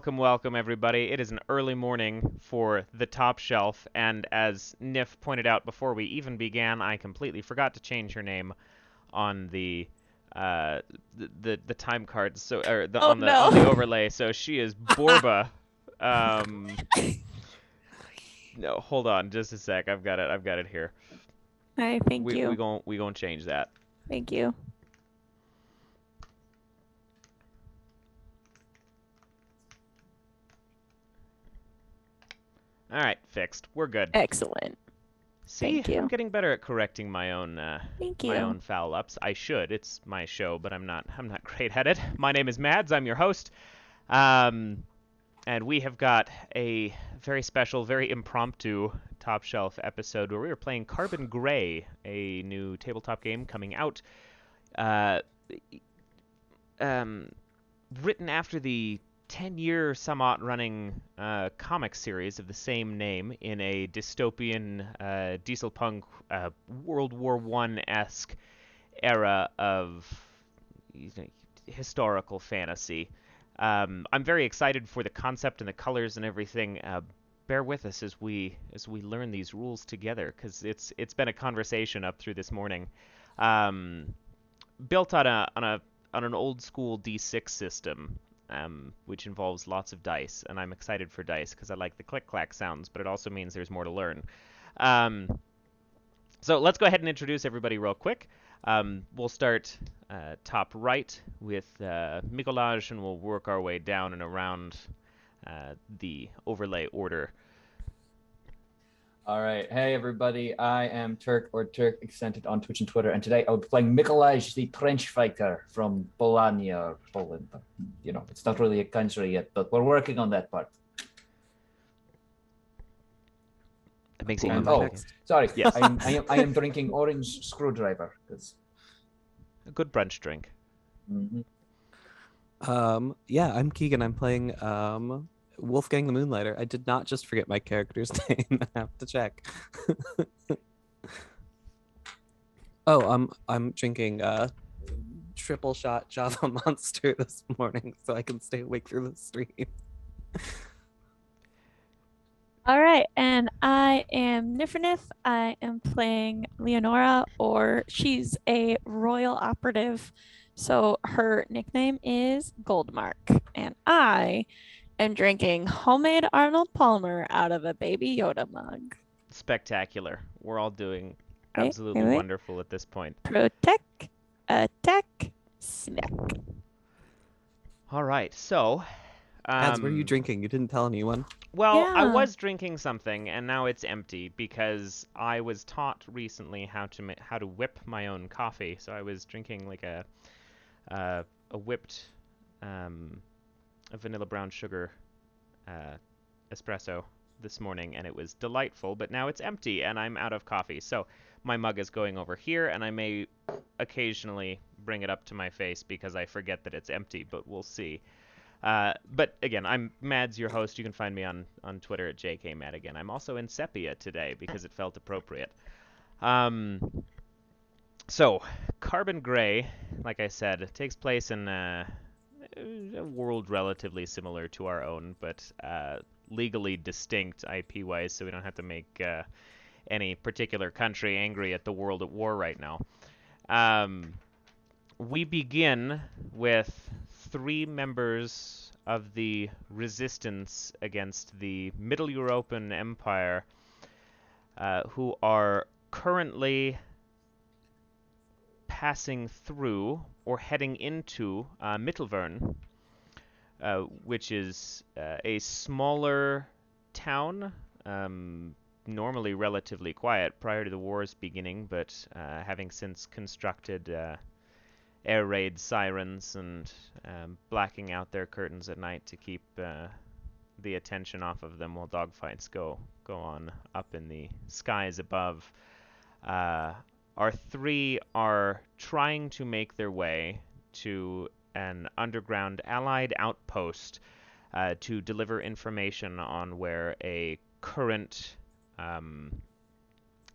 welcome, everybody. It is an early morning for the top shelf, and as Nif pointed out before we even began, I completely forgot to change her name on uh, the time cards, so Oh, on no. the overlay. So she is Borba. No, hold on, just a sec. I've got it here. Hi, thank you. We gonna change that. Thank you. All right, fixed. We're good. Excellent. See, Thank you. I'm getting better at correcting my own Thank my you. own foul ups. I should. It's my show, but I'm not great at it. My name is Mads. I'm your host. And we have got a very special, very impromptu top shelf episode where we are playing Carbon Gray, a new tabletop game coming out. Uh, Written after the 10-year somewhat running comic series of the same name in a dystopian Deiselpunk World War I-esque era of historical fantasy. I'm very excited for the concept and the colors and everything. Bear with us as we learn these rules together, because it's been a conversation up through this morning. Built on an old school D6 system, which involves lots of dice, and I'm excited for dice because I like the click-clack sounds, but it also means there's more to learn. So let's go ahead and introduce everybody real quick. We'll start top right with Mikelaj, and we'll work our way down and around the overlay order. All right. Hey, everybody. I am Turk, or Turk Accented on Twitch and Twitter. And today I'll be playing Mikelaj, the trench fighter from Poland. You know, it's not really a country yet, but we're working on that part. That makes it sorry. Yes. I am drinking orange screwdriver. A good brunch drink. Mm-hmm. Yeah, I'm Keegan. I'm playing Wolfgang the Moonlighter. I did not just forget my character's name. I have to check. I'm drinking triple shot Java Monster this morning so I can stay awake through the stream. All right, and I am Nifernith. I am playing Leonora, or she's a royal operative, so her nickname is Goldmark, and I am drinking homemade Arnold Palmer out of a Baby Yoda mug. Spectacular. We're all doing absolutely wonderful at this point. Protect, attack, snack. All right, so... Mads, what are you drinking? You didn't tell anyone. Well, Yeah. I was drinking something, and now it's empty because I was taught recently how to whip my own coffee. So I was drinking like a whipped a vanilla brown sugar espresso this morning, and it was delightful. But now it's empty, and I'm out of coffee. So my mug is going over here, and I may occasionally bring it up to my face because I forget that it's empty. But we'll see. But again, I'm Mads, your host. You can find me on Twitter at jkmadigan. I'm also in Sepia today because it felt appropriate. So, Carbon Gray, like I said, takes place in a world relatively similar to our own, but legally distinct IP-wise, so we don't have to make any particular country angry at the world at war right now. We begin with 3 members of the resistance against the Middle European Empire who are currently passing through or heading into Mittelvern, which is a smaller town, normally relatively quiet prior to the war's beginning, but having since constructed air raid sirens and blacking out their curtains at night to keep the attention off of them while dogfights go on up in the skies above. Our 3 are trying to make their way to an underground Allied outpost to deliver information on where a current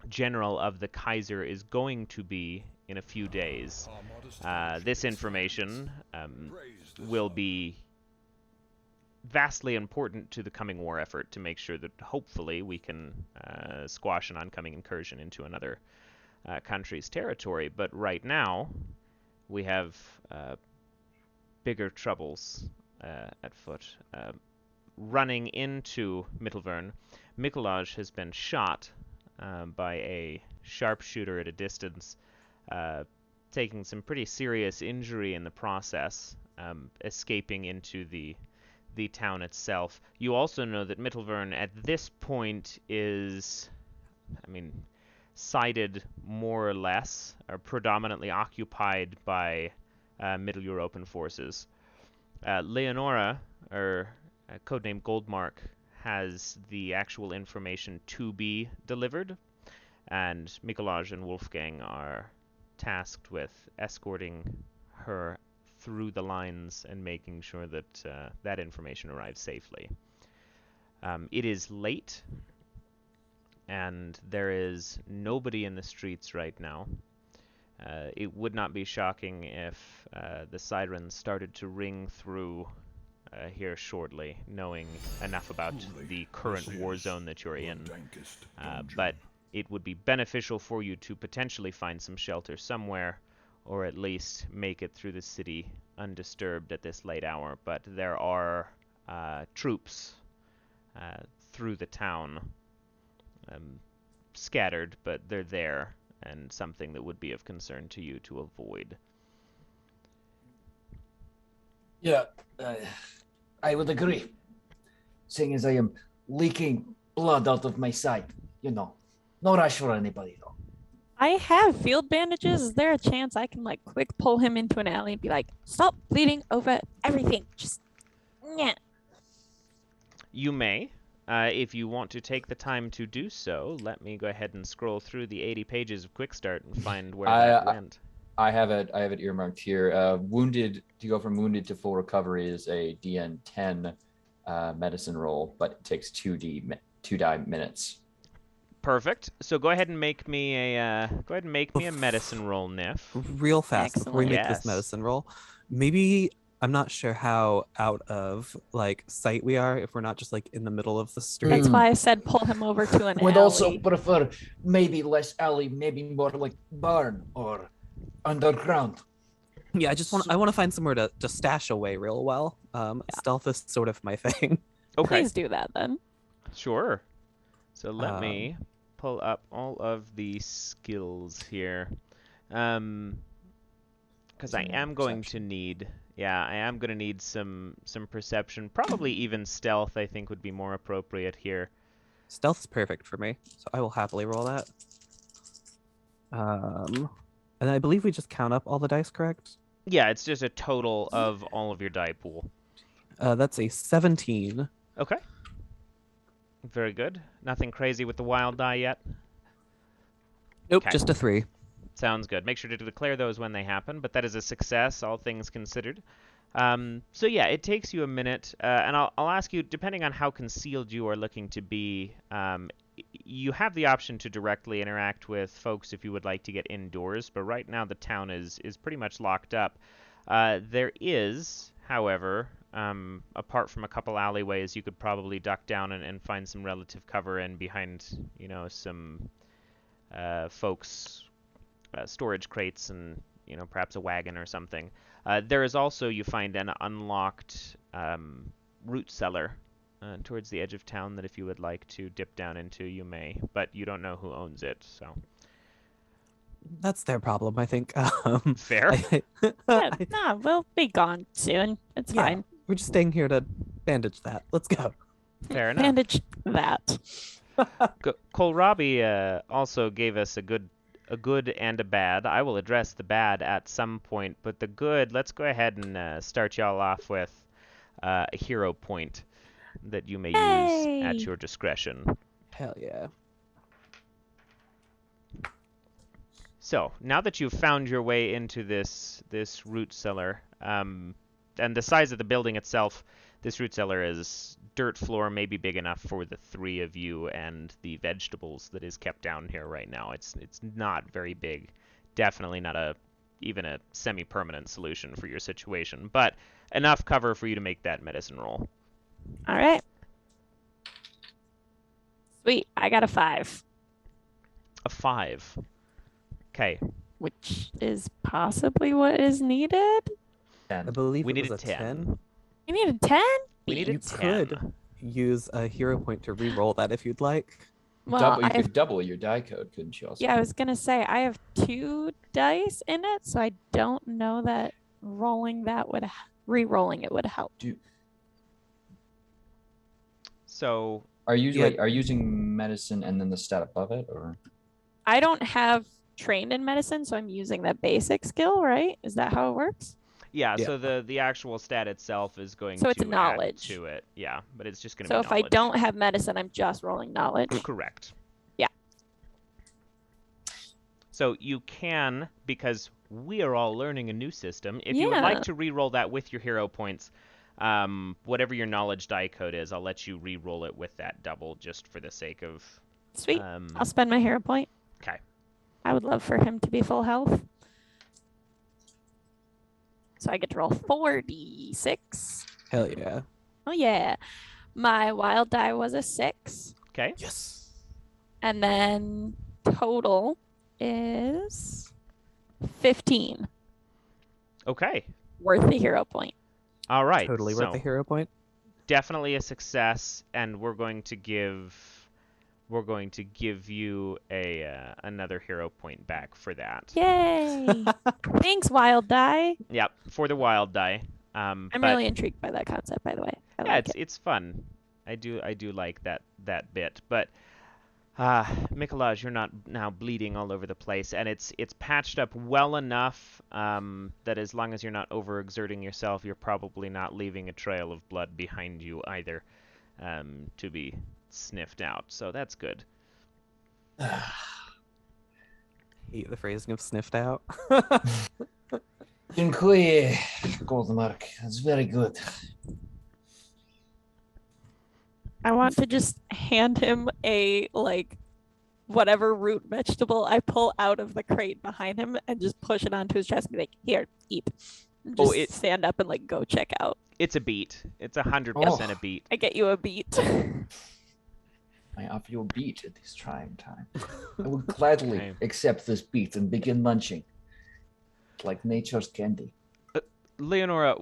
general of the Kaiser is going to be in a few days. This information will be vastly important to the coming war effort to make sure that hopefully we can squash an oncoming incursion into another country's territory. But right now, we have bigger troubles at foot. Running into Mittelvern, Mikelaj has been shot by a sharpshooter at a distance, taking some pretty serious injury in the process, escaping into the town itself. You also know that Mittelvern at this point is, sided more or less, or predominantly occupied by Middle European forces. Leonora, or codename Goldmark, has the actual information to be delivered, and Mikelaj and Wolfgang are tasked with escorting her through the lines and making sure that that information arrives safely. It is late, and there is nobody in the streets right now. It would not be shocking if the sirens started to ring through here shortly, knowing enough about the current war zone that you're in. But it would be beneficial for you to potentially find some shelter somewhere, or at least make it through the city undisturbed at this late hour. But there are troops through the town, scattered, but they're there, and something that would be of concern to you to avoid. Yeah, I would agree. Seeing as I am leaking blood out of my side, no rush for anybody though. I have field bandages. Is there a chance I can quick pull him into an alley and be like, stop bleeding over everything? Just, yeah. You may. If you want to take the time to do so, let me go ahead and scroll through the 80 pages of Quick Start and find where that went. I have it earmarked here. Wounded, to go from wounded to full recovery is a DN 10 medicine roll, but it takes 2 die minutes. Perfect. So go ahead and make me a medicine roll, Nif. Real fast before we make Yes. this medicine roll. Maybe, I'm not sure how out of sight we are if we're not just in the middle of the street. That's why I said pull him over to an Would alley. also prefer maybe less alley, maybe more like barn or underground. Yeah, I want to find somewhere to stash away real well. Stealth is sort of my thing. Okay. Please do that then. Sure. So let me pull up all of the skills here. Because I am going to need some perception. Probably even stealth, I think, would be more appropriate here. Stealth's perfect for me, so I will happily roll that. And I believe we just count up all the dice, correct? Yeah, it's just a total of all of your die pool. That's a 17. Okay. Very good. Nothing crazy with the wild die yet? Nope, Okay. just a 3. Sounds good. Make sure to declare those when they happen, but that is a success, all things considered. So yeah, it takes you a minute, and I'll ask you, depending on how concealed you are looking to be, you have the option to directly interact with folks if you would like to get indoors, but right now the town is pretty much locked up. There is, however, apart from a couple alleyways, you could probably duck down and find some relative cover in behind, some folks' storage crates and, perhaps a wagon or something. There is also, you find, an unlocked root cellar towards the edge of town that if you would like to dip down into, you may, but you don't know who owns it, so. That's their problem, I think. Fair. We'll be gone soon. It's fine. We're just staying here to bandage that. Let's go. Fair enough. Bandage that. Kohlrabi also gave us a good and a bad. I will address the bad at some point, but the good, let's go ahead and start y'all off with a hero point that you may use at your discretion. Hell yeah. So, now that you've found your way into this root cellar, and the size of the building itself, this root cellar is dirt floor, maybe big enough for the 3 of you and the vegetables that is kept down here right now. It's not very big. Definitely not even a semi-permanent solution for your situation, but enough cover for you to make that medicine roll. All right. Sweet. I got a 5, A 5. Okay. which is possibly what is needed. I 10. believe We it was needed a 10. You need a 10? We needed You 10. could use a hero point to re-roll that if you'd like. Well, You I have, could double your die code, couldn't you? Also. yeah, I was gonna say I have 2 dice in it, so I don't know that rolling that would re-rolling it would help. So Are you Yeah. are you using medicine and then the stat above it, or? I don't have trained in medicine, so I'm using that basic skill, right? Is that how it works? yeah, Yeah. so the actual stat itself is going So to it's a add knowledge. to it. Yeah, but it's just going to So be if knowledge. I don't have medicine, I'm just rolling knowledge. Correct. Yeah. So you can, because we are all learning a new system, if you would like Yeah. to re-roll that with your hero points, whatever your knowledge die code is, I'll let you re-roll it with that double just for the sake of... Sweet. I'll spend my hero point. Okay. I would love for him to be full health. So I get to roll 4d6. Hell yeah. Oh yeah. My wild die was a 6. Okay. Yes. And then total is 15. Okay. Worth the hero point. All right. Totally so worth the hero point. definitely a success, and we're going to give you a another hero point back for that. Yay! Thanks, wild die. Yep, for the wild die. I'm But really intrigued by that concept, by the way. I yeah, like it. it's fun. I do like that bit. But Mikelaj, you're not now bleeding all over the place, and it's patched up well enough that as long as you're not overexerting yourself, you're probably not leaving a trail of blood behind you either, to be sniffed out. So that's good. Hate the phrasing of sniffed out. Dziękuję, Goldmark. That's very good. I want to just hand him a whatever root vegetable I pull out of the crate behind him and just push it onto his chest and be like, here, eat. And just stand up and go check out. It's a beat. It's 100% a beat. I get you a beat. I offer you a beat at this trying time. I would gladly accept this beat and begin munching. Like nature's candy. Leonora,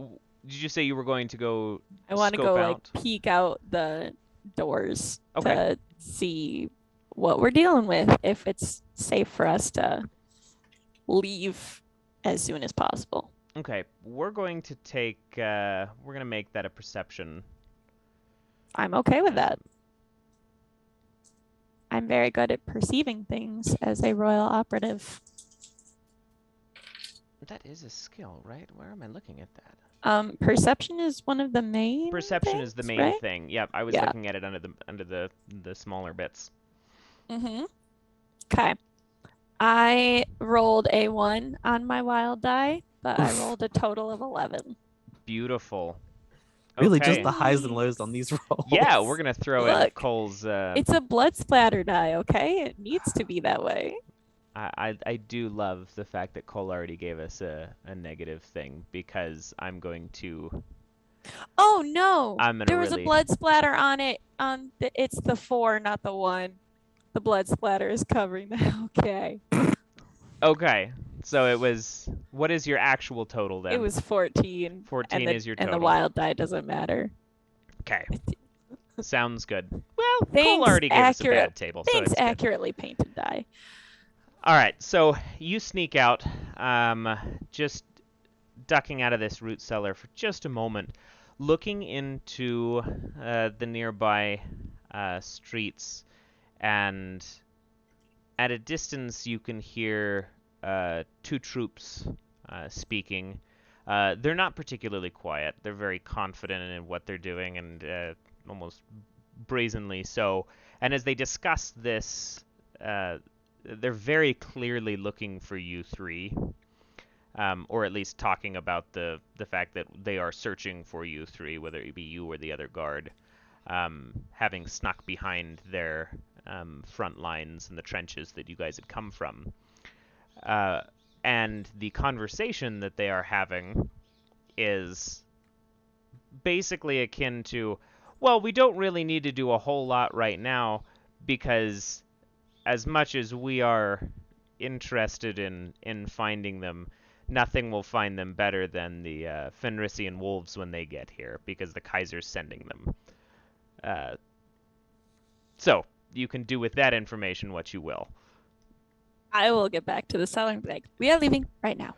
did you say you were going to go I want to scope go out? peek out the doors Okay. to see what we're dealing with, if it's safe for us to leave as soon as possible. Okay, we're going to take we're going to make that a perception. I'm okay with that. I'm very good at perceiving things as a royal operative. That is a skill, right? Where am I looking at that? Perception is one of the main Perception things, is the main right? thing. Yep, I was looking at it under the smaller bits. Mm-hmm. Okay. I rolled a 1 on my wild die, but I rolled a total of 11. Beautiful. Really, Okay. just the highs and lows on these rolls. Yeah, we're gonna throw in Look, Cole's. It's a blood splatter die, okay? It needs to be that way. I do love the fact that Cole already gave us a negative thing, because I'm going to. Oh no! I'm gonna There was really... a blood splatter on it. It's the 4, not the 1. The blood splatter is covering that. Okay. Okay, so it was. What is your actual total then? It was 14. 14 is your total. And the wild die doesn't matter. Okay. Sounds good. Well, Cole Thanks, already gave us a bad table, so Thanks, it's good. accurately painted die. All right, so you sneak out, just ducking out of this root cellar for just a moment, looking into the nearby streets, and at a distance you can hear 2 troops speaking. They're not particularly quiet. They're very confident in what they're doing, and almost brazenly so. And as they discuss this, they're very clearly looking for you 3, or at least talking about the fact that they are searching for you 3, whether it be you or the other guard, having snuck behind their front lines and the trenches that you guys had come from. And the conversation that they are having is basically akin to, Well, we don't really need to do a whole lot right now because as much as we are interested in finding them, nothing will find them better than the Fenrisian wolves when they get here because the Kaiser's sending them. So you can do with that information what you will. I will get back to the seller and be like, we are leaving right now.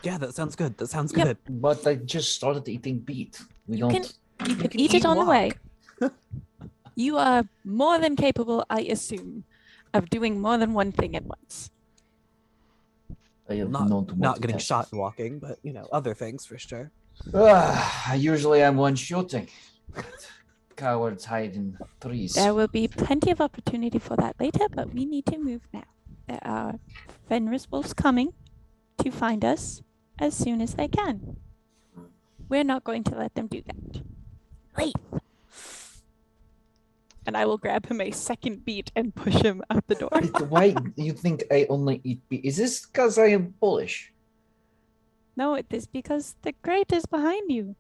Yeah, that sounds good. That sounds Yep. good. But I just started eating beet. We You don't. can, you can can eat it eat on the way. walk. You are more than capable, I assume, of doing more than one thing at once. I have known to Not getting multitask. shot walking, but other things for sure. Usually I'm one shooting. Cowards hide in trees. There will be plenty of opportunity for that later, but we need to move now. There are Fenris wolves coming to find us as soon as they can. We're not going to let them do that. Leave. And I will grab him a second beat and push him out the door. Why do you think I only eat beet? Is this because I am Polish? No, it is because the grate is behind you.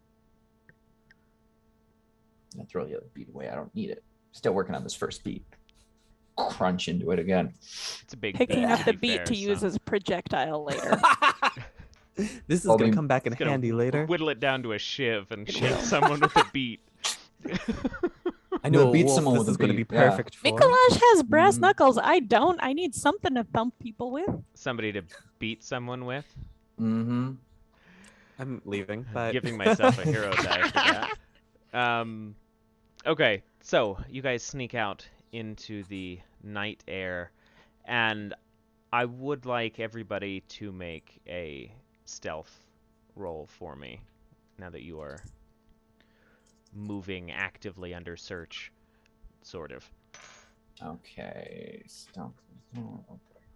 I throw the other beet away. I don't need it. Still working on this first beet. Crunch into it again. It's a big Picking beat, up to the be beat fair, to use so as a projectile later. This is I'll gonna be- come back in gonna handy later. whittle it down to a shiv and shiv someone with a beat. I know No, a beat wolf someone this with a is gonna be beat, yeah. perfect for. Mikelaj has brass Mhm. knuckles. I don't. I need something to thump people with. Somebody to beat someone with. Mm-hmm. I'm leaving, I'm but giving myself a hero die for that. Okay, so you guys sneak out into the night air, and I would like everybody to make a stealth roll for me now that you are moving actively under search, sort of. Okay. Stop.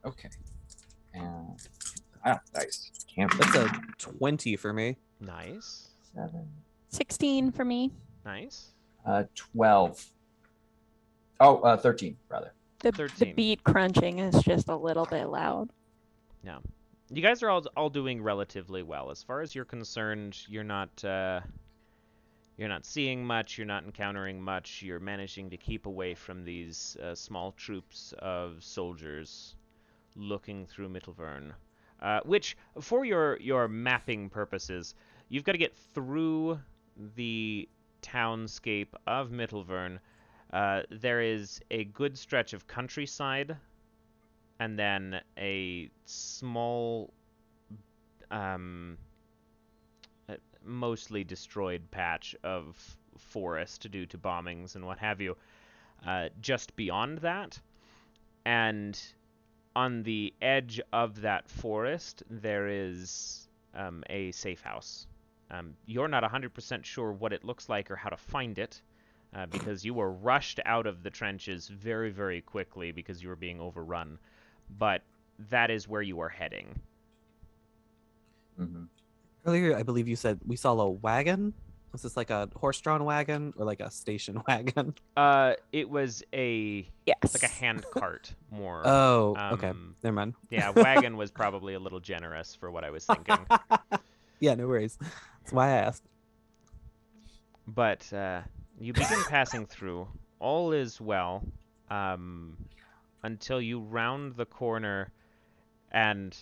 Okay. And dice. Can't that's a 20 for me. Nice. 7. 16 for me. Nice. 12. Oh, 13 rather. The 13. beat crunching is just a little bit loud. You guys are all doing relatively well. As far as you're concerned, you're not seeing much, you're not encountering much, you're managing to keep away from these small troops of soldiers looking through Mittelvern. Which, for your mapping purposes, you've got to get through the townscape of Mittelvern. There is a good stretch of countryside, and then a small, mostly destroyed patch of forest due to bombings and what have you, just beyond that. And on the edge of that forest, there is a safe house. You're not 100% sure what it looks like or how to find it, because you were rushed out of the trenches very, very quickly because you were being overrun. But that is where you are heading. Mm-hmm. Earlier, I believe you said we saw a wagon. Was this like a horse-drawn wagon or like a station wagon? It was like Yes. a hand cart more. Oh, okay. Um, Never mind. Yeah, wagon was probably a little generous for what I was thinking. Yeah, no worries. That's why I asked. But you begin passing through. All is well, until you round the corner, and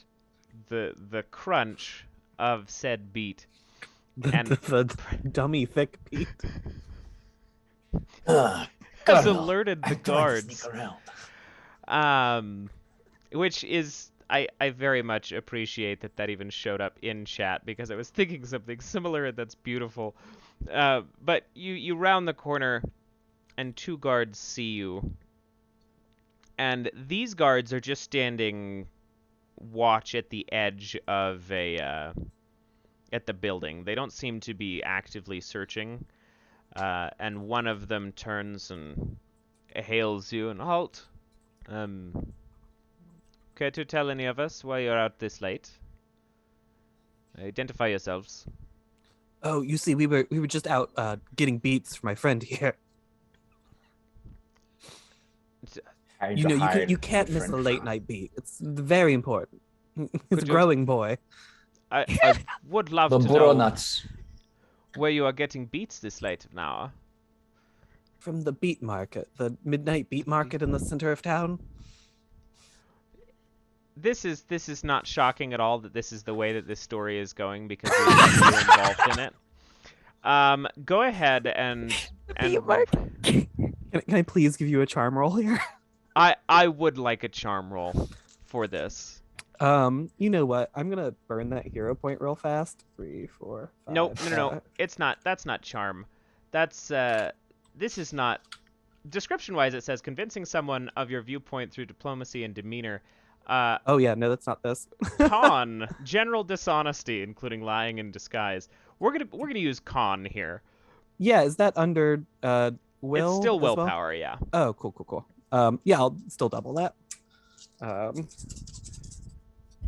the crunch of said beat And- The dummy thick beat. has Colonel, alerted the I'm trying to sneak guards. around. Which is I very much appreciate that even showed up in chat because I was thinking something similar and that's beautiful. But you round the corner and two guards see you. And these guards are just standing watch at the edge of at the building. They don't seem to be actively searching. And one of them turns and hails you and halt. Care to tell any of us why you're out this late? Identify yourselves. Oh, you see, we were just out getting beats for my friend here. Hide You know, hide, you can't miss a different. late night beat. It's very important. He's Could a you- growing boy. I would love The to burro know nuts. where you are getting beats this late of an hour. from the beat market, the midnight beat market in the center of town. This is not shocking at all that this is the way that this story is going because you're involved in it. Go ahead and Beat market. Can I please give you a charm roll here? I would like a charm roll for this. You know what? I'm gonna burn that hero point real fast. 3, 4, 5. No. It's not. That's not charm. That's this is not. Description-wise, it says convincing someone of your viewpoint through diplomacy and demeanor. Oh yeah, no, that's not this. Con, general dishonesty, including lying in disguise. We're gonna use con here. Yeah, is that under will? It's still as well? willpower, yeah. Oh, cool. Yeah, I'll still double that. I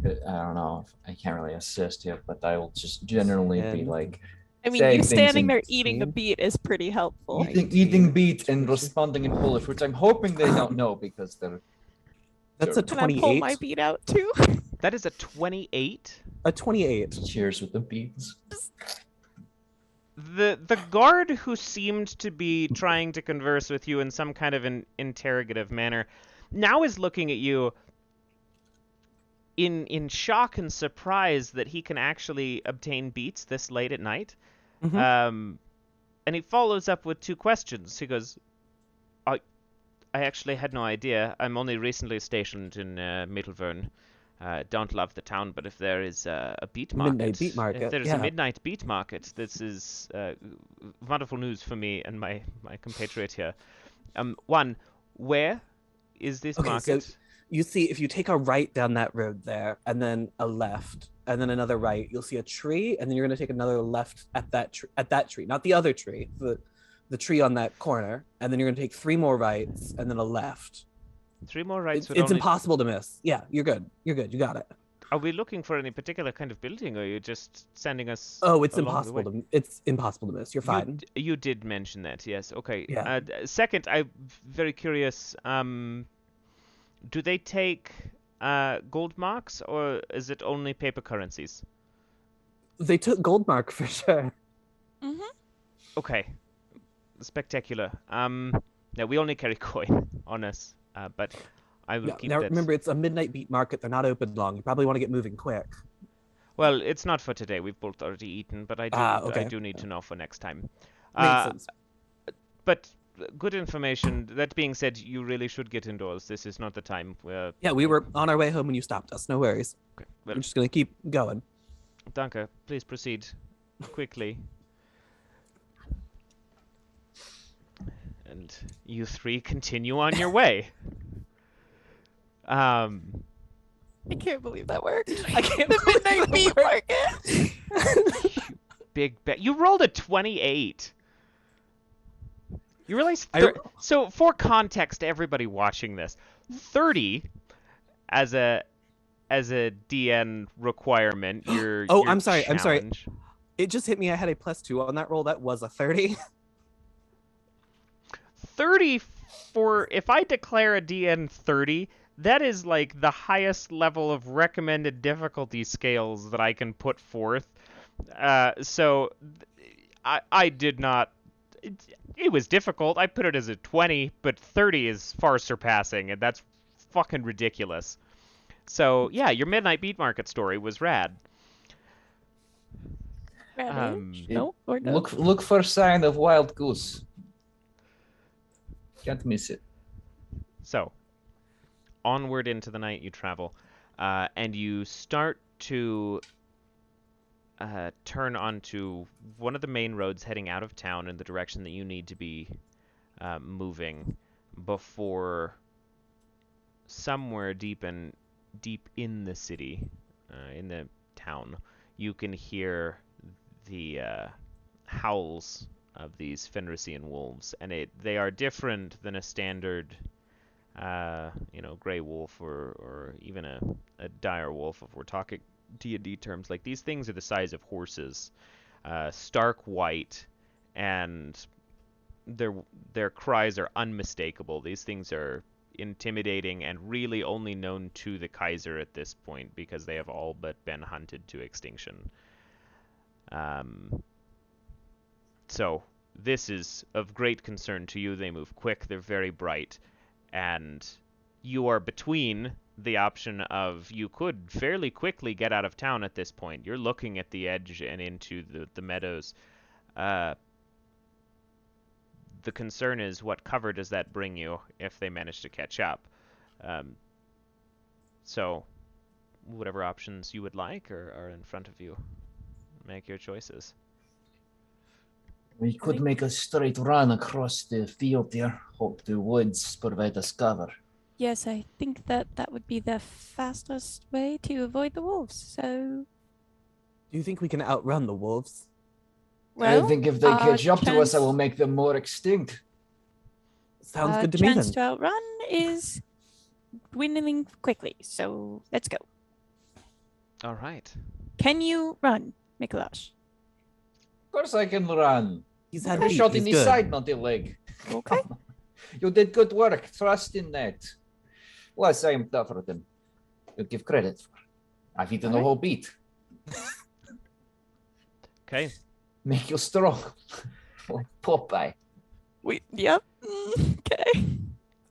don't know. I can't really assist you, but I will just generally be like. I mean, saying you things standing in- there eating a beet is pretty helpful. Eating beat and responding in Polish, which I'm hoping they don't know because they're. That's a Can I pull 28. my beet out too? That is a 28. A 28. Cheers with the beats. The guard who seemed to be trying to converse with you in some kind of an interrogative manner now is looking at you in shock and surprise that he can actually obtain beats this late at night. Mhm. And he follows up with 2 questions. He goes, I actually had no idea. I'm only recently stationed in Mittelvern. Don't love the town, but if there is a beat market, Midnight beat market, if there's yeah. a midnight beat market, this is wonderful news for me and my compatriot here. One, where is this Okay, market? so you see, if you take a right down that road there, and then a left, and then another right, you'll see a tree, and then you're going to take another left at that tree, not the other tree, the tree on that corner, and then you're going to take 3 more rights, and then a left. 3 more rights. It's impossible to miss. Yeah, you're good. You got it. Are we looking for any particular kind of building, or are you just sending us? Oh, it's along the impossible way? it's impossible to miss. You're fine. You did mention that, yes. Okay. Yeah. Second, I'm very curious. Do they take gold marks, or is it only paper currencies? They took gold mark for sure. Okay. Spectacular. Now we only carry coin on us, but I will keep Now that. remember, it's a midnight beat market. They're not open long. You probably want to get moving quick. Well, it's not for today. We've both already eaten, but I do. Okay. I do need to know for next time. Makes sense. But good information. That being said, you really should get indoors. This is not the time where. Yeah, we were on our way home when you stopped us. No worries. Okay. Well, I'm just gonna keep going. Danke. Please proceed quickly. And you 3 continue on your way. I can't believe that worked. I can't The midnight beet market. Big bet. You rolled a 28. You realize? I- So for context, to everybody watching this, 30 as a DN requirement. Your I'm sorry. challenge. It just hit me. I had a +2 on that roll. That was a 30. 30 for if I declare a DN 30, that is like the highest level of recommended difficulty scales that I can put forth. So I did not. It was difficult. I put it as a 20, but 30 is far surpassing, and that's fucking ridiculous. So yeah, your midnight beat market story was rad. No, we're good. Look for sign of wild goose. Can't miss it. So, onward into the night you travel, and you start to turn onto one of the main roads heading out of town in the direction that you need to be moving before somewhere deep in the city, in the town, you can hear the howls of these Fenrisian wolves, and they are different than a standard, gray wolf or even a dire wolf if we're talking D&D terms. Like, these things are the size of horses, stark white, and their cries are unmistakable. These things are intimidating and really only known to the Kaiser at this point because they have all but been hunted to extinction. So this is of great concern to you. They move quick, they're very bright, and you are between the option of you could fairly quickly get out of town at this point. You're looking at the edge and into the meadows. The concern is, what cover does that bring you if they manage to catch up? So whatever options you would like are in front of you. Make your choices. We could make a straight run across the field there. Hope the woods provide us cover. Yes, I think that would be the fastest way to avoid the wolves. So, Do you think we can outrun the wolves? well, I think if they catch up to us, I chance- will make them more extinct. Sounds good to me chance then. to outrun is dwindling quickly. So let's go. All right. Can you run, Mikelaj? Of course I can run. He's had I feet. shot He's in the good. side, not the leg. Okay. You did good work. Trust in that. Plus, I am tougher than you give credit for. I've eaten a Alright. whole beet. Okay. Make you strong. Like Popeye. Yep. Okay.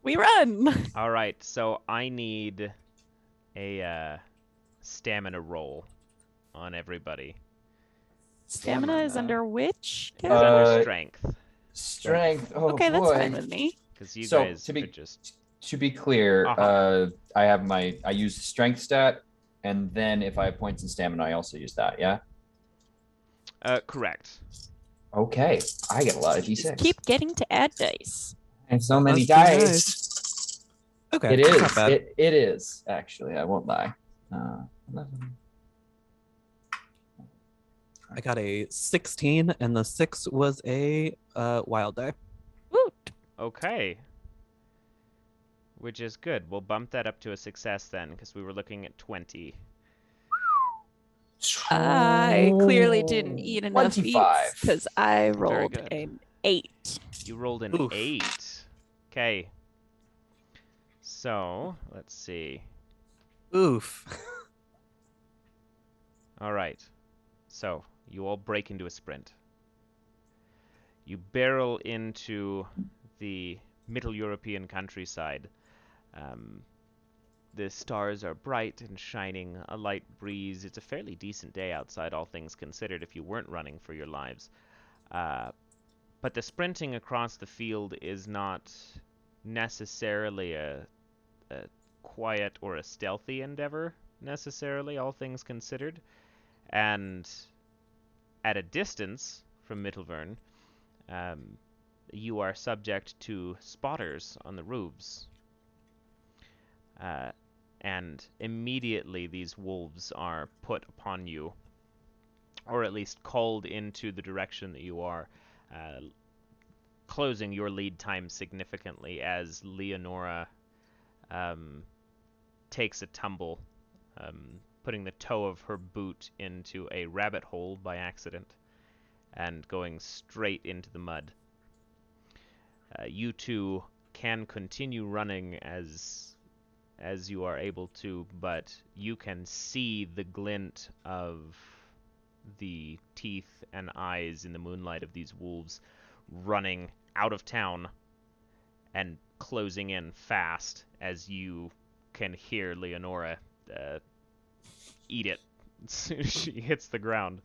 We run. All right. So I need a stamina roll on everybody. Stamina is under which? It's under Uh, strength, Strength. Oh Okay, that's fine boy. with me. because you So, guys to be- are just To be clear, Uh-huh. I use the strength stat, and then if I have points in stamina, I also use that. Yeah. correct. Okay. I get a lot of d6. Keep getting to add dice. and so many Must be dice. nice. Okay, It that's is. not bad. It is actually. I won't lie. 11. I got a 16, and the 6 was a wild die. Woot. Okay. Which is good. We'll bump that up to a success then, because we were looking at 20. I clearly didn't eat enough 25. because I rolled good. an 8. You rolled an Oof. 8. Okay. So, let's see. Oof. All right. So, you all break into a sprint. You barrel into the Middle European countryside. The stars are bright and shining, a light breeze. It's a fairly decent day outside, all things considered, if you weren't running for your lives. But the sprinting across the field is not necessarily a quiet or a stealthy endeavor, necessarily, all things considered. And at a distance from Mittelvern, you are subject to spotters on the roofs. And immediately these wolves are put upon you, or at least called into the direction that you are, closing your lead time significantly as Leonora takes a tumble, putting the toe of her boot into a rabbit hole by accident and going straight into the mud. You two can continue running as you are able to, but you can see the glint of the teeth and eyes in the moonlight of these wolves running out of town and closing in fast as you can hear Leonora eat it as soon as she hits the ground.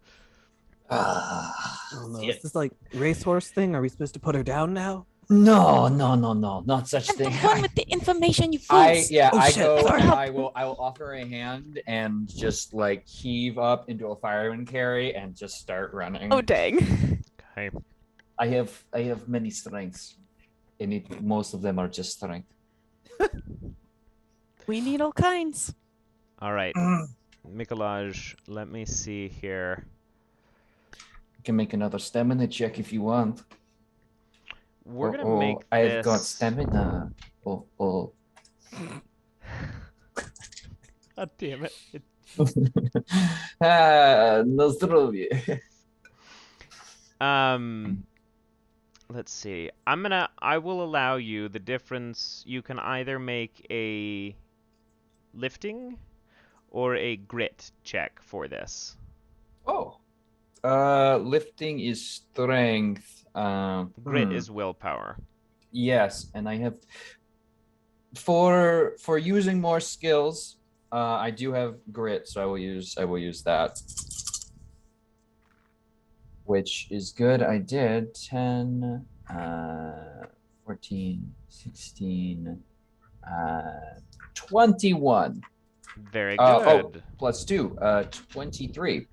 Oh no, is this like racehorse thing? Are we supposed to put her down now? No, not such Have thing. fun with the information, you I fools. Oh, I shit. go Sorry. and I will offer a hand and just like heave up into a fireman carry and just start running. Oh, dang. Okay. I have many strengths, and most of them are just strength. We need all kinds. All right. Mikelaj, let me see here. You can make another stamina check if you want. We're gonna make this. I've got stamina. Oh. God damn it. No zdrowie. Let's see. I will allow you the difference. You can either make a lifting or a grit check for this. Oh. Lifting is strength. Grit is willpower. Yes, and I have for using more skills. I do have grit, so I will use that, which is good. I did 10, 14, 16, 21. Very good. Plus 2, 23.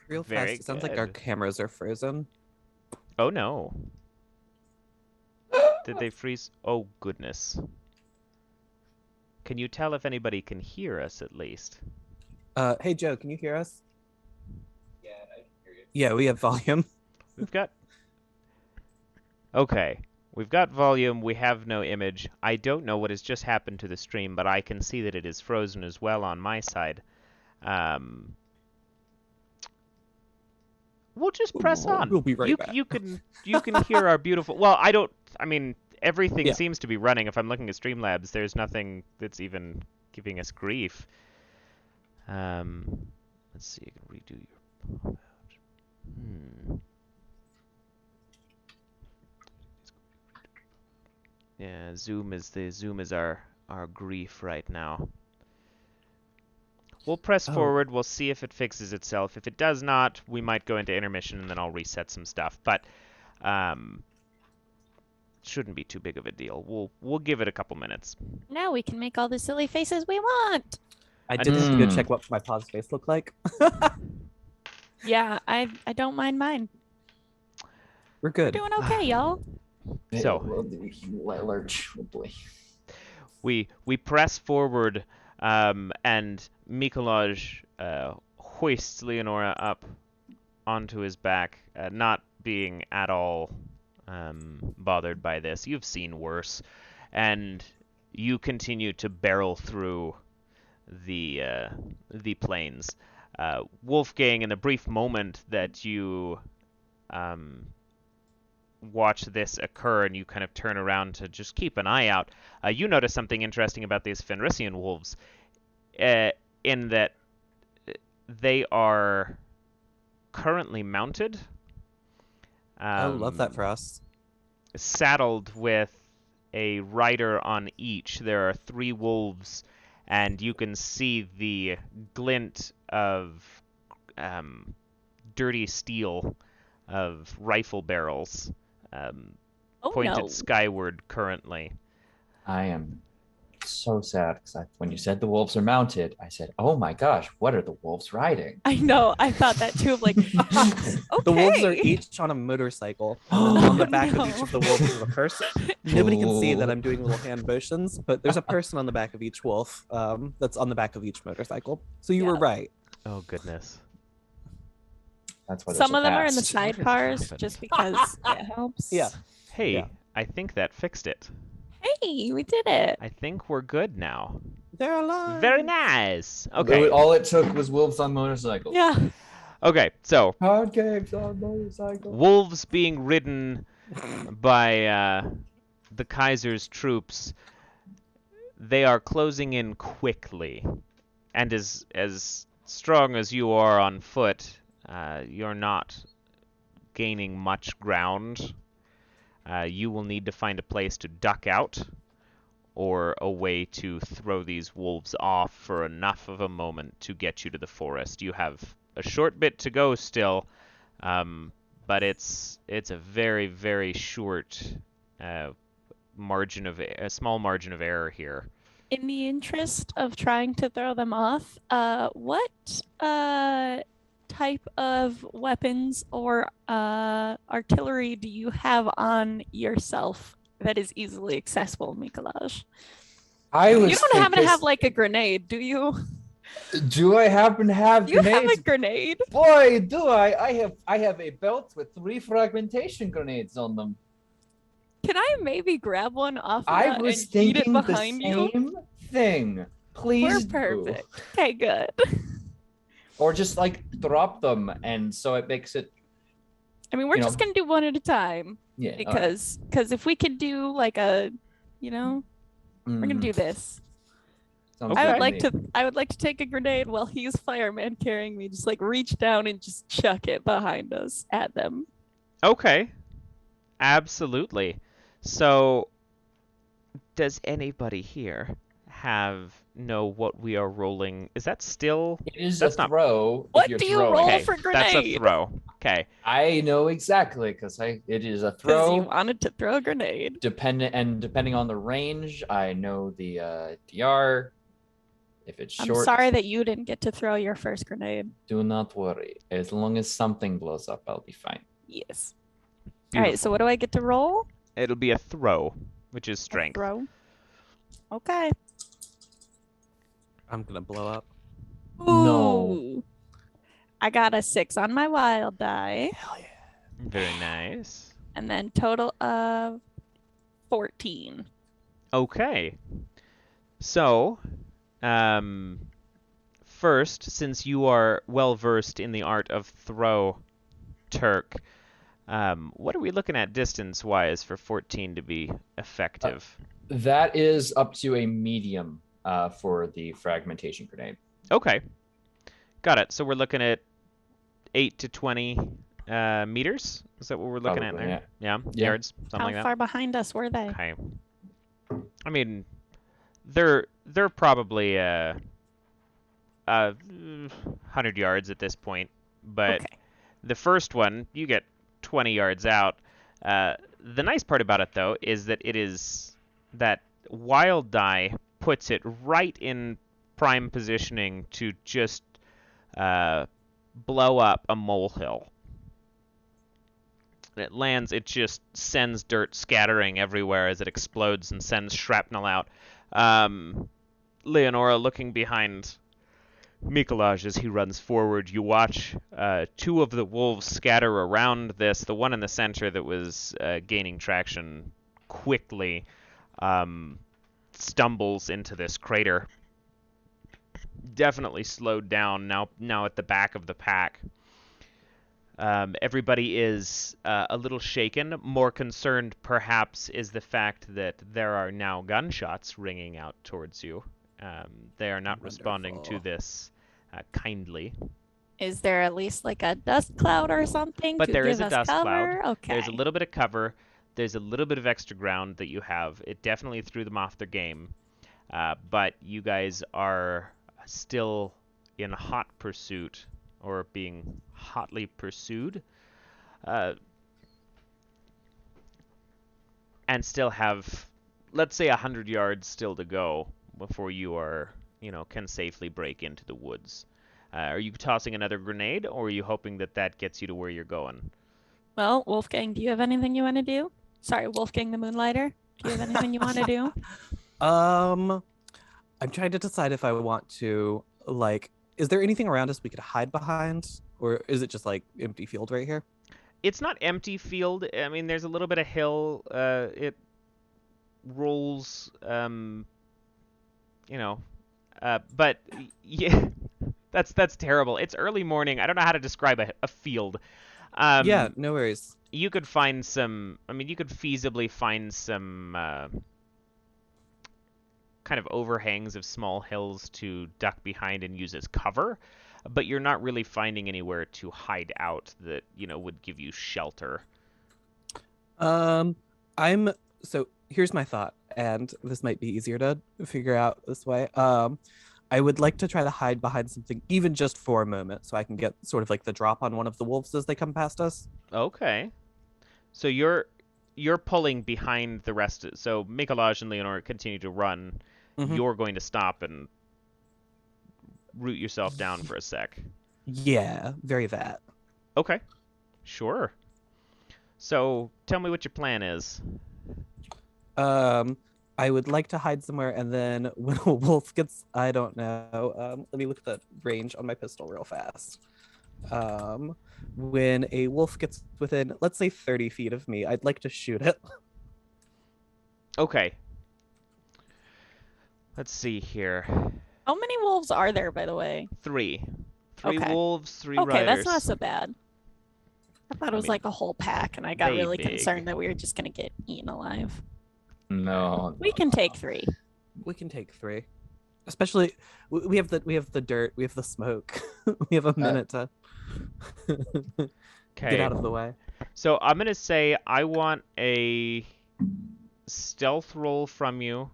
Real Very fast. It sounds like our good. cameras are frozen. Oh no. Did they freeze? Oh goodness. Can you tell if anybody can hear us at least? Hey Joe, can you hear us? Yeah, I can hear you. Yeah, we have volume. We've got... Okay. We've got volume, we have no image. I don't know what has just happened to the stream, but I can see that it is frozen as well on my side. We'll just press on. We'll be right back. You can hear our beautiful... Well, I mean, everything Yeah. seems to be running. If I'm looking at Streamlabs, there's nothing that's even giving us grief. Let's see, I can redo your... Yeah, Zoom is our grief right now. We'll press forward, we'll see if it fixes itself. If it does not, we might go into intermission and then I'll reset some stuff. But shouldn't be too big of a deal. We'll give it a couple minutes. Now we can make all the silly faces we want. I did have to go check what my pause face looked like. Yeah, I don't mind mine. We're good. We're doing okay, y'all. So lurch, oh boy. we press forward, and Mikelaj hoists Leonora up onto his back, not being at all bothered by this. You've seen worse, and you continue to barrel through the plains. Wolfgang, in the brief moment that you watch this occur and you kind of turn around to just keep an eye out, you notice something interesting about these Fenrisian wolves, in that they are currently mounted. Love that for us. Saddled with a rider on each. There are 3 wolves, and you can see the glint of dirty steel of rifle barrels pointed skyward currently. I am so sad because when you said the wolves are mounted, I said, "Oh my gosh, what are the wolves riding?" I know. I thought that too. Like, okay. The wolves are each on a motorcycle. And then on the back of each of the wolves is a person. Nobody can see that I'm doing little hand motions, but there's a person on the back of each wolf that's on the back of each motorcycle. So you were right. Oh, goodness. That's what some of them are in the What has sidecars happened? just because it helps. Yeah. Hey, Yeah. I think that fixed it. Hey, we did it. I think we're good now. They're alive. Very nice. Okay. All it took was wolves on motorcycles. Yeah. Okay, so Hard games on motorcycles. wolves being ridden by the Kaiser's troops, they are closing in quickly. And as strong as you are on foot, you're not gaining much ground. You will need to find a place to duck out, or a way to throw these wolves off for enough of a moment to get you to the forest. You have a short bit to go still, but it's a very, very short a small margin of error here. In the interest of trying to throw them off, what type of weapons or artillery do you have on yourself that is easily accessible, Mikelaj? You don't happen to have like a grenade, do you? Do I happen to have You grenades? have a grenade. Boy, do I! I have a belt with 3 fragmentation grenades on them. Can I maybe grab one off of I that was and eat it thinking behind the you? same thing. Please We're do. perfect. Okay, good. Or just like drop them, and so it makes it. I mean, we're You know, just gonna do one at a time Yeah. all right. because if we could do like a, we're gonna do this. Sounds Okay. good I would like to take a grenade while he's fireman carrying me, just like reach down and just chuck it behind us at them. Okay. Absolutely. So, does anybody here know what we are rolling? Is that still? It is That's a not. throw. What if you're do you throwing. roll Okay, for that's a grenade? throw. Okay. I know exactly because it is a Because you throw. wanted to throw a grenade. Depending on the range, I know the DR. If it's I'm short, sorry that you didn't get to throw your first grenade. do not worry. As long as something blows up, I'll be fine. Yes. All right, so Beautiful. what do I get to roll? It'll be a throw, which is A strength. throw. Okay. I'm gonna blow up. No. Ooh. I got a 6 on my wild die, Hell yeah. Very nice. and then total of 14. Okay. So, first, since you are well versed in the art of throw, Turk, what are we looking at distance-wise for 14 to be effective? That is up to a medium for the fragmentation grenade. Okay. Got it. So we're looking at 8 to 20 meters? Is that what we're looking Probably, at there? Yeah. Yards? Something How like that? far behind us were they? Okay. I mean, they're probably 100 yards at this point, but Okay. the first one, you get 20 yards out. The nice part about it, though, is that it is that wild die puts it right in prime positioning to just blow up a molehill. It lands, it just sends dirt scattering everywhere as it explodes and sends shrapnel out. Leonora looking behind Mikelaj as he runs forward. You watch 2 of the wolves scatter around this. The one in the center that was gaining traction quickly stumbles into this crater. Definitely slowed down now at the back of the pack. Everybody is a little shaken. More concerned, perhaps, is the fact that there are now gunshots ringing out towards you. They are not responding to this kindly. Is there at least like a dust cloud or something But to there give is a us dust cover? cloud. Okay. There's a little bit of cover. There's a little bit of extra ground that you have. It definitely threw them off their game. But you guys are still in hot pursuit, or being hotly pursued, and still have, let's say, 100 yards still to go before you can safely break into the woods. Are you tossing another grenade, or are you hoping that gets you to where you're going? Well, Wolfgang, do you have anything you want to do? Sorry, Wolfgang the Moonlighter. Do you have anything you want to do? I'm trying to decide if I want to, is there anything around us we could hide behind? Or is it just empty field right here? It's not empty field. I mean, there's a little bit of hill. It rolls, but yeah, that's terrible. It's early morning. I don't know how to describe a field. Yeah, no worries. You could find some. I mean, you could feasibly find some kind of overhangs of small hills to duck behind and use as cover, but you're not really finding anywhere to hide out that would give you shelter. So here's my thought, and this might be easier to figure out this way. I would like to try to hide behind something, even just for a moment, so I can get sort of the drop on one of the wolves as they come past us. Okay. So you're pulling behind the rest. So Mikelaj and Leonora continue to run. Mhm. You're going to stop and root yourself down for a sec. Yeah, very that. Okay. Sure. So tell me what your plan is. I would like to hide somewhere, and then when a wolf gets, I don't know. Let me look at the range on my pistol real fast. When a wolf gets within, let's say 30 feet of me, I'd like to shoot it. Okay. Let's see here. How many wolves are there, by the way? 3 Okay. wolves, 3 Okay, riders. that's not so bad. I thought it was mean, a whole pack, and I got they really big. concerned that we were just going to get eaten alive. No. We can take 3. We can take 3. Especially, we have the dirt, we have the smoke. We have a minute to Okay. get out of the way. So I'm gonna say I want a stealth roll from you.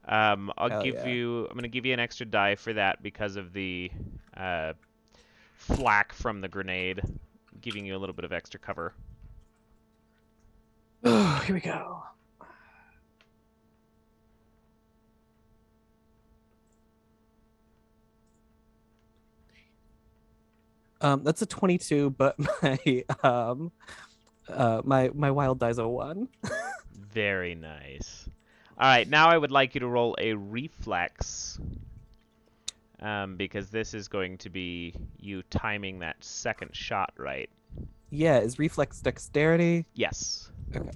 I'm gonna give you an extra die for that because of the flak from the grenade, giving you a little bit of extra cover. Oh, here we go. That's a 22, but my wild die's a 1. Very nice. All right, now I would like you to roll a reflex, because this is going to be you timing that second shot right. Yeah, is reflex dexterity? Yes. Okay.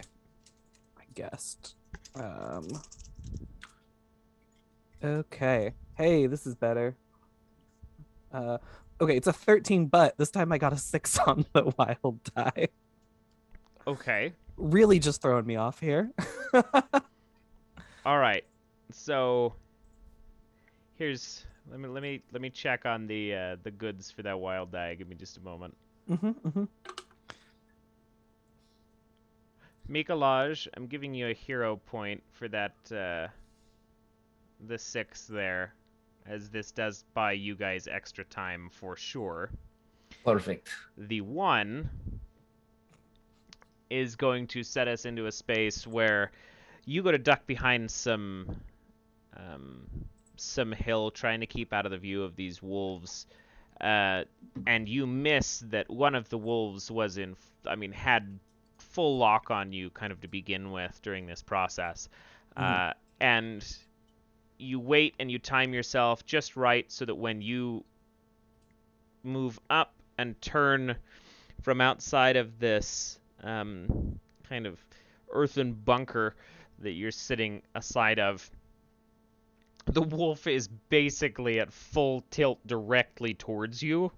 I guessed. Okay. Hey, this is better. Okay, it's a 13, but this time I got a 6 on the wild die. Okay. Really just throwing me off here. All right. So here's let me check on the goods for that wild die. Give me just a moment. Mikelaj, I'm giving you a hero point for that the 6 there, as this does buy you guys extra time for sure. Perfect. The 1 is going to set us into a space where you go to duck behind some hill, trying to keep out of the view of these wolves, and you miss that one of the wolves was had full lock on you kind of to begin with during this process. And you wait and you time yourself just right so that when you move up and turn from outside of this kind of earthen bunker that you're sitting aside of, the wolf is basically at full tilt directly towards you.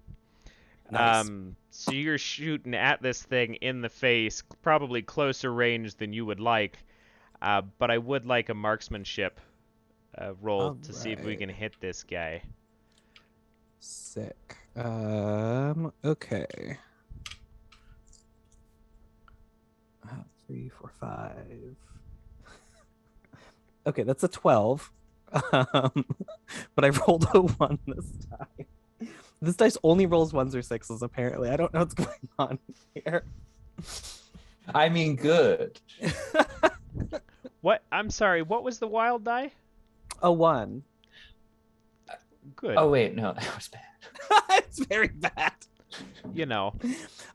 Nice. So you're shooting at this thing in the face, probably closer range than you would like. But I would like a marksmanship roll to see if we can hit this guy. Sick. Okay. 3, 4, 5. Okay, that's a 12. But I rolled a 1 this time. This dice only rolls 1s or 6s, apparently. I don't know what's going on here. I mean, good. What? I'm sorry, what was the wild die? A 1. Good. Oh, wait, no, that was bad. It's very bad. You know.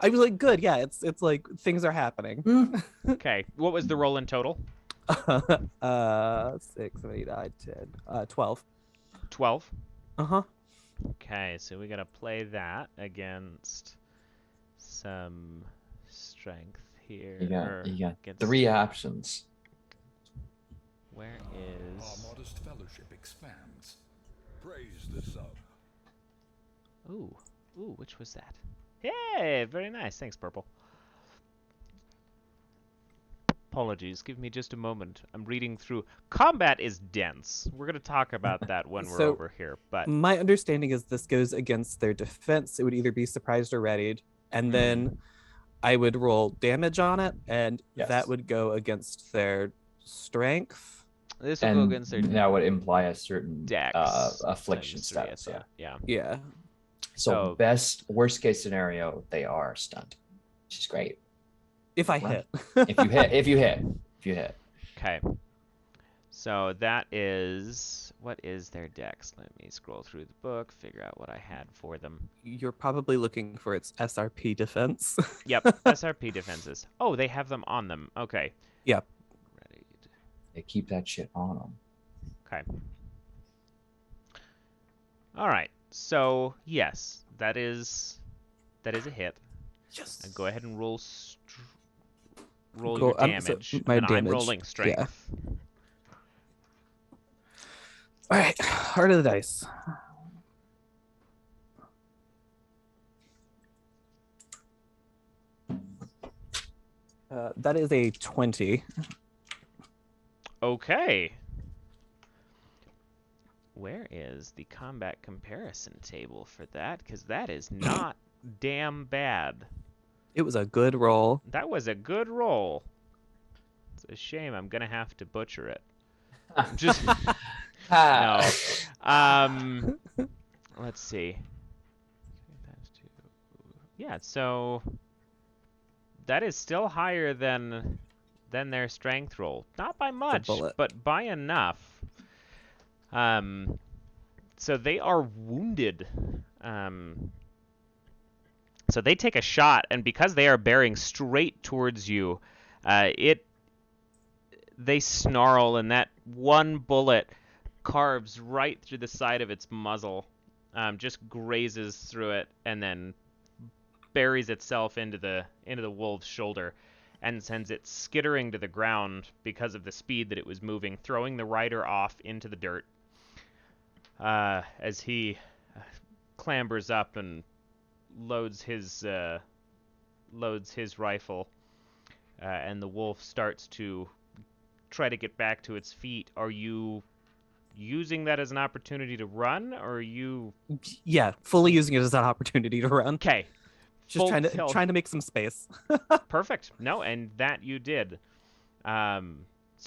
I was like, good, yeah, it's like things are happening. Okay, what was the roll in total? 6, 7, 8, 9, 10, 12. 12? Uh-huh. Okay, so we gotta play that against some strength here. You got against... 3 options. Where is... Our modest fellowship expands. Praise the sub. Ooh, which was that? Hey, very nice. Thanks, Purple. Apologies, give me just a moment. I'm reading through. Combat is dense. We're going to talk about that when we're over here. But my understanding is this goes against their defense. It would either be surprised or readied, and then I would roll damage on it, and that would go against their strength. This will go against their that would imply a certain dex affliction status. Yeah. So worst case scenario, they are stunned, which is great. If I hit. if you hit. Okay. So that is, what is their dex? Let me scroll through the book, figure out what I had for them. You're probably looking for its SRP defense. Yep, SRP defenses. Oh, they have them on them. Okay. Yep. Ready. They keep that shit on them. Okay. All right. So yes, that is a hit. Yes. And go ahead and roll your damage. My and damage. I'm rolling strength. Yeah. All right, heart of the dice. That is a 20. Okay. Where is the combat comparison table for that? Because that is not damn bad. It was a good roll. That was a good roll. It's a shame I'm gonna have to butcher it. Just no. Let's see. Yeah, so that is still higher than their strength roll. Not by much, bullet. but by enough. So they are wounded. So they take a shot, and because they are bearing straight towards you, they snarl, and that one bullet carves right through the side of its muzzle, just grazes through it, and then buries itself into the wolf's shoulder, and sends it skittering to the ground because of the speed that it was moving, throwing the rider off into the dirt. As he clambers up and loads his rifle, and the wolf starts to try to get back to its feet. Are you using that as an opportunity to run, or are you? Yeah, fully using it as an opportunity to run. Okay. Just trying to make some space. Perfect. No, and that you did. So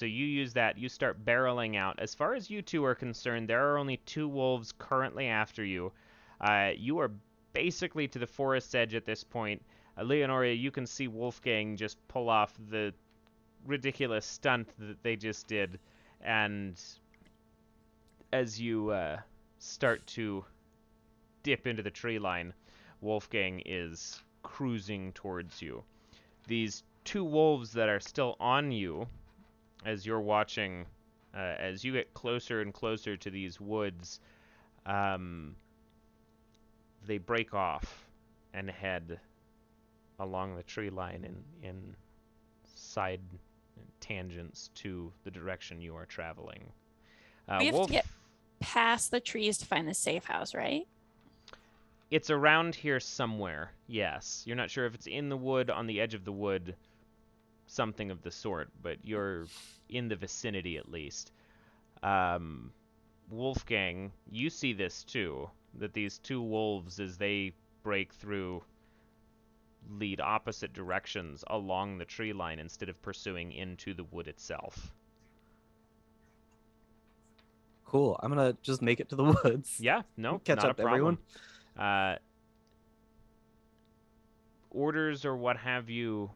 you use that. You start barreling out. As far as you two are concerned, there are only 2 wolves currently after you. You are basically to the forest's edge at this point. Leonora, you can see Wolfgang just pull off the ridiculous stunt that they just did, and as you start to dip into the tree line, Wolfgang is cruising towards you. These 2 wolves that are still on you, as you're watching, as you get closer and closer to these woods, they break off and head along the tree line in side tangents to the direction you are traveling. We have Wolf, to get past the trees to find the safe house, right? It's around here somewhere, yes. You're not sure if it's in the wood, on the edge of the wood, something of the sort, but you're in the vicinity at least. Wolfgang, you see this too, that these 2 wolves, as they break through, lead opposite directions along the tree line instead of pursuing into the wood itself. Cool. I'm gonna just make it to the woods. Yeah, no, Catch not up a to problem. everyone. Orders or what have you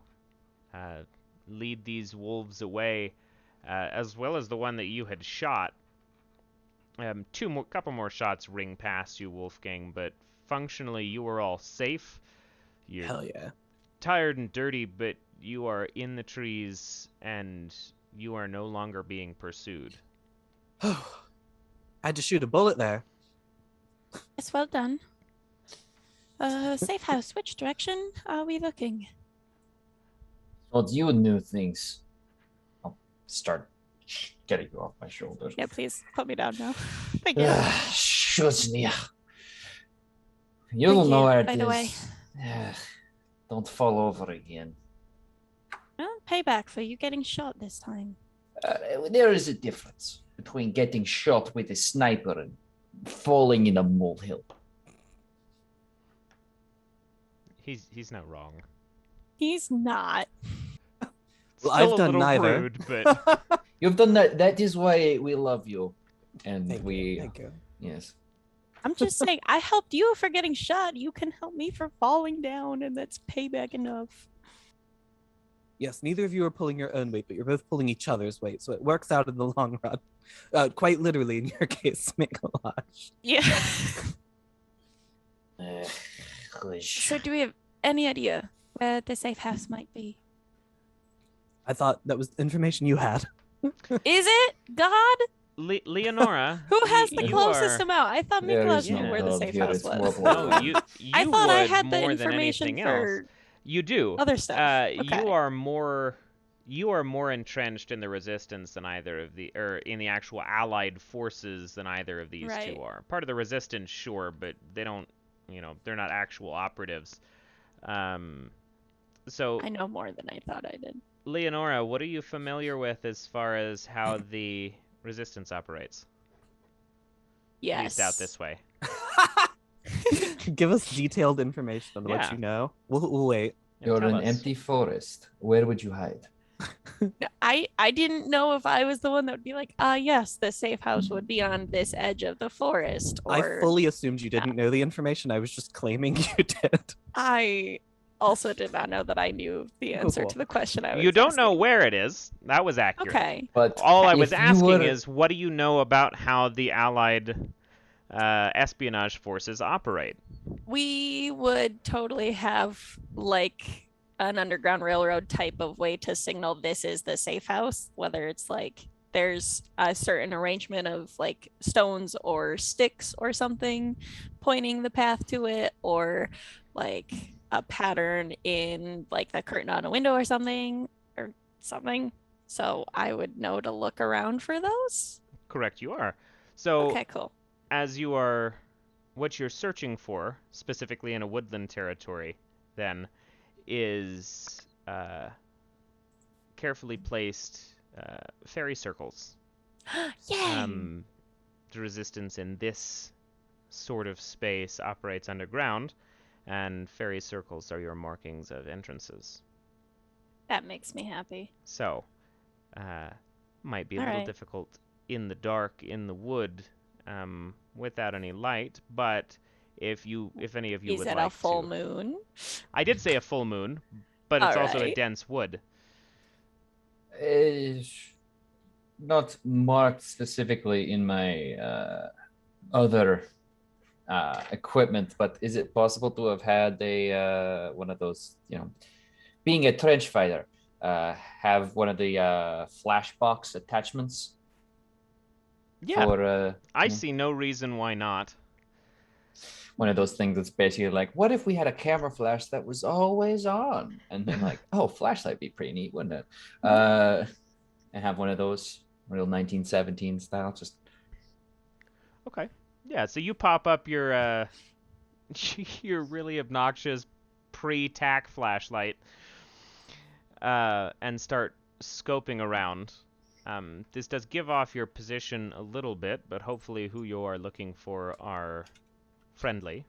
lead these wolves away, as well as the one that you had shot. Couple more shots ring past you, Wolfgang, but functionally you are all safe. You're Hell yeah. tired and dirty, but you are in the trees and you are no longer being pursued. I had to shoot a bullet there. It's well done. Safe house. Which direction are we looking? Well, you knew things. I'll start getting you off my shoulders. Yeah, please put me down now. Thank you. Shush me. You Thank don't know you, where it by the way. is. Don't fall over again. Well, payback for you getting shot this time. There is a difference between getting shot with a sniper and falling in a molehill. He's not wrong. He's not. Well, Still I've a done little neither. rude, but You've done that. That is why we love you. And Thank you. yes. I'm just saying, I helped you for getting shot. You can help me for falling down, and that's payback enough. Yes, neither of you are pulling your own weight, but you're both pulling each other's weight, so it works out in the long run. Quite literally in your case, Mikelaj. Yeah. Hush. So do we have any idea where the safe house might be? I thought that was information you had. Is it? God? Leonora, Who has the you closest are... amount? I thought There Mikelaj is knew no where the hub safe here, house it's was. more No, like- you I thought I would had the more than information anything for else. You do. other stuff. Okay. You are more entrenched in the resistance than either of the, or in the actual allied forces than either of these Right. two are. Part of the resistance, sure, but they don't, they're not actual operatives. So I know more than I thought I did. Leonora, what are you familiar with as far as how the resistance operates? Yes. At least out this way. Give us detailed information on what Yeah. you know. We'll wait. You're tell an us. empty forest. Where would you hide? I didn't know if I was the one that would be like, yes, the safe house would be on this edge of the forest, I or fully assumed you didn't know the information. I was just claiming you did. I also did not know that I knew the answer Cool. to the question I was You don't know asking. where it is. That was accurate. Okay. But All I was if you asking were- is, what do you know about how the Allied espionage forces operate? We would totally have like an underground railroad type of way to signal this is the safe house, whether it's like there's a certain arrangement of like stones or sticks or something pointing the path to it, or like a pattern in like the curtain on a window or something. So I would know to look around for those. Correct, you are. So, Okay, cool. as you are, what you're searching for, specifically in a woodland territory, then, is carefully placed fairy circles. Yay! The resistance in this sort of space operates underground, and fairy circles are your markings of entrances. That makes me happy. So, might be a All little right. difficult in the dark, in the wood, without any light, but if any of you Is would it like a full to. moon? I did say a full moon, but it's also a Alright. dense wood. Not marked specifically in my other equipment, but is it possible to have had a one of those, being a trench fighter, have one of the flash box attachments? Yeah, For I see no reason why not. one of those things that's basically like, what if we had a camera flash that was always on? And then like, oh, flashlight be pretty neat, wouldn't it? And have one of those real 1917 style, just Okay. Yeah, so you pop up your your really obnoxious pre-tack flashlight and start scoping around. This does give off your position a little bit, but hopefully who you are looking for are friendly.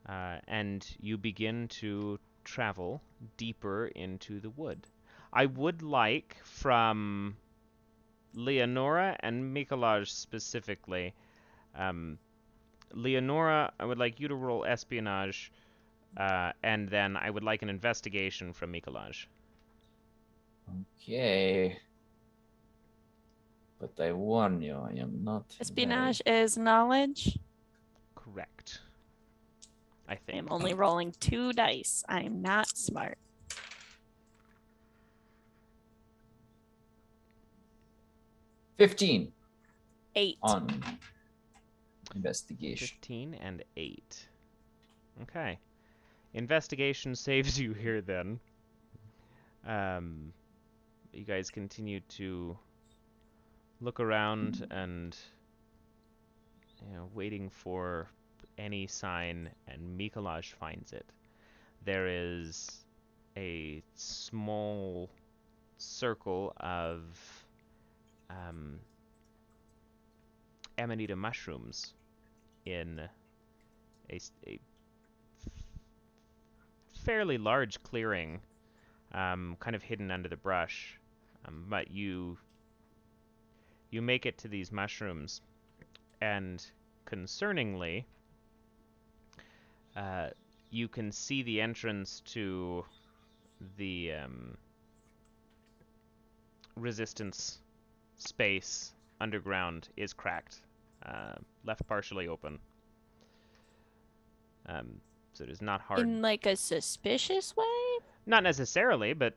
And you begin to travel deeper into the wood. I would like from Leonora and Mikelaj specifically. Leonora, I would like you to roll espionage, and then I would like an investigation from Mikelaj. okay. But I warn you, I am not Espionage is knowledge. Correct. I I think. am only rolling 2 dice. I am not smart. 15 8. on investigation. 15 and 8. Okay. Investigation saves you here then. You guys continue to look around and, waiting for any sign, and Mikelaj finds it. There is a small circle of amanita mushrooms in a fairly large clearing, kind of hidden under the brush. But you make it to these mushrooms, and concerningly, you can see the entrance to the resistance space underground is cracked, left partially open. So it is not hard. In like a suspicious way? Not necessarily, but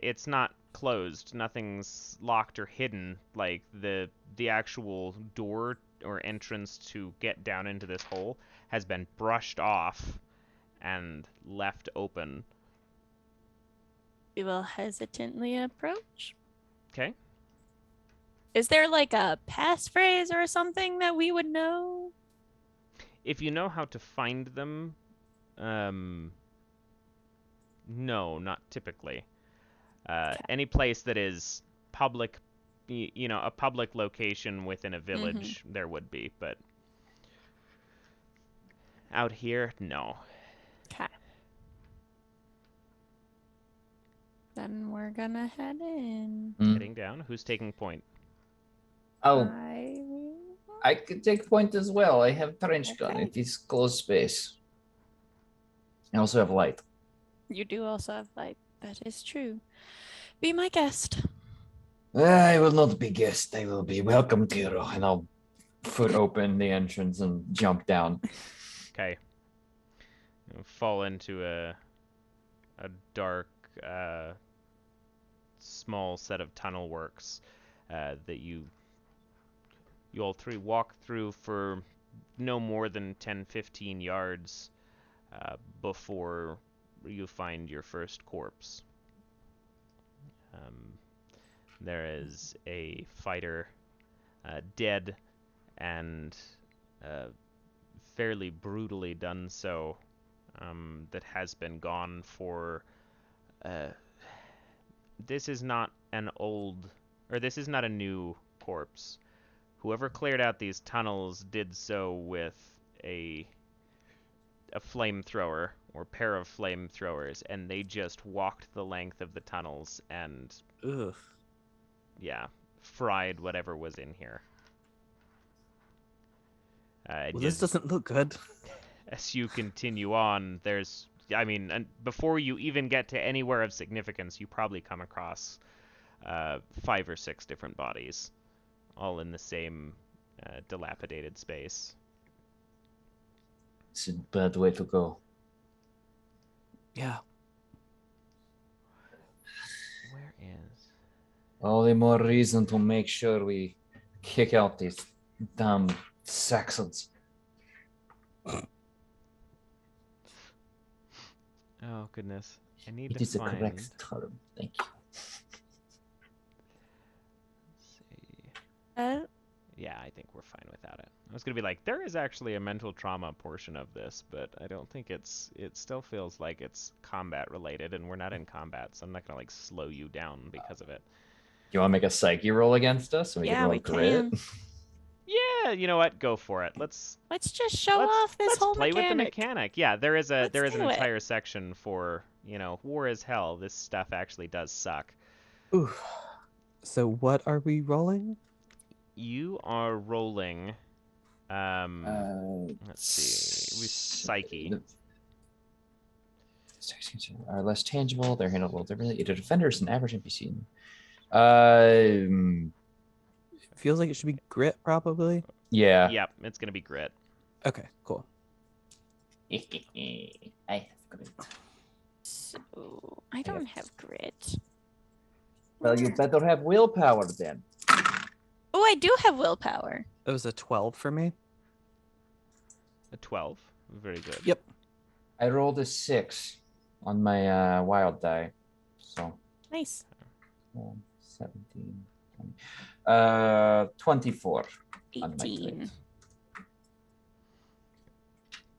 it's not closed. Nothing's locked or hidden. Like the actual door or entrance to get down into this hole has been brushed off and left open. We will hesitantly approach. Okay. Is there like a passphrase or something that we would know? If you know how to find them, no, not typically. Any place that is public, a public location within a village, there would be, but out here, no. Okay. Then we're gonna head in. Heading down. Who's taking point? Oh, I... I could take point as well. I have trench gun. Okay. It is close space. I also have light. You do also have light. That is true. Be my guest. I will not be guest. I will be welcome, Kiro. And I'll foot open the entrance and jump down. Okay. You fall into a dark, small set of tunnel works that you all three walk through for no more than 10-15 yards before you find your first corpse. There is a fighter dead and fairly brutally done so, that has been gone for this is not an old, or this is not a new corpse. Whoever cleared out these tunnels did so with a flamethrower or pair of flamethrowers, and they just walked the length of the tunnels and Ugh. yeah, fried whatever was in here. Well, this doesn't look good. As you continue on, there's, I mean, and before you even get to anywhere of significance, you probably come across 5 or 6 different bodies, all in the same dilapidated space. It's a bad way to go. Yeah. Where is? All the more reason to make sure we kick out these damn Saxons. Oh goodness, I need It to is the find. correct term. Thank you. Let's see. Yeah, I think we're fine without it. I was gonna be like, there is actually a mental trauma portion of this, but I don't think it's. It still feels like it's combat related, and we're not in combat, so I'm not gonna like slow you down because of it. You want to make a psyche roll against us? So we Yeah, can roll we grit? can. Yeah, you know what? Go for it. Let's Just show off this let's whole play mechanic. with the mechanic. Yeah, there is an Let's do it. entire section for, war is hell. This stuff actually does suck. Ooh. So what are we rolling? You are rolling. Let's see. With psyche. Are less tangible. They're handled a little differently. Either defenders and average NPC. Feels like it should be grit, probably. Yeah. Yep, it's gonna be grit. Okay, cool. I have grit. So, I don't have grit. Well, you better have willpower then. Oh, I do have willpower. It was a 12 for me. A 12. Very good. Yep. I rolled a 6 on my wild die. So Nice. 17, 24 on my 18. trait.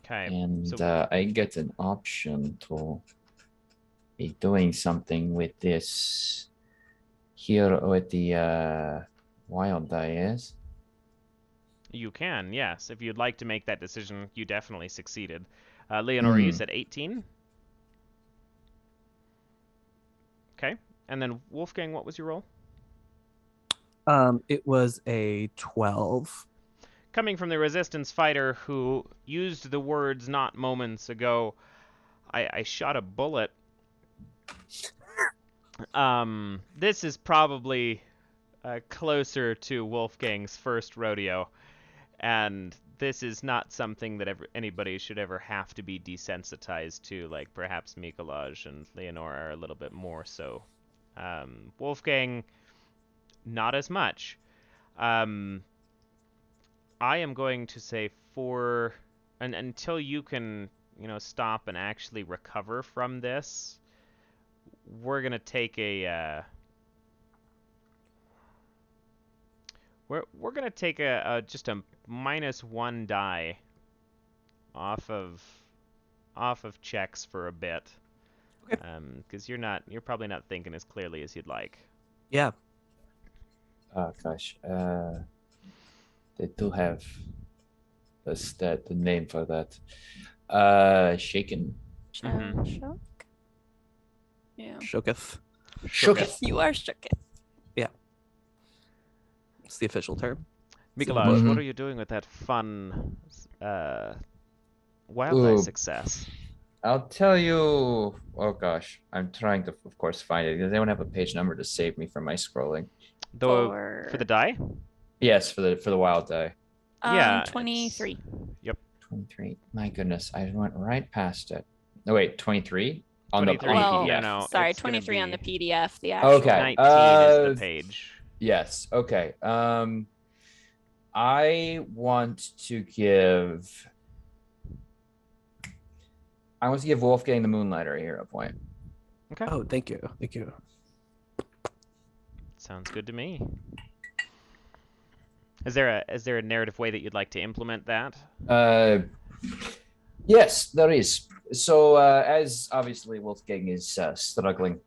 Okay. And so I get an option to be doing something with this here with the wild die is. you can, yes. If you'd like to make that decision, you definitely succeeded. Leonora, you said 18? Okay. And then Wolfgang, what was your roll? It was a 12. Coming from the Resistance fighter who used the words not moments ago, I shot a bullet. This is probably closer to Wolfgang's first rodeo, and this is not something that anybody should ever have to be desensitized to, like perhaps Mikelaj and Leonora are a little bit more so. Wolfgang, not as much. I am going to say until you can, stop and actually recover from this, we're gonna take a we're gonna take just a -1 die off of checks for a bit. Okay. Because you're probably not thinking as clearly as you'd like. Yeah. Oh gosh, they do have the name for that. Shaken. Mhm. Shock? Yeah. Shooketh. Shooketh. You are shooketh. It's the official term. Mikelaj, Mhm. what are you doing with that fun wildlife Ooh. success? I'll tell you. Oh gosh, I'm trying to, of course, find it. Does anyone have a page number to save me from my scrolling? For the die? Yes, for the wild die. Yeah, it's- 23. Yep. 23. My goodness, I went right past it. No, wait, 23 on 23. the Well, PDF. No, Sorry, it's gonna 23 on the be PDF. The actual. Okay. 19 is the Uh, page. Yes. Okay. I want to give. I want to give Wolfgang the Moonlighter a hero point. Okay. Oh, thank you. Thank you. Sounds good to me. Is there a narrative way that you'd like to implement that? Yes, there is. So as obviously Wolfgang is struggling,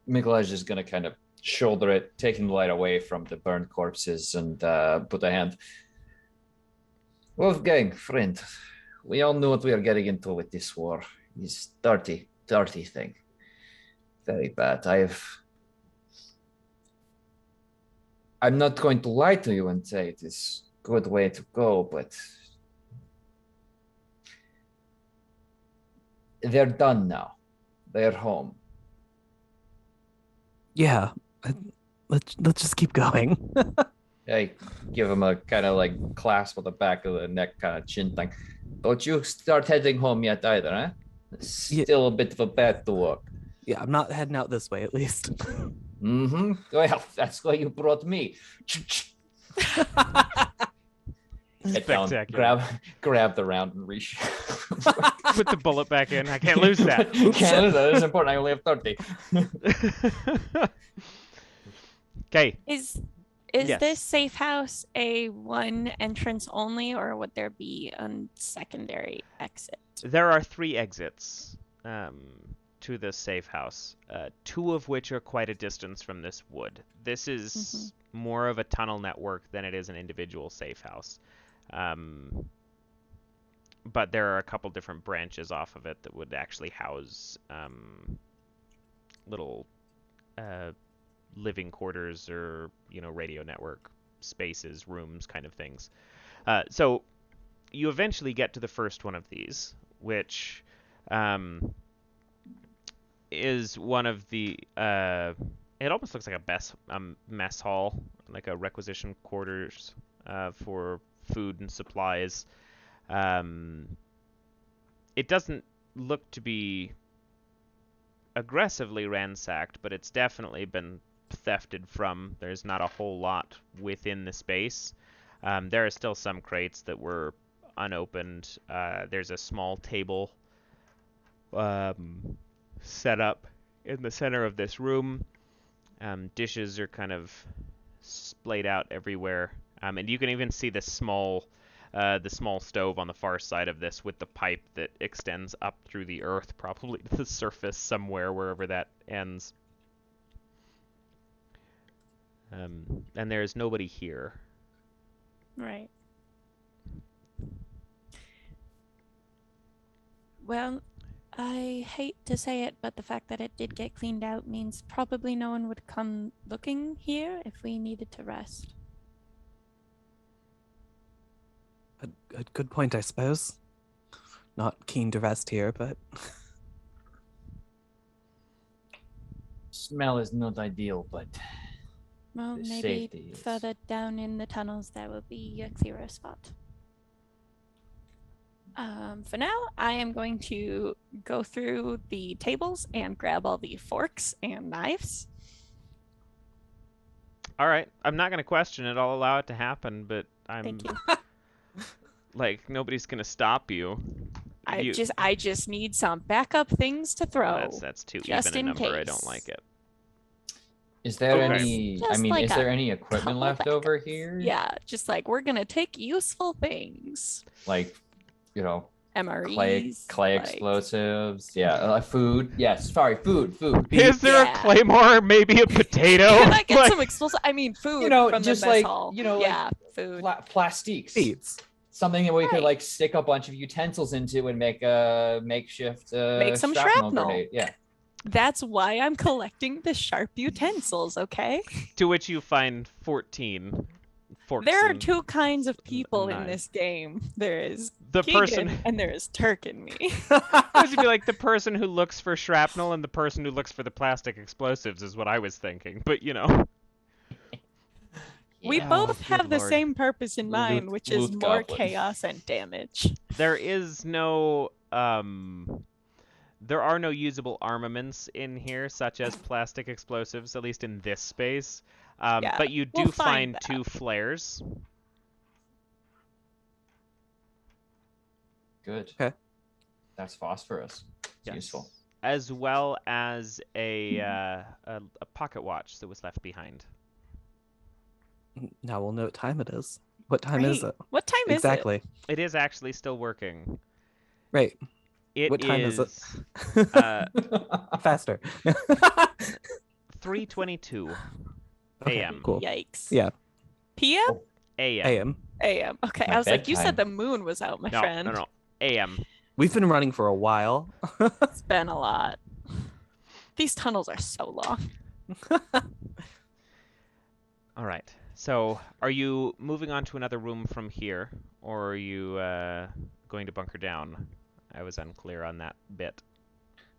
Mikelaj is going to kind of shoulder it, taking the light away from the burned corpses, and put a hand. Wolfgang, friend, we all know what we are getting into with this war. This dirty, dirty thing. Very bad. I'm not going to lie to you and say it is a good way to go, but they're done now. They're home. Yeah. Let's just keep going. I give him a kind of like clasp on the back of the neck, kind of chin thing. Don't you start heading home yet either, huh? Still a bit of a bad to walk. Yeah, I'm not heading out this way at least. Mm-hmm. Well, that's why you brought me. Head down, Spectacular. grab the round and reach. Put the bullet back in. I can't lose that. Can't lose that. It's important. I only have 30. Okay. Is Yes. this safe house a one entrance only, or would there be a secondary exit? There are 3 exits to this safe house, 2 of which are quite a distance from this wood. This is more of a tunnel network than it is an individual safe house. But there are a couple different branches off of it that would actually house little living quarters or, radio network spaces, rooms, kind of things. So you eventually get to the first one of these, which is one of the it almost looks like a mess hall, like a requisition quarters for food and supplies. It doesn't look to be aggressively ransacked, but it's definitely been thefted from. There's not a whole lot within the space. There are still some crates that were unopened. There's a small table set up in the center of this room. Dishes are kind of splayed out everywhere, and you can even see the small stove on the far side of this with the pipe that extends up through the earth, probably to the surface somewhere, wherever that ends. And there's nobody here. Right. Well, I hate to say it, but the fact that it did get cleaned out means probably no one would come looking here if we needed to rest. A good point, I suppose. Not keen to rest here, but Smell is not ideal, but Well, The maybe safety is- further down in the tunnels there will be a clearer spot. For now, I am going to go through the tables and grab all the forks and knives. All right, I'm not gonna question it. I'll allow it to happen, but I'm Thank you. like nobody's gonna stop you. You- I just need some backup things to throw. That's too just even a in number. I case. don't like it. is there Okay. any? I Just mean, like is a there any equipment couple left over backups. here? Yeah, just like we're gonna take useful things. Like, MREs. clay like- explosives. Yeah, food. Yes, sorry, food. Is there Yeah. a claymore? Maybe a potato? Can I get Like- some explosive? I mean, food. You know, from just the mess like, hall. you know, like yeah, food. plastiques. beats. Something that we could Right. like stick a bunch of utensils into and make a makeshift Make some shrapnel shrapnel. grenade. Yeah. That's why I'm collecting the sharp utensils, okay? To which you find 14 forks. There are and two kinds of people in knives. this game. There is The Keegan person. and there is Turk and me. I was to be like the person who looks for shrapnel and the person who looks for the plastic explosives is what I was thinking. But you know. We Yeah. both Oh, have good the lord. same purpose in mind, which is loot more goblin. chaos and damage. There is no there are no usable armaments in here, such as plastic explosives, at least in this space. Yeah, But you do we'll find find that. 2 flares. Good. Okay. That's phosphorus. It's Yes. useful. As well as a pocket watch that was left behind. Now we'll know what time it is. What time is Right. it? What time is it? Exactly. It is actually still working. Right. It What time is it? uh, Faster. 3:22 Okay, a.m. cool. Yikes. Yeah. PM? a.m. AM. AM. Okay, My I was like, you said the bedtime. moon was out, my No, friend. no, a.m. We've been running for a while. It's been a lot. These tunnels are so long. All right. So, are you moving on to another room from here, or are you going to bunker down? I was unclear on that bit.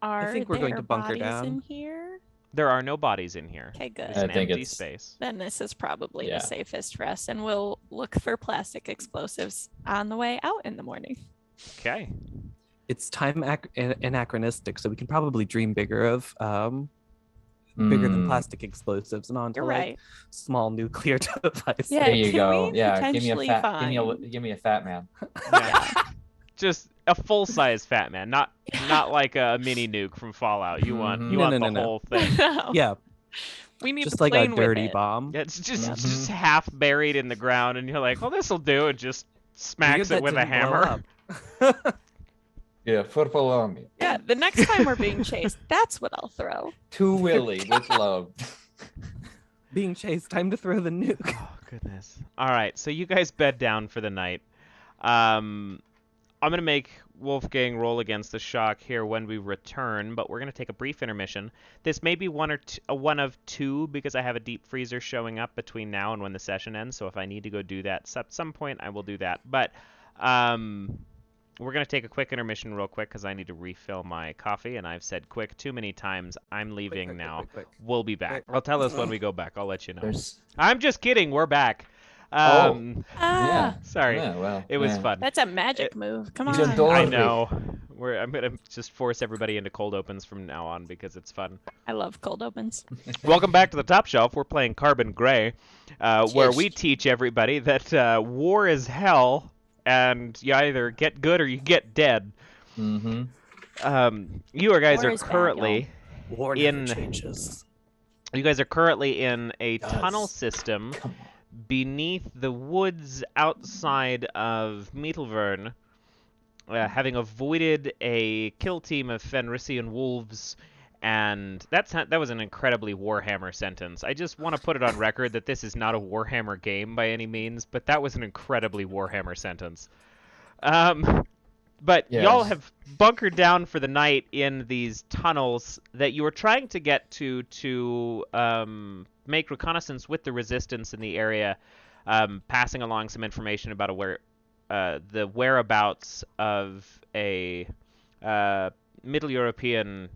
Are think we're going there to bunker bodies down. in here? There are no bodies in here. Okay, good. It's I an think empty it's- space. Then this is probably Yeah. the safest for us, and we'll look for plastic explosives on the way out in the morning. Okay. It's time anachronistic, so we can probably dream bigger of bigger than Mm, plastic explosives and onto You're like right. small nuclear devices. Yeah, There you can go. we Yeah, give me a potentially fat. find- Give me a fat man. Yeah. Just a full-size fat man, not like a mini nuke from Fallout. You want Mhm. you No, want no, the no, no. whole thing. No, Yeah, we need just the like a plane with dirty it. bomb. It's just Yeah. it's just half buried in the ground, and you're like, "Well, this'll do," and just smacks Weird it that with a didn't blow hammer. up. Yeah, purple army. Yeah, the next time we're being chased, that's what I'll throw. To Willie with love. Being chased, time to throw the nuke. Oh goodness. All right, so you guys bed down for the night. I'm gonna make Wolfgang roll against the shock here when we return, but we're gonna take a brief intermission. This may be one of two because I have a deep freezer showing up between now and when the session ends. So if I need to go do that at some point, I will do that. But we're gonna take a quick intermission real quick because I need to refill my coffee, and I've said quick too many times. I'm leaving quick, now. quick. We'll be back. I'll tell us when we go back. I'll let you know. There's I'm just kidding. We're back. Ah, yeah. Sorry. Yeah, well, It was yeah. fun. that's a magic move. Come He's on. adorable. I know. I'm gonna just force everybody into cold opens from now on because it's fun. I love cold opens. Welcome back to the Top Shelf. We're playing Carbon Gray, where we Just- teach everybody that war is hell, and you either get good or you get dead. Mm-hmm. You guys War are is bad, currently War In- never changes. you guys are currently in a Does. tunnel system Come beneath the woods outside of Mittelvern, having avoided a kill team of Fenrisian wolves, and that was an incredibly Warhammer sentence. I just want to put it on record that this is not a Warhammer game by any means, but that was an incredibly Warhammer sentence. But y'all Yes. have bunkered down for the night in these tunnels that you were trying to get to make reconnaissance with the resistance in the area, passing along some information about the whereabouts of a Middle European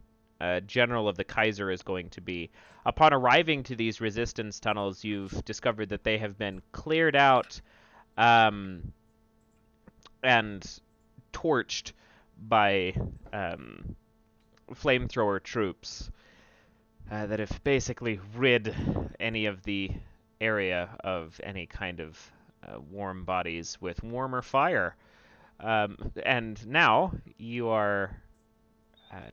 general of the Kaiser is going to be. Upon arriving to these resistance tunnels, you've discovered that they have been cleared out and torched by flamethrower troops that have basically rid any of the area of any kind of warm bodies with warmer fire. And now you are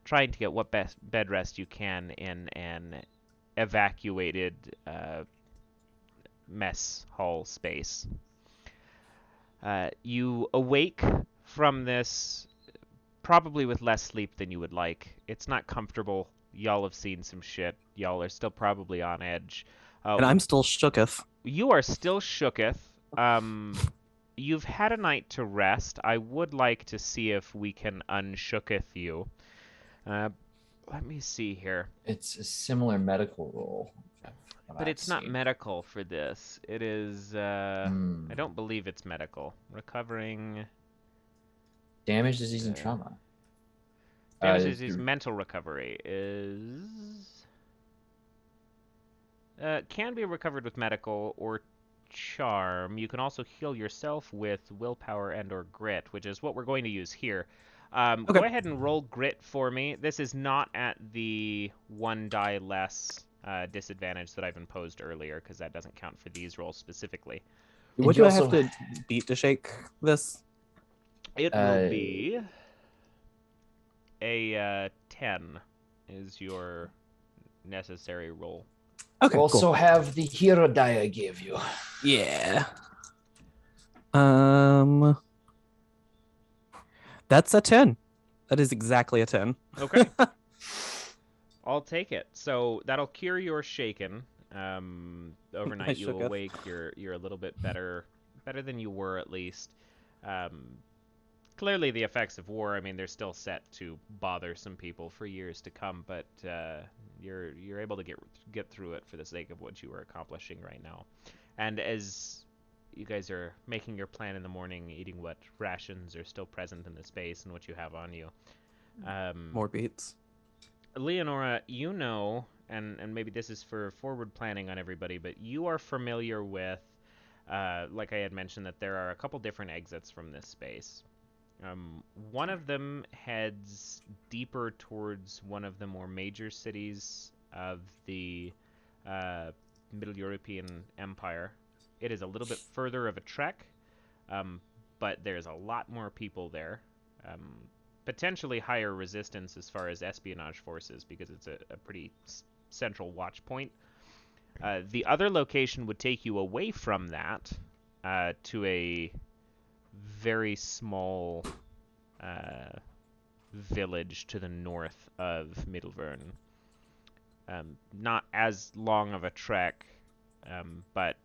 trying to get what best bed rest you can in an evacuated mess hall space. You awake from this probably with less sleep than you would like. It's not comfortable. Y'all have seen some shit. Y'all are still probably on edge. And I'm still shooketh. You are still shooketh. You've had a night to rest. I would like to see if we can unshooketh you. let me see here. It's a similar medical role. But it's not medical for this. It is, I don't believe it's medical. Recovering... Damage, disease, and trauma. Damage, disease, mental recovery is... can be recovered with medical or charm. You can also heal yourself with willpower and or grit, which is what we're going to use here. Okay. Go ahead and roll grit for me. This is not at the 1 die less disadvantage that I've imposed earlier, because that doesn't count for these rolls specifically. What do I have to beat to shake this? It will be a 10 is your necessary roll. Okay, also have the hero die I gave you. Yeah. That's a 10. That is exactly a 10. Okay. I'll take it. So that'll cure your shaken. Overnight you awake. You're a little bit better than you were at least. Clearly the effects of war, I mean, they're still set to bother some people for years to come, but you're able to get through it for the sake of what you are accomplishing right now. And as you guys are making your plan in the morning, eating what rations are still present in the space and what you have on you. More beats. Leonora, you know, and maybe this is for forward planning on everybody, but you are familiar with, like I had mentioned, that there are a couple different exits from this space. One of them heads deeper towards one of the more major cities of the Middle European Empire. It is a little bit further of a trek, but there's a lot more people there. Potentially higher resistance as far as espionage forces, because it's a pretty central watch point. The other location would take you away from that to a very small village to the north of Middelvern. Not as long of a trek, but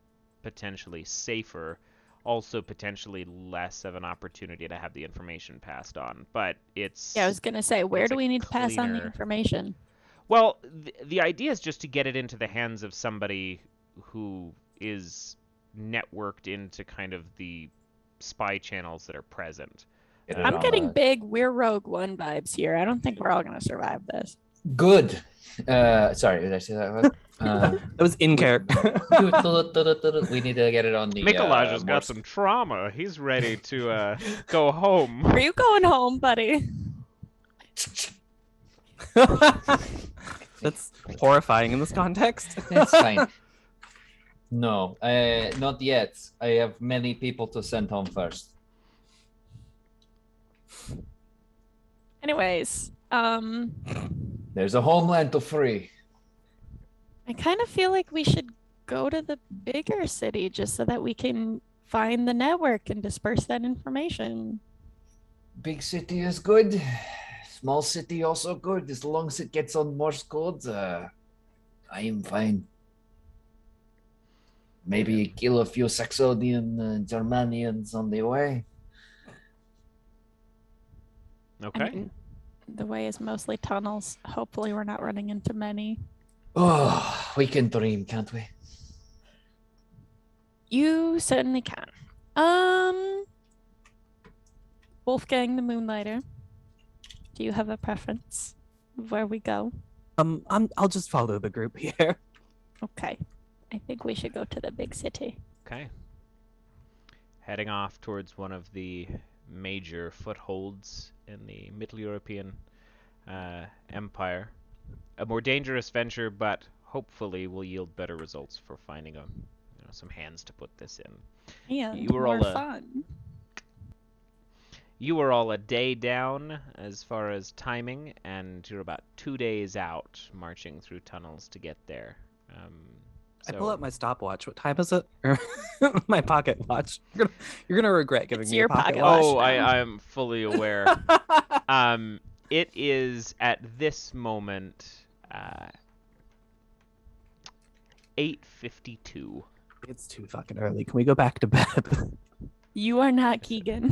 potentially safer. Also potentially less of an opportunity to have the information passed on. But it's... Yeah, I was going to say, where do we need to pass on the information? Well, the idea is just to get it into the hands of somebody who is networked into kind of the spy channels that are present. I'm getting big We're Rogue One vibes here. I don't think we're all going to survive this. Good. Sorry, did I say that? That was in character. We need to get it on the... Mikelaj has got some trauma. He's ready to go home. Are you going home, buddy? That's horrifying in this context. That's fine. No, not yet. I have many people to send home first. Anyways, there's a homeland to free. I kind of feel like we should go to the bigger city just so that we can find the network and disperse that information. Big city is good. Small city also good. As long as it gets on Morse code, I am fine. Maybe kill a few Saxonian Germanians on the way. Okay. I mean, the way is mostly tunnels. Hopefully we're not running into many. Oh, we can dream, can't we? You certainly can. Wolfgang the Moonlighter, do you have a preference of where we go? I'll just follow the group here. Okay. I think we should go to the big city. Okay. Heading off towards one of the major footholds in the Middle European Empire. A more dangerous venture, but hopefully will yield better results for finding some hands to put this in. And you were more all fun. You were all a day down as far as timing, and you're about 2 days out marching through tunnels to get there. I pull out my stopwatch. What time is it? My pocket watch. You're gonna regret giving me your pocket watch. Oh, I'm fully aware. It is at this moment 8:52. It's too fucking early. Can we go back to bed? You are not Keegan.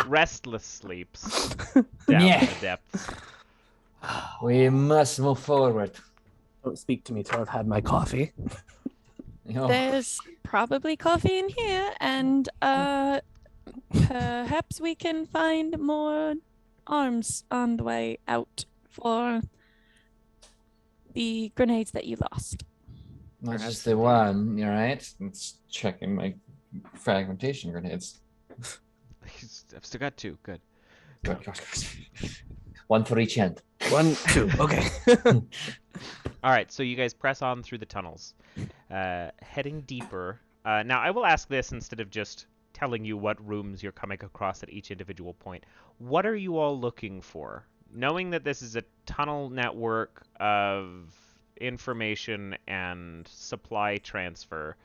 Restless sleeps down in the depths. We must move forward. Don't speak to me till I've had my coffee. You know, There's probably coffee in here, and perhaps we can find more arms on the way out for the grenades that you lost. not Perhaps just the indeed. one, you right? It's checking my fragmentation grenades. I've still got 2. Good. Good. One for each end. 1, 2. Okay. All right, so you guys press on through the tunnels, heading deeper. Now, I will ask this instead of just telling you what rooms you're coming across at each individual point. What are you all looking for? Knowing that this is a tunnel network of information and supply transfer,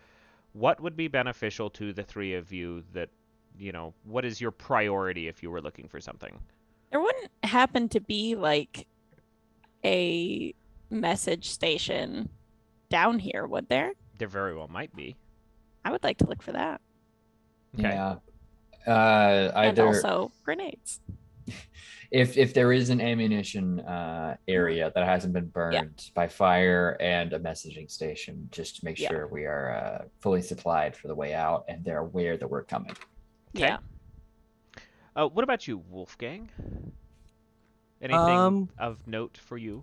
what would be beneficial to the 3 of you that, what is your priority if you were looking for something? There wouldn't happen to be like a message station down here, would there? There very well might be. I would like to look for that. Okay. Yeah. And Either also grenades. if there is an ammunition area that hasn't been burned by fire and a messaging station, just to make Yeah. sure we are fully supplied for the way out and they're aware that we're coming. Okay. Yeah. What about you, Wolfgang? Anything Um, of note for you?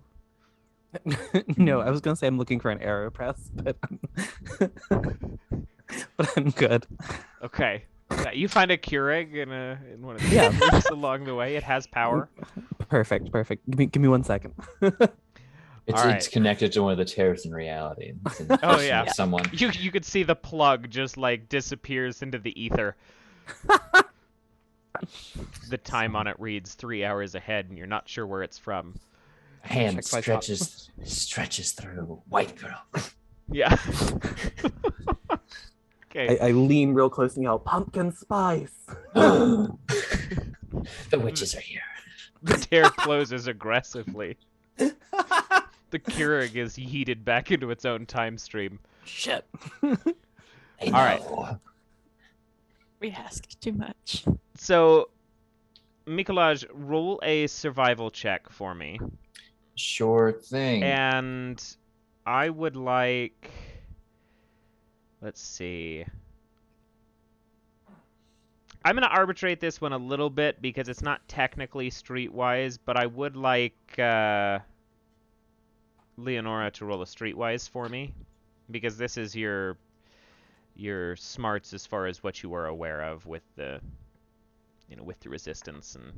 No, I was gonna say I'm looking for an AeroPress, but but I'm good. Okay. Yeah, you find a Keurig in one of the Yeah. rooms along the way. It has power. Perfect. Give me 1 second. It's All right. it's connected to one of the tears in reality. It's in the Oh, person yeah. of someone. You could see the plug just like disappears into the ether. The time on it reads 3 hours ahead, and you're not sure where it's from. Hand Check my top. stretches through. White girl. Yeah. Okay. I lean real close and yell, "Pumpkin spice!" The witches are here. The tear closes aggressively. The Keurig is yeeted back into its own time stream. Shit. They All right. know. We asked too much. So, Mikelaj, roll a survival check for me. Sure thing. And I would like... Let's see. I'm going to arbitrate this one a little bit because it's not technically streetwise, but I would like Leonora to roll a streetwise for me, because this is your smarts as far as what you are aware of with the with the resistance and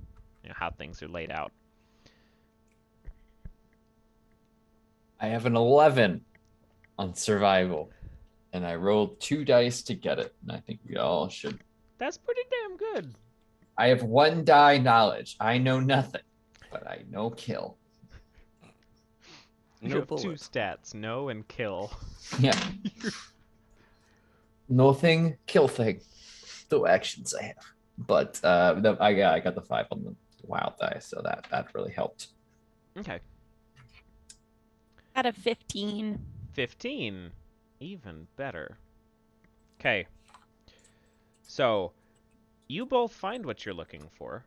how things are laid out. I have an 11 on survival, and I rolled 2 dice to get it, and I think we all should. That's pretty damn good. I have 1 die knowledge. I know nothing, but I know kill. You No have 2 bullet. stats, know and kill. Yeah. No thing, kill thing. 2 actions I have. But I got the 5 on the wild die, so that really helped. Okay. Out of 15. 15. Even better. Okay. So, you both find what you're looking for.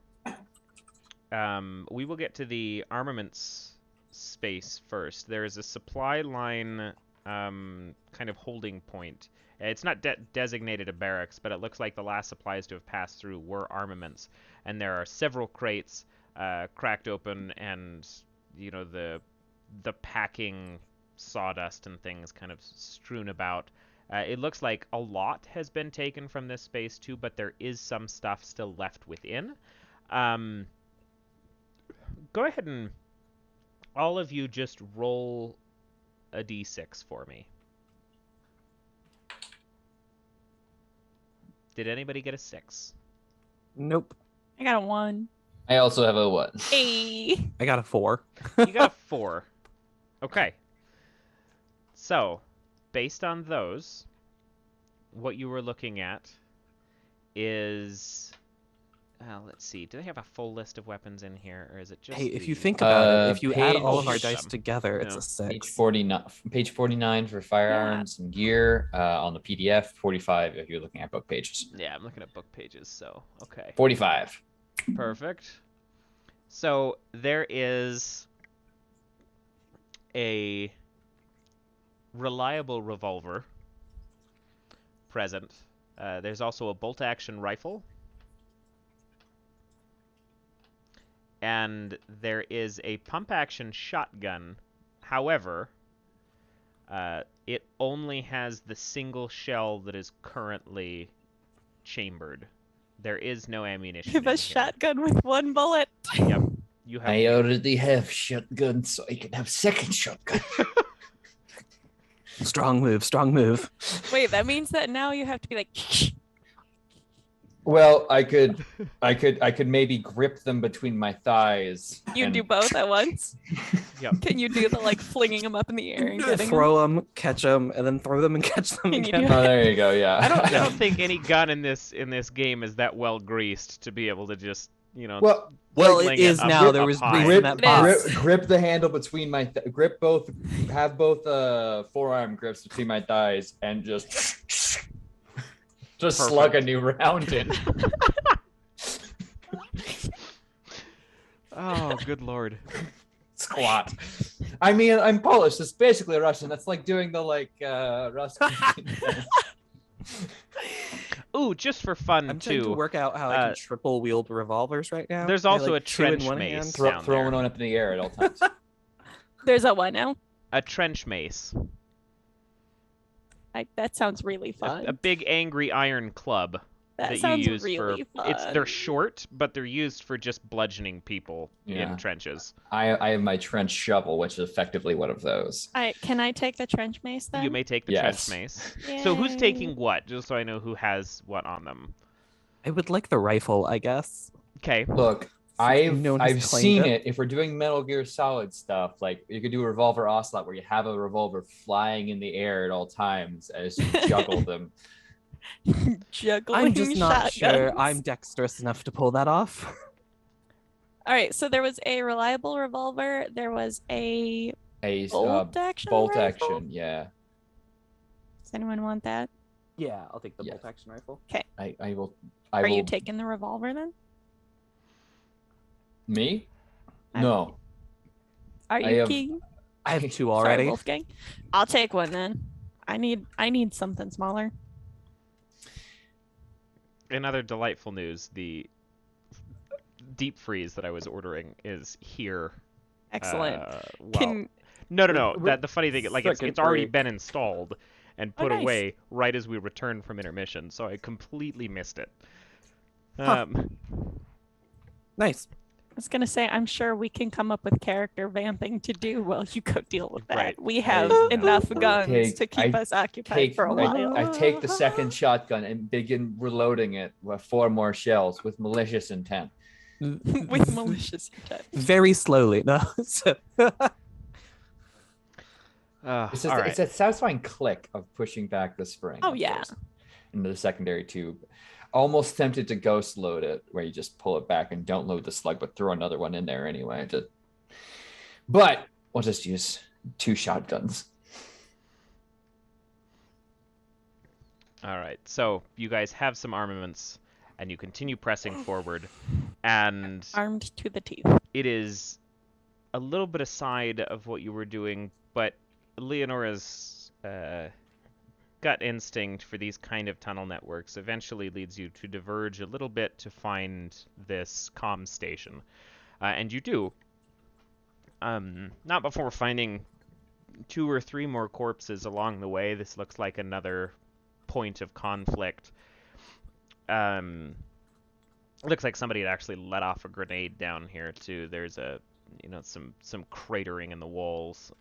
We will get to the armaments space first. There is a supply line kind of holding point. It's not designated a barracks, but it looks like the last supplies to have passed through were armaments. And there are several crates cracked open, and the packing sawdust and things kind of strewn about. It looks like a lot has been taken from this space too, but there is some stuff still left within. Go ahead and all of you just roll a d6 for me. Did anybody get a 6? Nope. I got a 1. I also have a 1. Hey. I got a 4. You got a 4. Okay. So, based on those, what you were looking at is... let's see. Do they have a full list of weapons in here, or is it just Hey, if you the- think about it, if you add all of our page- dice together, it's Yeah. a Page 6. 49 for firearms and gear on the PDF. 45 if you're looking at book pages. Yeah, I'm looking at book pages, so okay. 45. Perfect. So there is a reliable revolver present. There's also a bolt-action rifle. And there is a pump-action shotgun. However, it only has the single shell that is currently chambered. There is no ammunition. You have in a here. shotgun with one bullet. Yep. You have. I already have shotgun, so I can have second shotgun. Strong move, strong move. Wait, that means that now you have to be like. Well, I could maybe grip them between my thighs. You and- do both at once. Yep. Can you do the like flinging them up in the air and getting them? Throw them, catch them, and then throw them and catch them Can you again. do- Oh, there you go. Yeah. I don't think any gun in this game is that well greased to be able to just Well, Well, fling it is up- now. up There was high. grease in that It box. is. grip the handle between my have both forearm grips between my thighs and just slug a new round in. Oh, good lord. Squat. I mean, I'm Polish. It's basically Russian. That's like doing the Russian. Ooh, just for fun I'm trying to too. work out how I can triple wield revolvers right now. There's I also like a two in trench one mace. hand. Down Throwing there. one up in the air at all times. There's a what now? A trench mace. That sounds really fun. A big angry iron club that that sounds you use really for. fun. They're short, but they're used for just bludgeoning people Yeah. in trenches. I have my trench shovel, which is effectively one of those. Can I take the trench mace then? You may take the Yes. trench mace. So who's Yay. taking what? Just so I know who has what on them. I would like the rifle, I guess. Okay. Look, No one has I've claimed seen it. it. If we're doing Metal Gear Solid stuff, like you could do a revolver ocelot where you have a revolver flying in the air at all times as you juggle them. Juggling I'm just not sure shotguns. I'm dexterous enough to pull that off. All right, so there was a reliable revolver. There was a A bolt action. bolt rifle? action, yeah. Does anyone want that? Yeah, I'll take the Yeah. bolt action rifle. I will. Are will. you taking the revolver then? Me? I'm- No. Are I you have- king? I have two Sorry, already. Wolfgang. I'll take one then. I need something smaller. In other delightful news, the deep freeze that I was ordering is here. Excellent. Well, Can no. We're- The funny thing, like it's second already break. been installed and Oh, put nice. away right as we returned from intermission, so I completely missed it. Huh. Nice. I was gonna say I'm sure we can come up with character vamping to do while you go deal with that. Right. We have I enough guns to keep I us occupied for a while. I take the second shotgun and begin reloading it with 4 more shells with malicious intent. With malicious intent. Very slowly. No. So- It's all right. it's a satisfying click of pushing back the spring. Oh, of yeah. course, into the secondary tube. Almost tempted to ghost load it, where you just pull it back and don't load the slug, but throw another one in there anyway. But we'll just use 2 shotguns. All right. So you guys have some armaments, and you continue pressing forward, and Armed to the teeth. it is a little bit aside of what you were doing, but Leonora's gut instinct for these kind of tunnel networks eventually leads you to diverge a little bit to find this comm station. And you do. Not before finding 2 or 3 more corpses along the way. This looks like another point of conflict. It looks like somebody had actually let off a grenade down here too. There's some cratering in the walls,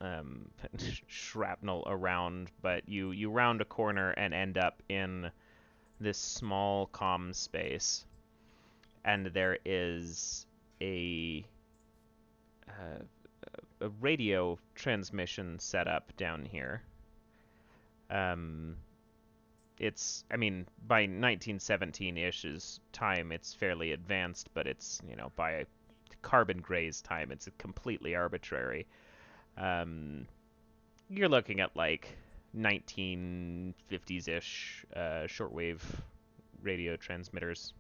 shrapnel around, but you round a corner and end up in this small comm space, and there is a radio transmission set up down here. It's, I mean, by 1917-ish is time, it's fairly advanced, but it's, by Carbon Gray's time, it's completely arbitrary. You're looking at like 1950s-ish shortwave radio transmitters.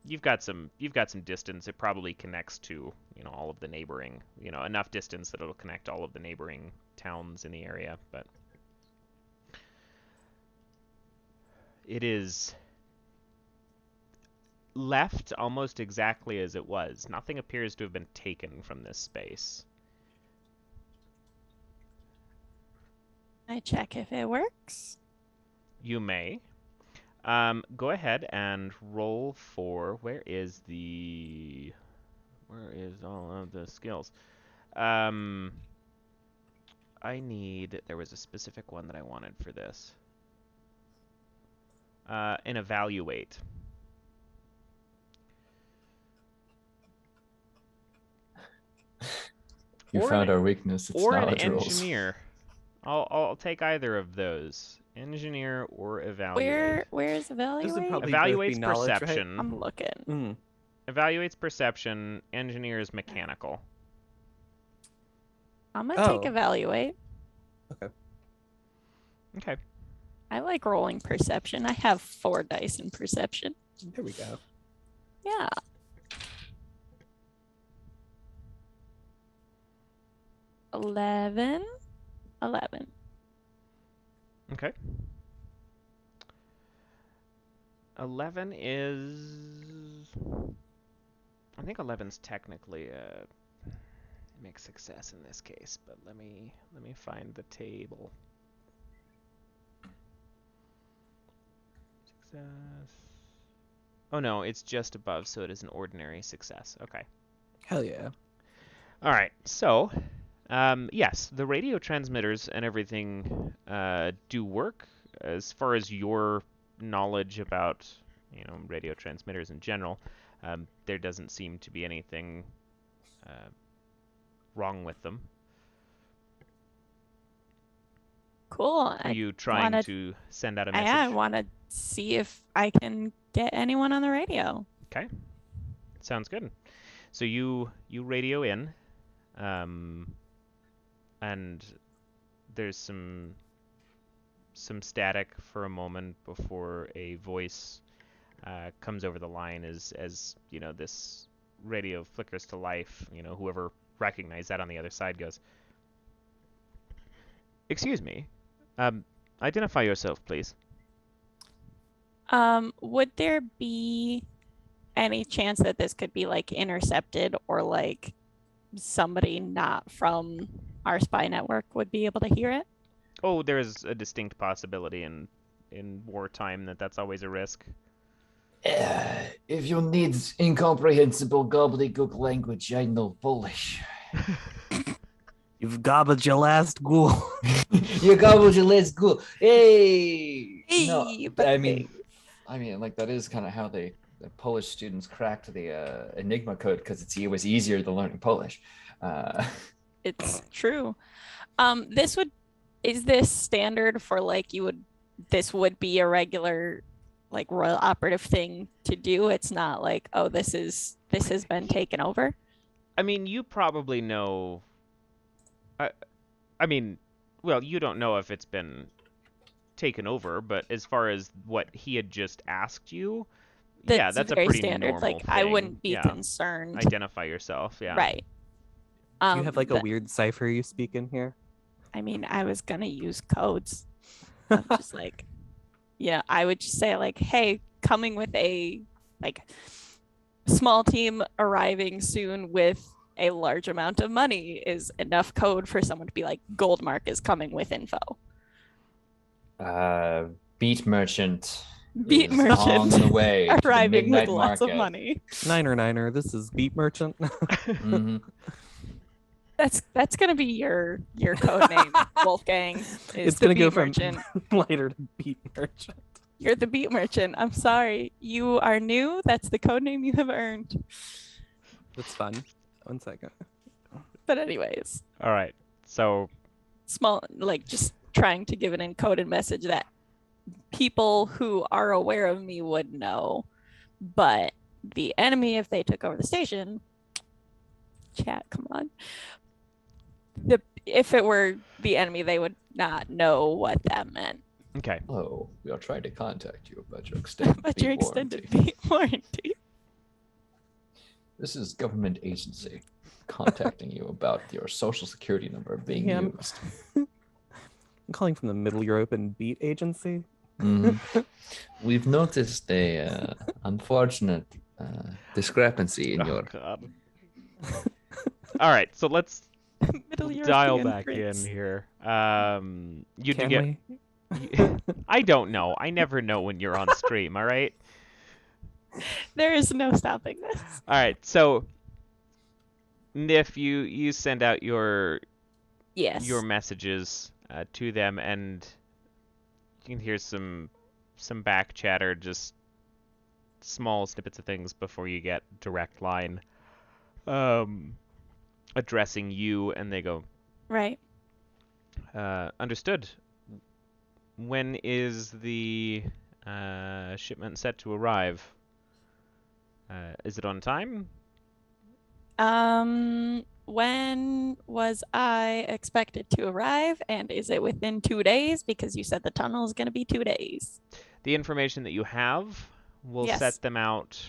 you've got some distance. It probably connects to, all of the neighboring, enough distance that it'll connect all of the neighboring towns in the area, but it is left almost exactly as it was. Nothing appears to have been taken from this space. I check if it works. You may. Go ahead and roll for where is all of the skills? There was a specific one that I wanted for this. An evaluate. You found our weakness. It's or an knowledge rolls. engineer. I'll take either of those. Engineer or evaluate. Where is evaluate? This would probably both be Evaluates knowledge, right? perception. I'm looking. Mm. Evaluates perception. Engineer is mechanical. I'm gonna take Oh. evaluate. Okay. I like rolling perception. I have 4 dice in perception. There we go. Yeah. Eleven. Okay. 11 is... I think 11's technically a mixed success in this case, but let me find the table. Success. Oh no, it's just above, so it is an ordinary success. Okay. Hell yeah. All right. So, yes, the radio transmitters and everything do work. As far as your knowledge about, radio transmitters in general, there doesn't seem to be anything wrong with them. Cool. Are you trying to send out a message? I want to see if I can get anyone on the radio. Okay. Sounds good. So you radio in, and there's some static for a moment before a voice comes over the line as this radio flickers to life. Whoever recognized that on the other side goes, "Excuse me, identify yourself, please." Would there be any chance that this could be intercepted, or somebody not from our spy network would be able to hear it? Oh, there's a distinct possibility in wartime that's always a risk. If you need incomprehensible gobbledygook language, I know Polish. You've gobbled your last ghoul. You gobbled your last ghoul. Hey! No, but I mean, that is kind of how the Polish students cracked the Enigma code, because it was easier than learning Polish. It's true. Is this standard for this would be a regular royal operative thing to do? It's not this has been taken over. I mean, you probably know. Well, you don't know if it's been taken over, but as far as what he had just asked you, that's a very pretty standard. normal I thing. wouldn't be concerned. Identify yourself. Yeah. Right. Do you have a weird cipher you speak in here? I mean, I was gonna use codes. I'm just I would just say hey, coming with a small team arriving soon with a large amount of money is enough code for someone to be Goldmark is coming with info. Beat merchant. Beat is merchant on the way. arriving with to the lots of market. money. Niner, this is Beat Merchant. Mhm. That's gonna be your code name, Wolfgang. It's gonna go from merchant. lighter to Beat Merchant. You're the beat merchant. I'm sorry. You are new. That's the code name you have earned. That's fun. 1 second. But anyways, All right. So small, just trying to give an encoded message that people who are aware of me would know, but the enemy, if they took over the station, chat, come on. If it were the enemy, they would not know what that meant. okay. Oh, we are trying to contact you about your extended But your extended beat warranty. This is government agency contacting you about your social security number being Yeah, used. I'm calling from the Middle European Beat Agency. We've noticed a unfortunate discrepancy in your. God. All right, so let's Middle dial European back prince. in here. You do Can get. we? I don't know. I never know when you're on stream. All right. There is no stopping this. All right. So, Nif, you send out your Yes. messages to them, and you can hear some back chatter, just small snippets of things before you get direct line addressing you, and they go, Right. understood. When is the shipment set to arrive? Is it on time? When was I expected to arrive, and is it within 2 days? Because you said the tunnel is going to be 2 days. The information that you have will Yes. set them out.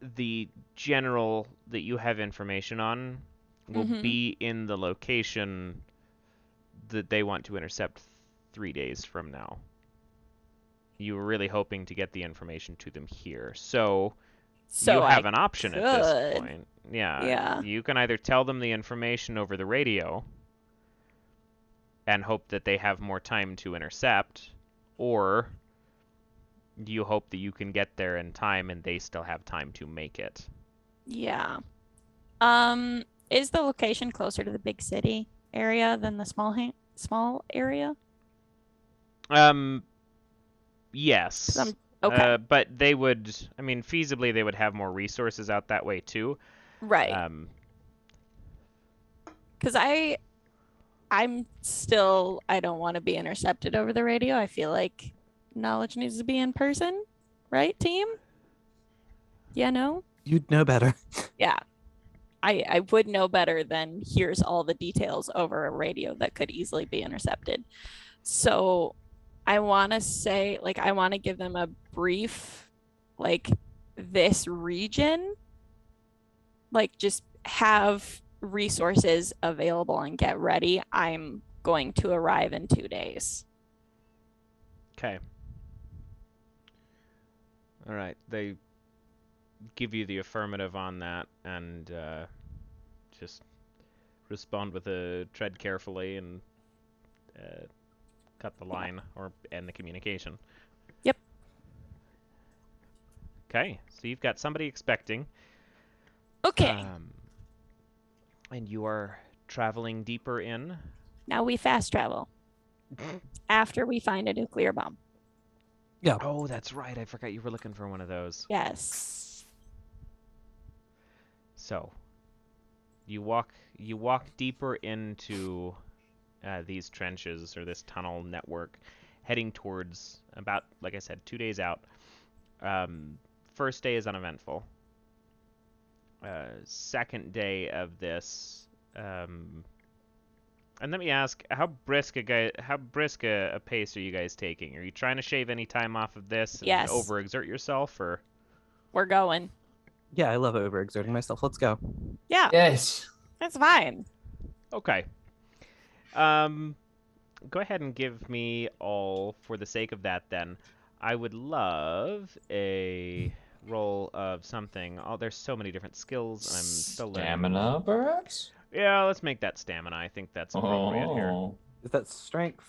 The general that you have information on will be in the location that they want to intercept 3 days from now. You were really hoping to get the information to them here. So you have an option at this point. Yeah. You can either tell them the information over the radio and hope that they have more time to intercept, or you hope that you can get there in time and they still have time to make it. Yeah. Is the location closer to the big city area than the small area? Yes. Okay. But they would, feasibly they would have more resources out that way too. Right. Because I don't want to be intercepted over the radio. I feel like knowledge needs to be in person, right, team? Yeah, no? You'd know better. Yeah. I would know better than here's all the details over a radio that could easily be intercepted. So I want to say, I want to give them a brief, this region, just have resources available and get ready. I'm going to arrive in 2 days. Okay. All right. They give you the affirmative on that and just respond with a tread carefully and cut the line or end the communication. Yep. Okay. So you've got somebody expecting. Okay. And you are traveling deeper in. Now we fast travel after we find a nuclear bomb. Yeah. Oh, that's right. I forgot you were looking for one of those. Yes. So, you walk deeper into these trenches or this tunnel network, heading towards about, like I said, 2 days out. First day is uneventful. Second day of this, and let me ask, how brisk a pace are you guys taking? Are you trying to shave any time off of this and Yes. overexert yourself, or? We're going. Yeah, I love overexerting myself. Let's go. Yeah. Yes. That's fine. Okay. Go ahead and give me all, for the sake of that then. I would love a roll of something. Oh, there's so many different skills, and I'm still learning. Stamina, perhaps? Yeah, let's make that stamina. I think that's appropriate here. Oh, Is that strength?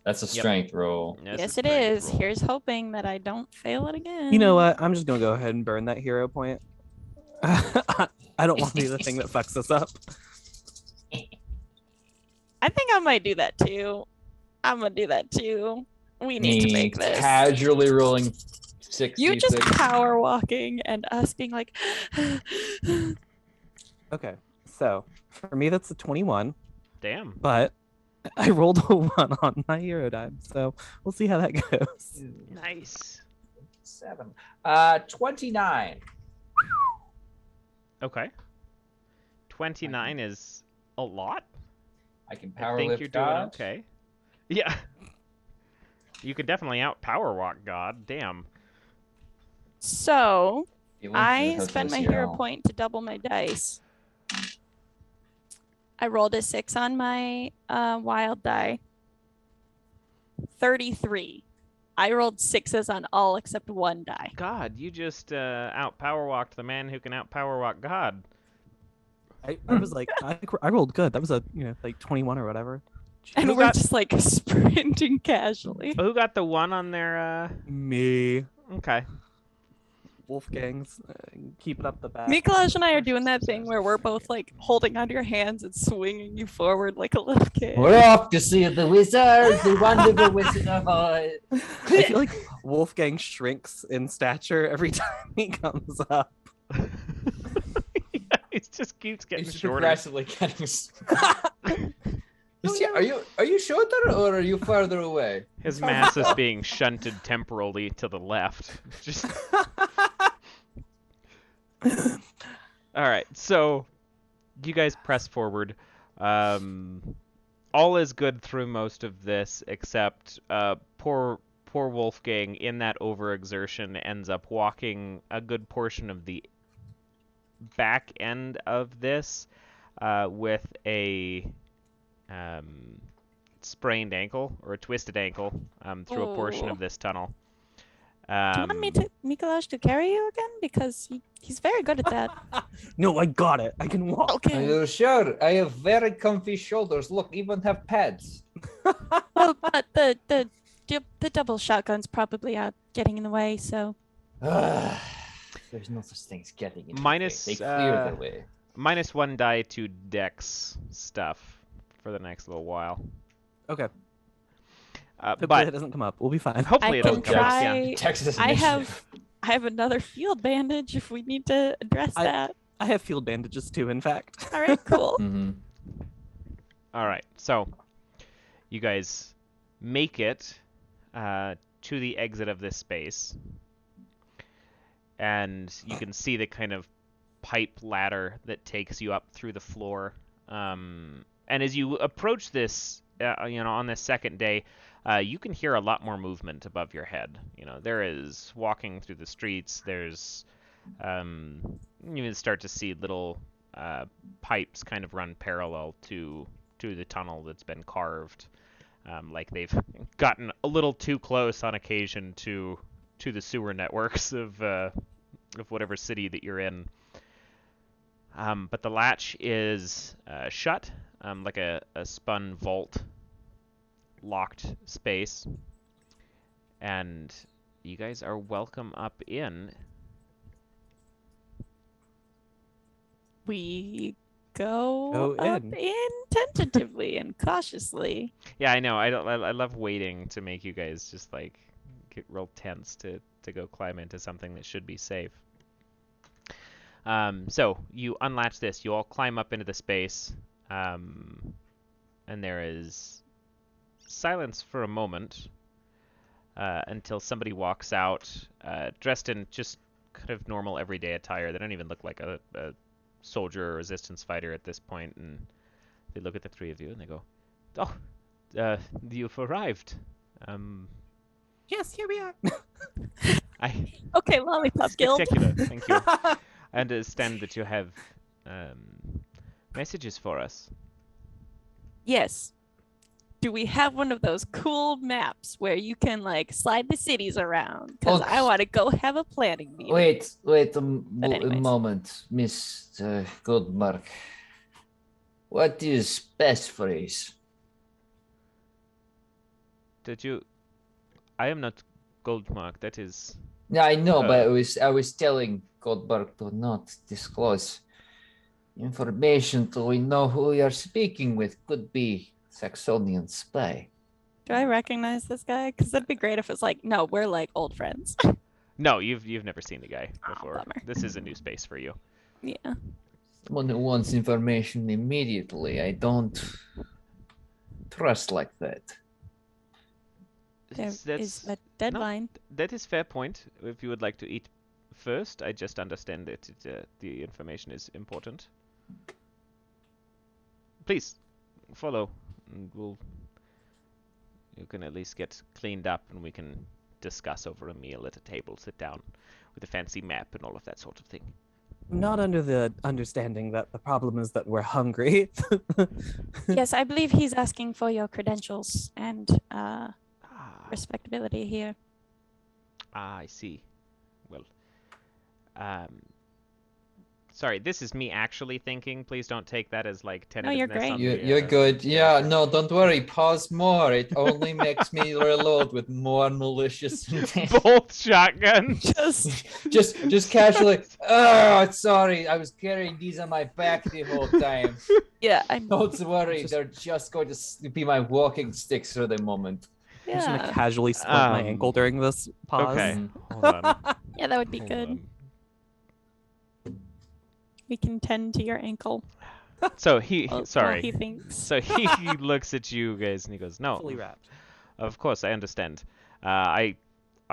that's a strength roll. Yes, Yes, a it strength is. roll. Here's hoping that I don't fail it again. You know what? I'm just gonna go ahead and burn that hero point. I don't want to be the thing that fucks us up. I think I might do that too. I'm gonna do that too. We need to make this. Casually rolling 66. You just power walking and us being like, Okay, so for me that's a 21, Damn. but I rolled a 1 on my hero die, so we'll see how that goes. Nice. 7. 29. Okay. 29 is a lot. I can I power think lift you're doing God. okay. Yeah. You could definitely out power walk God. Damn. so I spent my hero point to double my dice. I rolled a 6 on my wild die. 33. I rolled 6s on all except one die. God, you just out power walked the man who can out power walk God. I was like, I rolled good. That was like 21 or whatever. And Who we're got- just like sprinting casually. Who got the 1 on their? Me. Okay. Wolfgang's keeping up the back. Mikelaj and I are doing that thing where we're both like holding onto your hands and swinging you forward like a little kid. We're off to see the wizard, the wonderful Wizard of Oz. I feel like Wolfgang shrinks in stature every time he comes up. Yeah, he just keeps getting He's shorter. progressively getting. Are you shorter or are you farther away? His mass is being shunted temporally to the left. Just. All right, so you guys press forward. All is good through most of this, except poor Wolfgang, in that overexertion, ends up walking a good portion of the back end of this with a sprained ankle or a twisted ankle through a portion of this tunnel. Do you want me to Mikelaj to carry you again? Because he's very good at that. No, I got it. I can walk. Are Okay. you sure? I have very comfy shoulders. Look, even have pads. Well, but the double shotgun's probably out getting in the way, so. There's no such thing as getting in Minus, the way. They clear the way. -1 die to Dex stuff for the next little while. Okay. Hopefully But it doesn't come up. We'll be fine. hopefully I it can doesn't come up. Yeah. try. Texas I initiative. have another field bandage if we need to address that. I have field bandages too, in fact. All right, cool. Mm-hmm. All right, so you guys make it to the exit of this space, and you can see the kind of pipe ladder that takes you up through the floor. And as you approach this, on this second day, you can hear a lot more movement above your head. There is walking through the streets. There's you even start to see little pipes kind of run parallel to the tunnel that's been carved. Like they've gotten a little too close on occasion to the sewer networks of whatever city that you're in. But the latch is shut, like a spun vault locked space. And you guys are welcome up in. We go Go up in. in tentatively and cautiously. Yeah, I know. I love waiting to make you guys just like get real tense to go climb into something that should be safe. So you unlatch this. You all climb up into the space, and there is silence for a moment until somebody walks out, dressed in just kind of normal everyday attire. They don't even look like a soldier or resistance fighter at this point, and they look at the three of you and they go, "Oh, you've arrived. Yes, here we are. Okay, Lollipop Guild. Spectacular. Thank you. I understand that you have messages for us." Yes. Do we have one of those cool maps where you can like slide the cities around? Because I want to go have a planning meeting. Wait a anyways. moment, Miss Goldmark. What is passphrase? I am not Goldmark. That is. Yeah, I know, but I was telling Goldmark to not disclose information till we know who we are speaking with. Could be Saxonian spy. Do I recognize this guy? Because that'd be great if it's like, no, we're like old friends. No, you've never seen the guy Oh, before. bummer. This is a new space for you. Yeah. Someone who wants information immediately. I don't trust like that. There is That's a deadline. that is fair point. If you would like to eat first, I just understand that the information is important. Please follow, and you can at least get cleaned up, and we can discuss over a meal at a table. Sit down. with a fancy map and all of that sort of thing. I'm not under the understanding that the problem is that we're hungry. Yes, I believe he's asking for your credentials and Ah, respectability here. I see. Well, sorry, this is me actually thinking. Please don't take that as like tentativeness. you're great. on You're the, good. Yeah, sure. no, don't worry. Pause more. It only makes me reload with more malicious intent. Both shotguns. Just casually. Oh, sorry. I was carrying these on my back the whole time. Yeah, I know. Don't worry. They're just going to be my walking sticks for the moment. I'm just Yeah, gonna casually splint my ankle during this pause. Okay, Mm. hold on. yeah, that would be Hold good. on. We can tend to your ankle. So he, Well, sorry. he thinks. So he looks at you guys and he goes, "No, Fully wrapped. of course I understand. I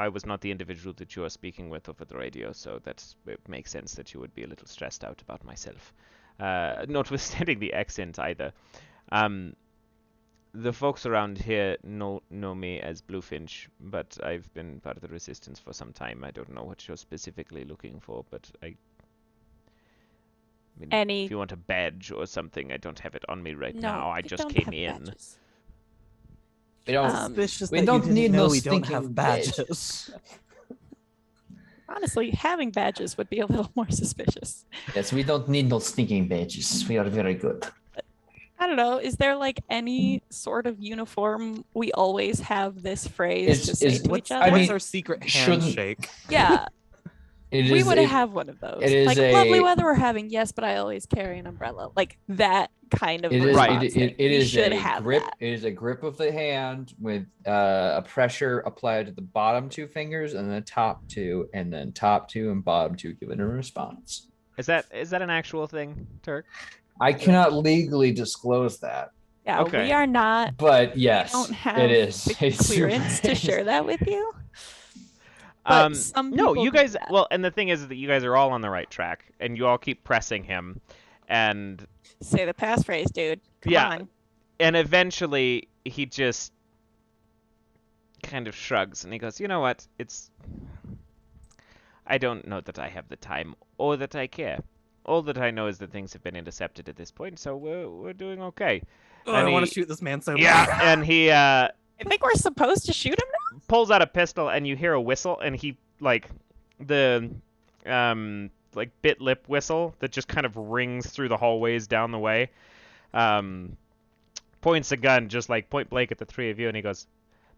was not the individual that you are speaking with over the radio, so it makes sense that you would be a little stressed out about myself. Notwithstanding the accent either. The folks around here know me as Bluefinch, but I've been part of the resistance for some time. I don't know what you're specifically looking for, but I mean, if you want a badge or something, I don't have it on me right now. I we just don't came have in. badges. We don't. Suspicious we that don't you didn't need know no we don't stinking have badges. badges. Honestly, having badges would be a little more suspicious. Yes, we don't need no stinking badges. We are very good. I don't know. Is there like any sort of uniform we always have this phrase to say to each other? I What's mean, our secret shouldn't- handshake? Yeah, It we is would a- have one of those. it is Like lovely a- weather we're having, yes, but I always carry an umbrella. Like that kind of It is, response it, thing. it, it We is should a have grip. that. It is a grip of the hand with a pressure applied to the bottom two fingers and the top two, and then top two and bottom two giving a response. Is that an actual thing, Turk? I cannot legally disclose that, Yeah, Okay. we are not. but We yes, don't have it is. the It's super- clearance to share that with you. But some No, people you do guys. that. Well, and the thing is that you guys are all on the right track, and you all keep pressing him, and Say the passphrase, dude. Come Yeah. on. and eventually he just kind of shrugs and he goes, "You know what? I don't know that I have the time or that I care. All that I know is that things have been intercepted at this point, so we're doing okay." Oh, And I want to he- shoot this man so bad. Yeah, and he I think we're supposed to shoot him now. pulls out a pistol and you hear a whistle and he like bit lip whistle that just kind of rings through the hallways down the way. Points a gun just like point blank at the three of you and he goes,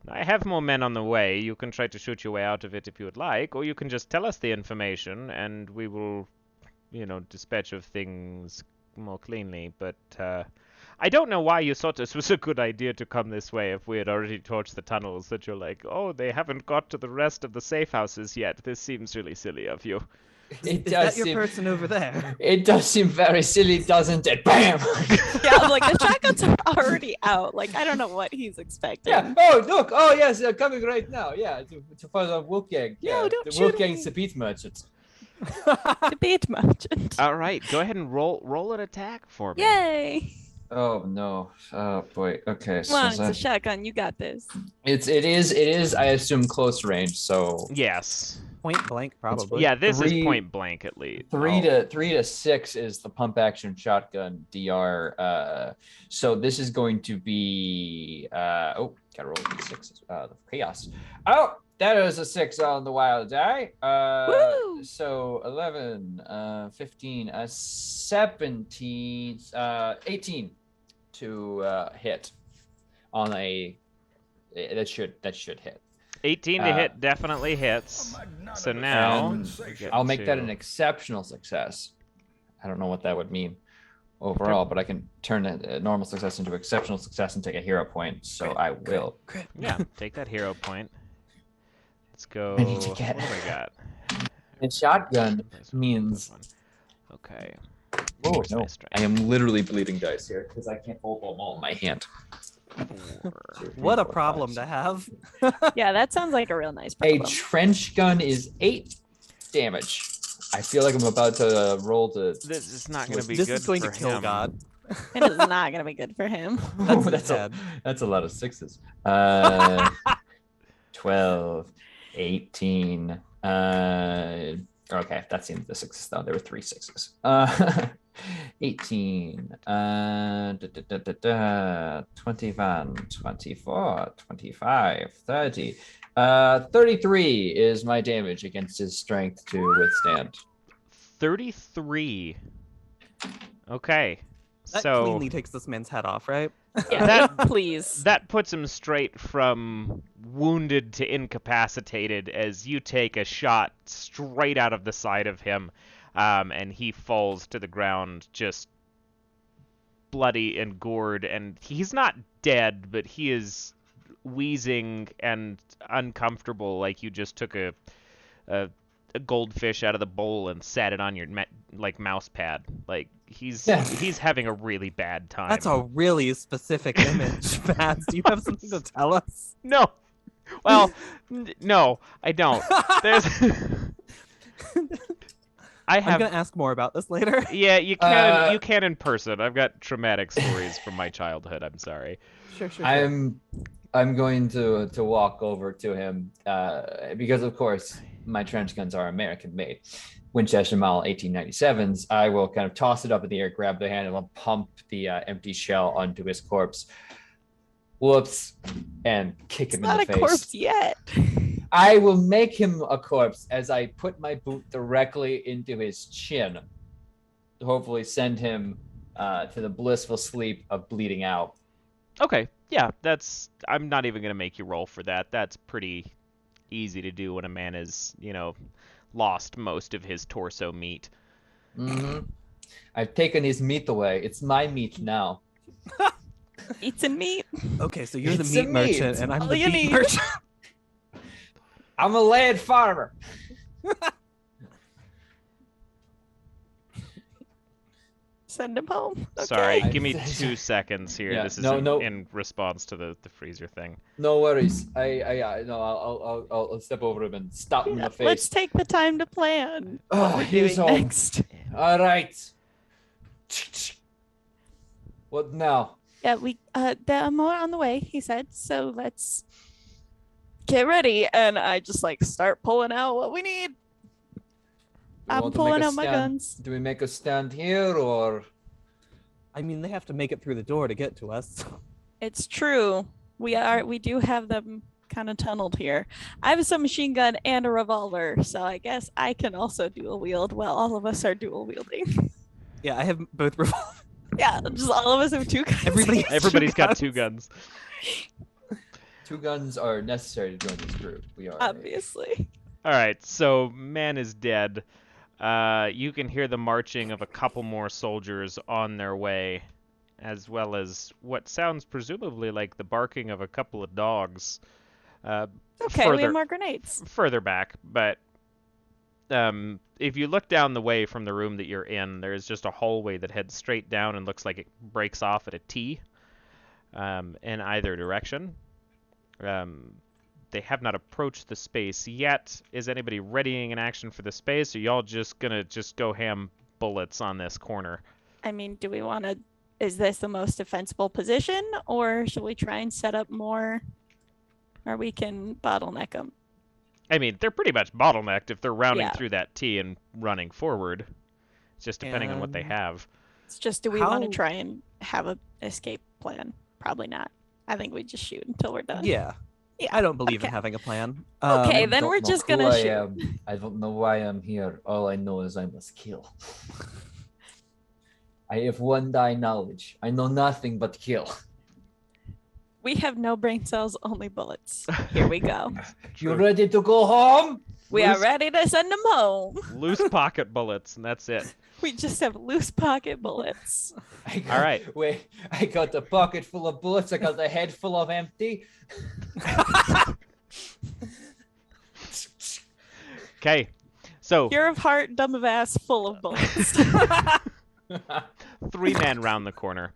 "I have more men on the way. You can try to shoot your way out of it if you would like, or you can just tell us the information and we will, dispatch of things more cleanly. But I don't know why you thought this was a good idea to come this way if we had already torched the tunnels, that you're like, oh, they haven't got to the rest of the safe houses yet. This seems really silly of you." It Is does that your seem. person over there? It does seem very silly, doesn't it? Bam! Yeah, I'm like the shotguns are already out. Like I don't know what he's expecting. Yeah. Oh, look. Oh, yes. They're coming right now. Yeah. To follow Wolfgang. No, Yeah. don't The shoot Wolfgang's me. the beat merchant. Debate merchant. All right, go ahead and roll an attack for me. Yay! Oh no. Oh boy. Okay. Come on, it's So a shotgun. You got this. it is. I assume close range. So Yes. Point blank, probably. Yeah, this Three- is point blank at least. three to six is the pump action shotgun DR. So this is going to be. Gotta roll d6. The chaos. Oh. That is a 6 on the wild die. Woo! So 11, 15, 17, 18 to hit on a. That should hit. 18 to hit definitely hits. So now And we get I'll make that to- an exceptional success. I don't know what that would mean overall, but I can turn a normal success into exceptional success and take a hero point. So I will. Yeah, take that hero point. Let's go. I need to get- What do I got? And shotgun This one, means. this one. Okay. Oh Where's no! my strength? I am literally bleeding dice here because I can't hold them all in my hand. 4. What a problem to have. Yeah, that sounds like a real nice A problem. trench gun is 8 damage. I feel like I'm about to roll to. This is not going to be This good is going for to kill him. God. It is not gonna be good for him. that's, bad. that's a lot of 6s. 12, 18, Okay, that's the end of the sixes though. There were 3 6s. 18, 21, 24, 25, 30. 33 is my damage against his strength to withstand. 33. Okay. That So cleanly takes this man's head off, right? Yeah, That- please. that puts him straight from wounded to incapacitated as you take a shot straight out of the side of him, and he falls to the ground just bloody and gored, and he's not dead, but he is wheezing and uncomfortable, like you just took a goldfish out of the bowl and sat it on your mouse pad. Like he's having a really bad time. That's a really specific image, Mads. Do you have something to tell us? No. Well, no, I don't. There's I I'm have gonna ask more about this later. Yeah, you can in person. I've got traumatic stories from my childhood. I'm sorry. Sure. I'm going to walk over to him because of course my trench guns are American made. Winchester model 1897s. I will kind of toss it up in the air, grab the handle, and pump the empty shell onto his corpse. Whoops, and kick him in the face. Not a corpse yet. I will make him a corpse as I put my boot directly into his chin. To hopefully send him to the blissful sleep of bleeding out. Okay. Yeah, I'm not even going to make you roll for that. That's pretty easy to do when a man is, lost most of his torso meat. Mm-hmm. I've taken his meat away. It's my meat now. Eats and meat. Okay, so you're the It's a meat merchant, meat. and I'm All the you meat need. merchant. I'm a land farmer. Send him home. Okay. Sorry, give me 2 seconds here. Yeah, This is no. in response to the freezer thing. No worries. I'll step over him and stop him in Yeah, the face. let's take the time to plan Oh, what we're he's doing home. next. All right. What now? Yeah, there are more on the way, he said. So let's get ready. And I just start pulling out what we need. We I'm want to make pulling a out my stand- guns. Do we make a stand here or? I mean, they have to make it through the door to get to us. It's true. We do have them kind of tunneled here. I have a submachine gun and a revolver, so I guess I can also dual wield while all of us are dual wielding. Yeah, I have both revolvers. Yeah, just all of us have 2 guns. Everybody's got 2 guns. 2 guns are necessary to join this group. We are Obviously. All right, so man is dead. You can hear the marching of a couple more soldiers on their way, as well as what sounds presumably like the barking of a couple of dogs. Okay, we have more grenades. Further back, but if you look down the way from the room that you're in, there is just a hallway that heads straight down and looks like it breaks off at a T in either direction. They have not approached the space yet. Is anybody readying an action for the space, or y'all just gonna go ham bullets on this corner? I mean, do we want to... Is this the most defensible position, or should we try and set up more where we can bottleneck them? I mean, they're pretty much bottlenecked if they're rounding Yeah. through that T and running forward. It's just depending on what they have. It's just, do we want to How- try and have an escape plan? Probably not. I think we just shoot until we're done. Yeah. Yeah, I don't believe in okay. having a plan. Okay, then don't we're know just who gonna I shoot. am. I don't know why I'm here. All I know is I must kill. I have one die knowledge. I know nothing but kill. We have no brain cells, only bullets. Here we go. You ready to go home? We are Loose- ready to send them home. Loose pocket bullets, and that's it. We just have loose pocket bullets. All right. Wait, I got a pocket full of bullets. I got a head full of empty. Okay, so Pure of heart, dumb of ass, full of bullets. 3 men round the corner.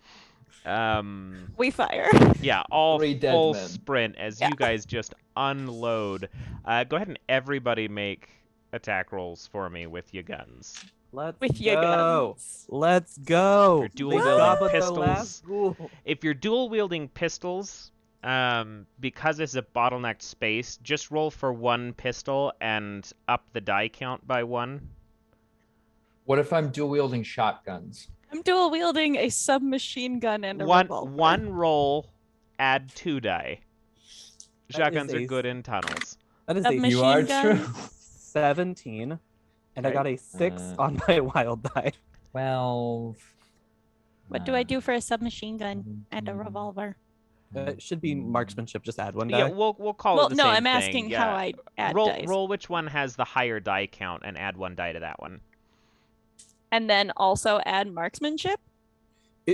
We fire. Yeah, all 3 dead full men. sprint as Yeah. you guys just unload. Go ahead and everybody make attack rolls for me with your guns. Let's With your go. guns. Let's go. If you're dual They wielding gobbled the pistols- last ghoul. If you're dual wielding pistols, because it's a bottlenecked space, just roll for 1 pistol and up the die count by 1. What if I'm dual wielding shotguns? I'm dual wielding a submachine gun and a revolver. One roll, add 2 die. That Shotguns is are a- good in tunnels. That is That a machine You are gun? true. 17, and I Okay. got a 6 on my wild die. 12. What do I do for a submachine gun and a 17. revolver? It should be marksmanship, just add 1 die. Yeah, we'll call Well, it the no, same I'm thing. asking how I add roll, dice. Roll which one has the higher die count and add 1 die to that one. And then also add marksmanship?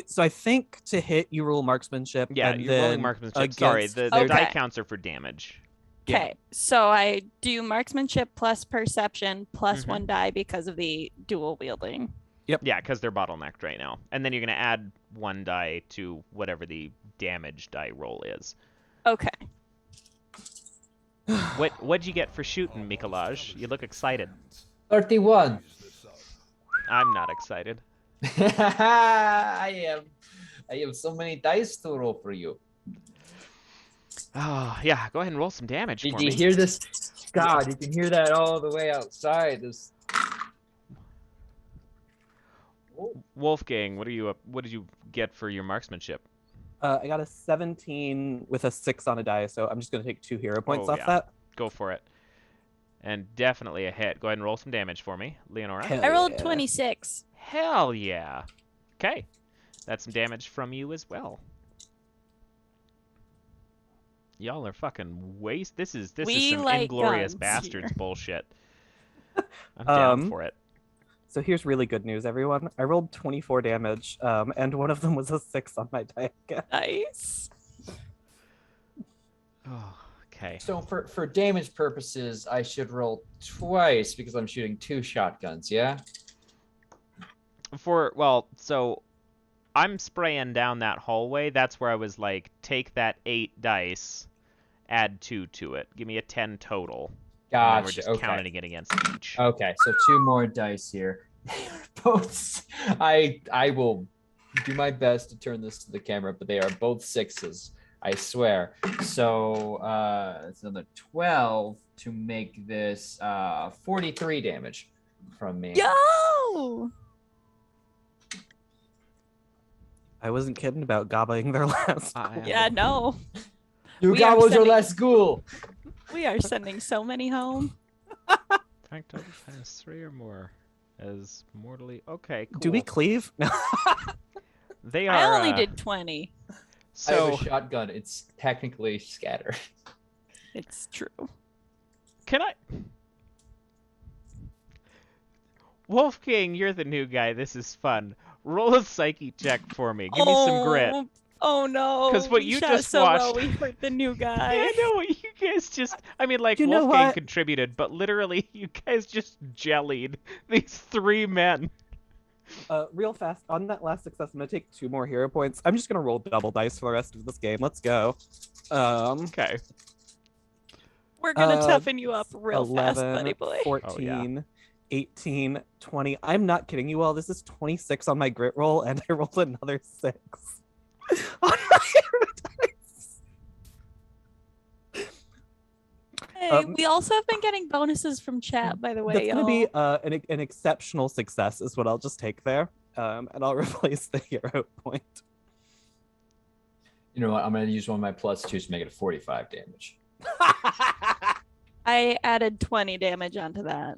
So I think to hit, you roll marksmanship. Yeah, and you're rolling then marksmanship. Sorry, against the Okay. die counts are for damage. Yeah. Okay, so I do marksmanship plus perception plus Mhm. 1 die because of the dual wielding. Yeah, because they're bottlenecked right now. And then you're going to add 1 die to whatever the damage die roll is. Okay. What'd you get for shooting, Mikelaj? You look excited. 31. I'm not excited. I have so many dice to roll for you. Oh, yeah, go ahead and roll some damage Did for you me. hear this? God, you can hear that all the way outside. This. Wolfgang, what did you get for your marksmanship? I got a 17 with a 6 on a die, so I'm just going to take 2 hero points Oh, off yeah. that. Go for it. And definitely a hit. Go ahead and roll some damage for me, Leonora. Hell I rolled yeah. 26. Hell yeah. Okay. That's some damage from you as well. Y'all are fucking waste. This is We some like Inglorious guns Bastards here. bullshit. I'm down Um, for it. So here's really good news, everyone. I rolled 24 damage, and one of them was a 6 on my die again. Nice. Oh, okay. So for damage purposes, I should roll twice because I'm shooting 2 shotguns. Yeah. So I'm spraying down that hallway. That's where I was like, take that 8 dice, add 2 to it. Give me a 10 total. And then we're Gotcha. just Okay. counting it against each. Okay. So 2 more dice here. Both. I will do my best to turn this to the camera, but they are both 6s. I swear. So it's another 12 to make this 43 damage from me. Yo! I wasn't kidding about gobbling their last. Yeah, no. You We got are was your sending- last school. We are sending so many home. Fact has 3 or more as mortally. Okay, cool. Do we cleave? They are. I only did 20. I So have a shotgun. It's technically scatter. It's true. can I? Wolfgang, you're the new guy. This is fun. Roll a psyche check for me. Give me some grit. Oh no. 'Cause what We you shot just so well, watched- we hurt the new guy. I know what you guys just. I mean, like You know Wolfgang what? contributed, but literally, you guys just jellied these 3 men. Real fast, on that last success, I'm going to take 2 more hero points. I'm just going to roll double dice for the rest of this game. Let's go. Okay. We're gonna Uh, toughen you up real 11, fast, buddy boy. 14, 18, 20. I'm not kidding you all. This is 26 on my grit roll, and I rolled another 6 on my hero dice. Hey, we also have been getting bonuses from chat, by the way. That's going to be y'all. an exceptional success is what I'll just take there. And I'll replace the hero point. You know what? I'm going to use one of my +2s to make it 45 damage. I added 20 damage onto that.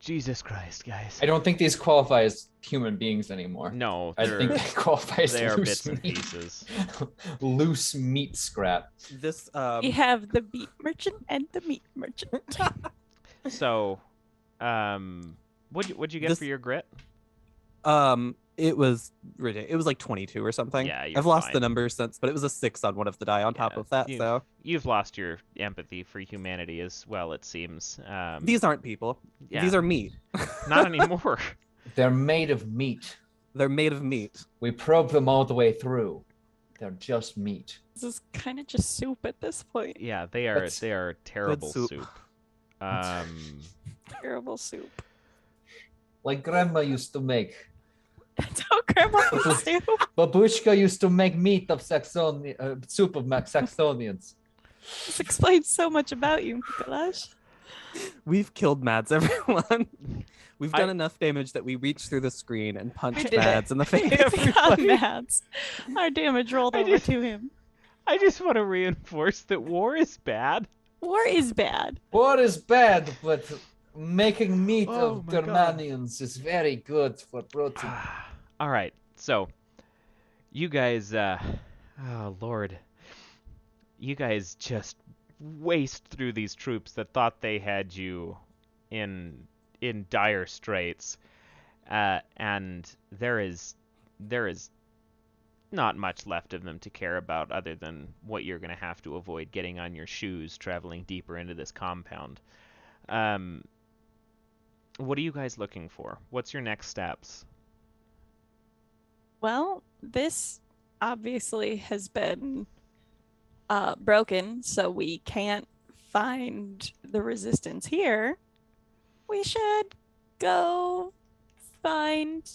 Jesus Christ, guys. I don't think these qualify as human beings anymore. No, I think they qualify as they are loose bits and meat. pieces. Loose meat scrap. This We have the meat merchant and the meat merchant. So, what'd you get This- for your grit? it was ridiculous. It was like 22 or something. Yeah, you're I've lost the fine. numbers since, but it was a 6 on one of the die on top Yeah, of that. you- So You've lost your empathy for humanity as well, it seems. these aren't people. yeah, These are meat. not anymore. They're made of meat. They're made of meat. We probe them all the way through. They're just meat. This is kind of just soup at this point. Yeah, they are. That's They are terrible soup. soup. Terrible soup. Like grandma used to make. That's how grandma used to. Babushka used to make meat of soup of Saxonians. This explains so much about you, Mikelaj. We've killed Mads, everyone. We've done enough damage that we reached through the screen and punched Mads in the face. Mads. Our damage rolled over to him. I just want to reinforce that war is bad. War is bad. War is bad, but making meat Oh of my God. Germanians is very good for protein. All right, so you guys, oh Lord, you guys just waste through these troops that thought they had you in dire straits, and there is not much left of them to care about other than what you're going to have to avoid getting on your shoes traveling deeper into this compound. What are you guys looking for? What's your next steps? Well, this obviously has been broken, so we can't find the resistance here. We should go find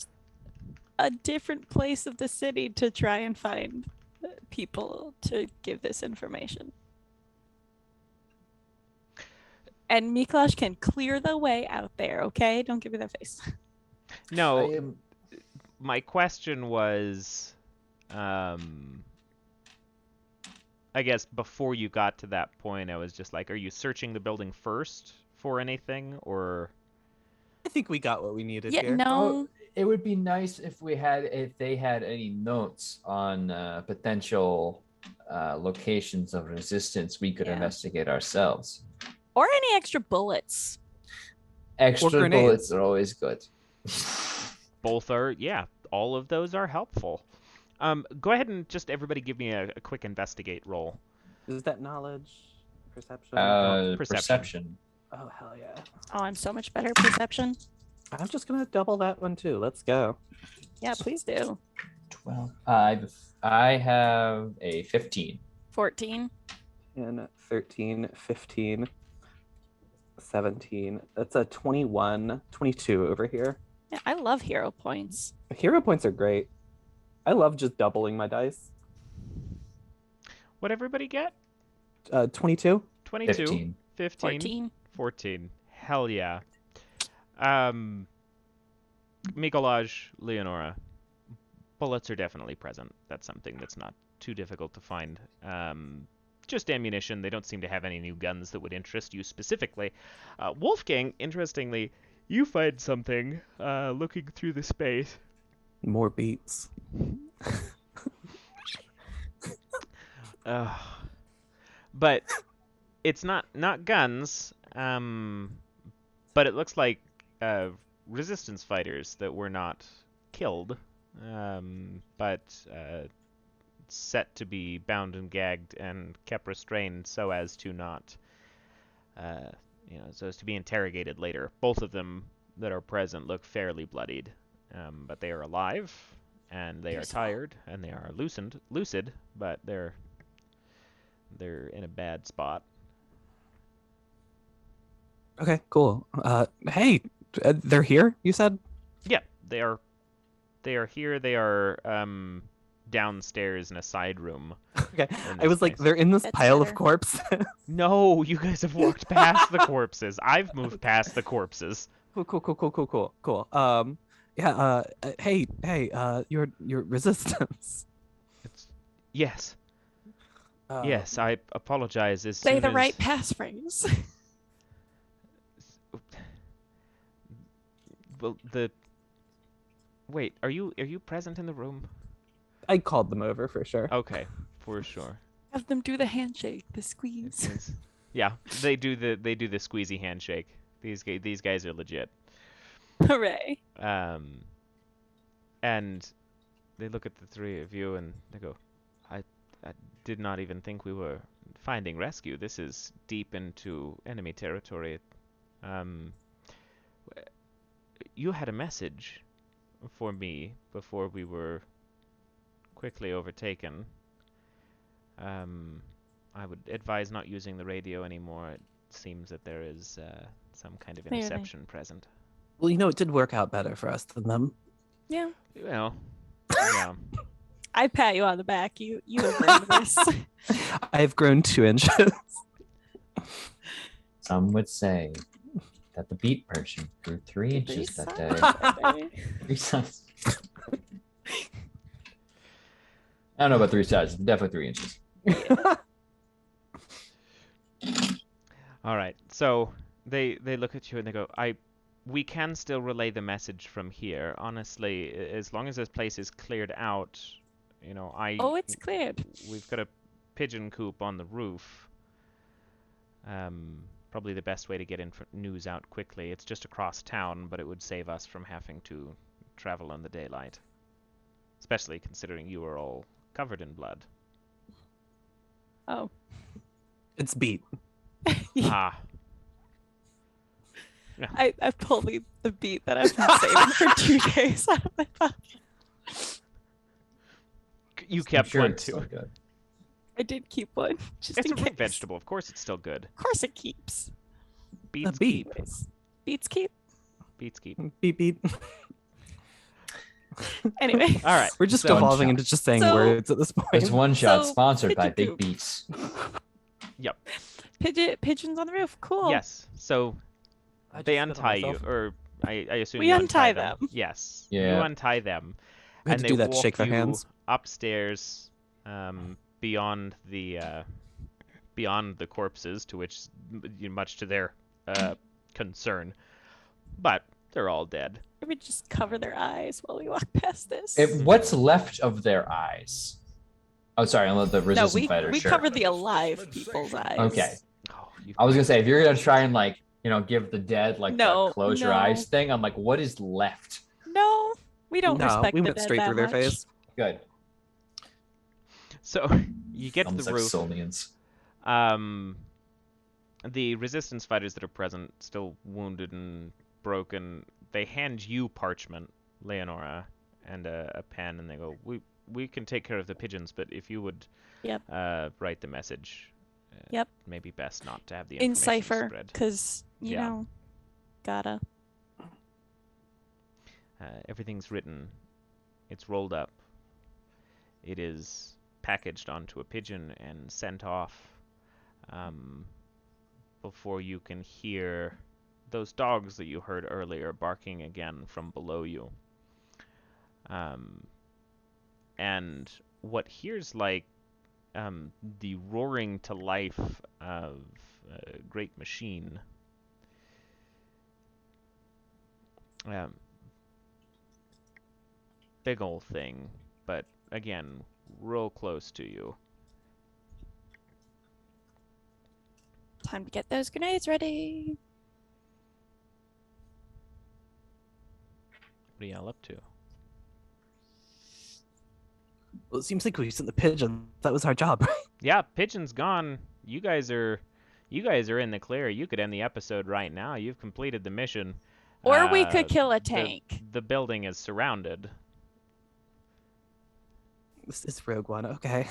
a different place of the city to try and find people to give this information. And Mikelaj can clear the way out there, okay? Don't give me that face. No, my question was, I guess before you got to that point, I was just like, are you searching the building first for anything, or? I think we got what we needed Yeah, here. no. It would be nice if they had any notes on potential locations of resistance we could Yeah. investigate ourselves. Or any extra bullets. Extra grenades. bullets are always good. Both are, yeah, all of those are helpful. Go ahead and just everybody give me a quick investigate roll. Is that knowledge? Perception? Perception. Oh, hell yeah. Oh, I'm so much better at perception. I'm just going to double that one too. Let's go. Yeah, please do. 12. I have a 15. 14. 10, 13, 15, 17. That's a 21, 22 over here. Yeah, I love hero points. Hero points are great. I love just doubling my dice. What everybody get? 22. 22, 15. 15, 14. 14. Hell yeah. Mikelaj, Leonora, bullets are definitely present. That's something that's not too difficult to find. Just ammunition. They don't seem to have any new guns that would interest you specifically. Wolfgang, interestingly, you find something looking through the space. More beats. But it's not guns, but it looks like resistance fighters that were not killed, but set to be bound and gagged and kept restrained so as to not, so as to be interrogated later. Both of them that are present look fairly bloodied, but they are alive, and they are tired, and they are lucid, but they're in a bad spot. Okay, cool. Hey, they're here, you said? Yeah, they are here. They are downstairs in a side room. Okay. in I was this like, place. they're in this That's pile better. of corpses. No, you guys have walked past the corpses. I've moved past the corpses. Cool. Hey, your resistance. Yes. Yes, I apologize. As Say soon the as... right passphrase. Well, wait, are you present in the room? I called them over for sure. Okay, for sure. Have them do the handshake, the squeeze. Yeah, they do the squeezy handshake. These guys are legit. Hooray. And they look at the three of you and they go, I did not even think we were finding rescue. This is deep into enemy territory. You had a message for me before we were quickly overtaken. I would advise not using the radio anymore. It seems that there is some kind of Clearly. interception present. Well, it did work out better for us than them. Yeah. Well, yeah. I pat you on the back. You have earned this. I've grown 2 inches. Some would say that the beat person grew 3 inches that day. day. 3 sizes. I don't know about 3 sizes, but definitely 3 inches. All right. So they look at you and they go, we can still relay the message from here. Honestly, as long as this place is cleared out, you know, Oh, it's cleared. We've got a pigeon coop on the roof. Probably the best way to get news out quickly. It's just across town, but it would save us from having to travel in the daylight. Especially considering you are all covered in blood. Oh. It's beat. Ah. I pulled the beat that I've been saving for 2 days out of my pocket. You kept one too. Good. I did keep one. Just It's in a case. root vegetable. Of course it's still good. Of course it keeps. Beets beet. keep. Beats keep. Beets keep. Beat, beat. Anyway. All right. We're just So- evolving into just saying So- words at this point. It's one shot So, sponsored by pigeon Big coop. Beats. Yep. Pigeons on the roof. Cool. Yes. So I just they spit on untie you, myself. or I assume We you untie them. them. Yes. Yeah. You untie them, We had and to they do that to walk shake their you hands. upstairs, beyond the corpses, to which, much to their concern, but they're all dead. We just cover their eyes while we walk past this. What's left of their eyes? Oh, sorry, I'm the no, resistant fighter. we sure. cover the alive people's eyes. Okay. Oh, you I was gonna say, if you're gonna try and give the dead No, the close your no. eyes thing, I'm like, what is left? No, we don't No, respect we the went dead straight that through their much. face. Good. So you get to the roof. Saxonians. The resistance fighters that are present, still wounded and broken, they hand you parchment, Leonora, and a pen, and they go, we can take care of the pigeons, but if you would Yep. write the message, Yep. maybe best not to have the In information cipher, spread. because you Yeah. know, gotta. Everything's written. It's rolled up. It is packaged onto a pigeon and sent off before you can hear those dogs that you heard earlier barking again from below you. And what hears like the roaring to life of a great machine. Big old thing, but again, real close to you. Time to get those grenades ready. What are y'all up to? Well, it seems like we sent the pigeon. That was our job, right? Yeah, pigeon's gone. You guys are in the clear. You could end the episode right now. You've completed the mission. Or we could kill a tank. The building is surrounded. This is Rogue One. Okay.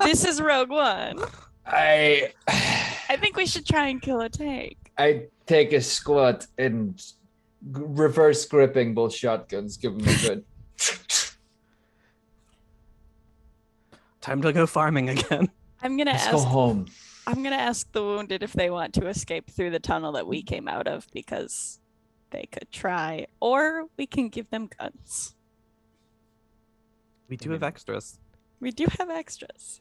This is Rogue One. I think we should try and kill a tank. take a squat and reverse gripping both shotguns. Give them a good. Time to go farming again. I'm gonna Let's go ask. home. I'm gonna ask the wounded if they want to escape through the tunnel that we came out of, because they could try, or we can give them guns. We do have extras. We do have extras.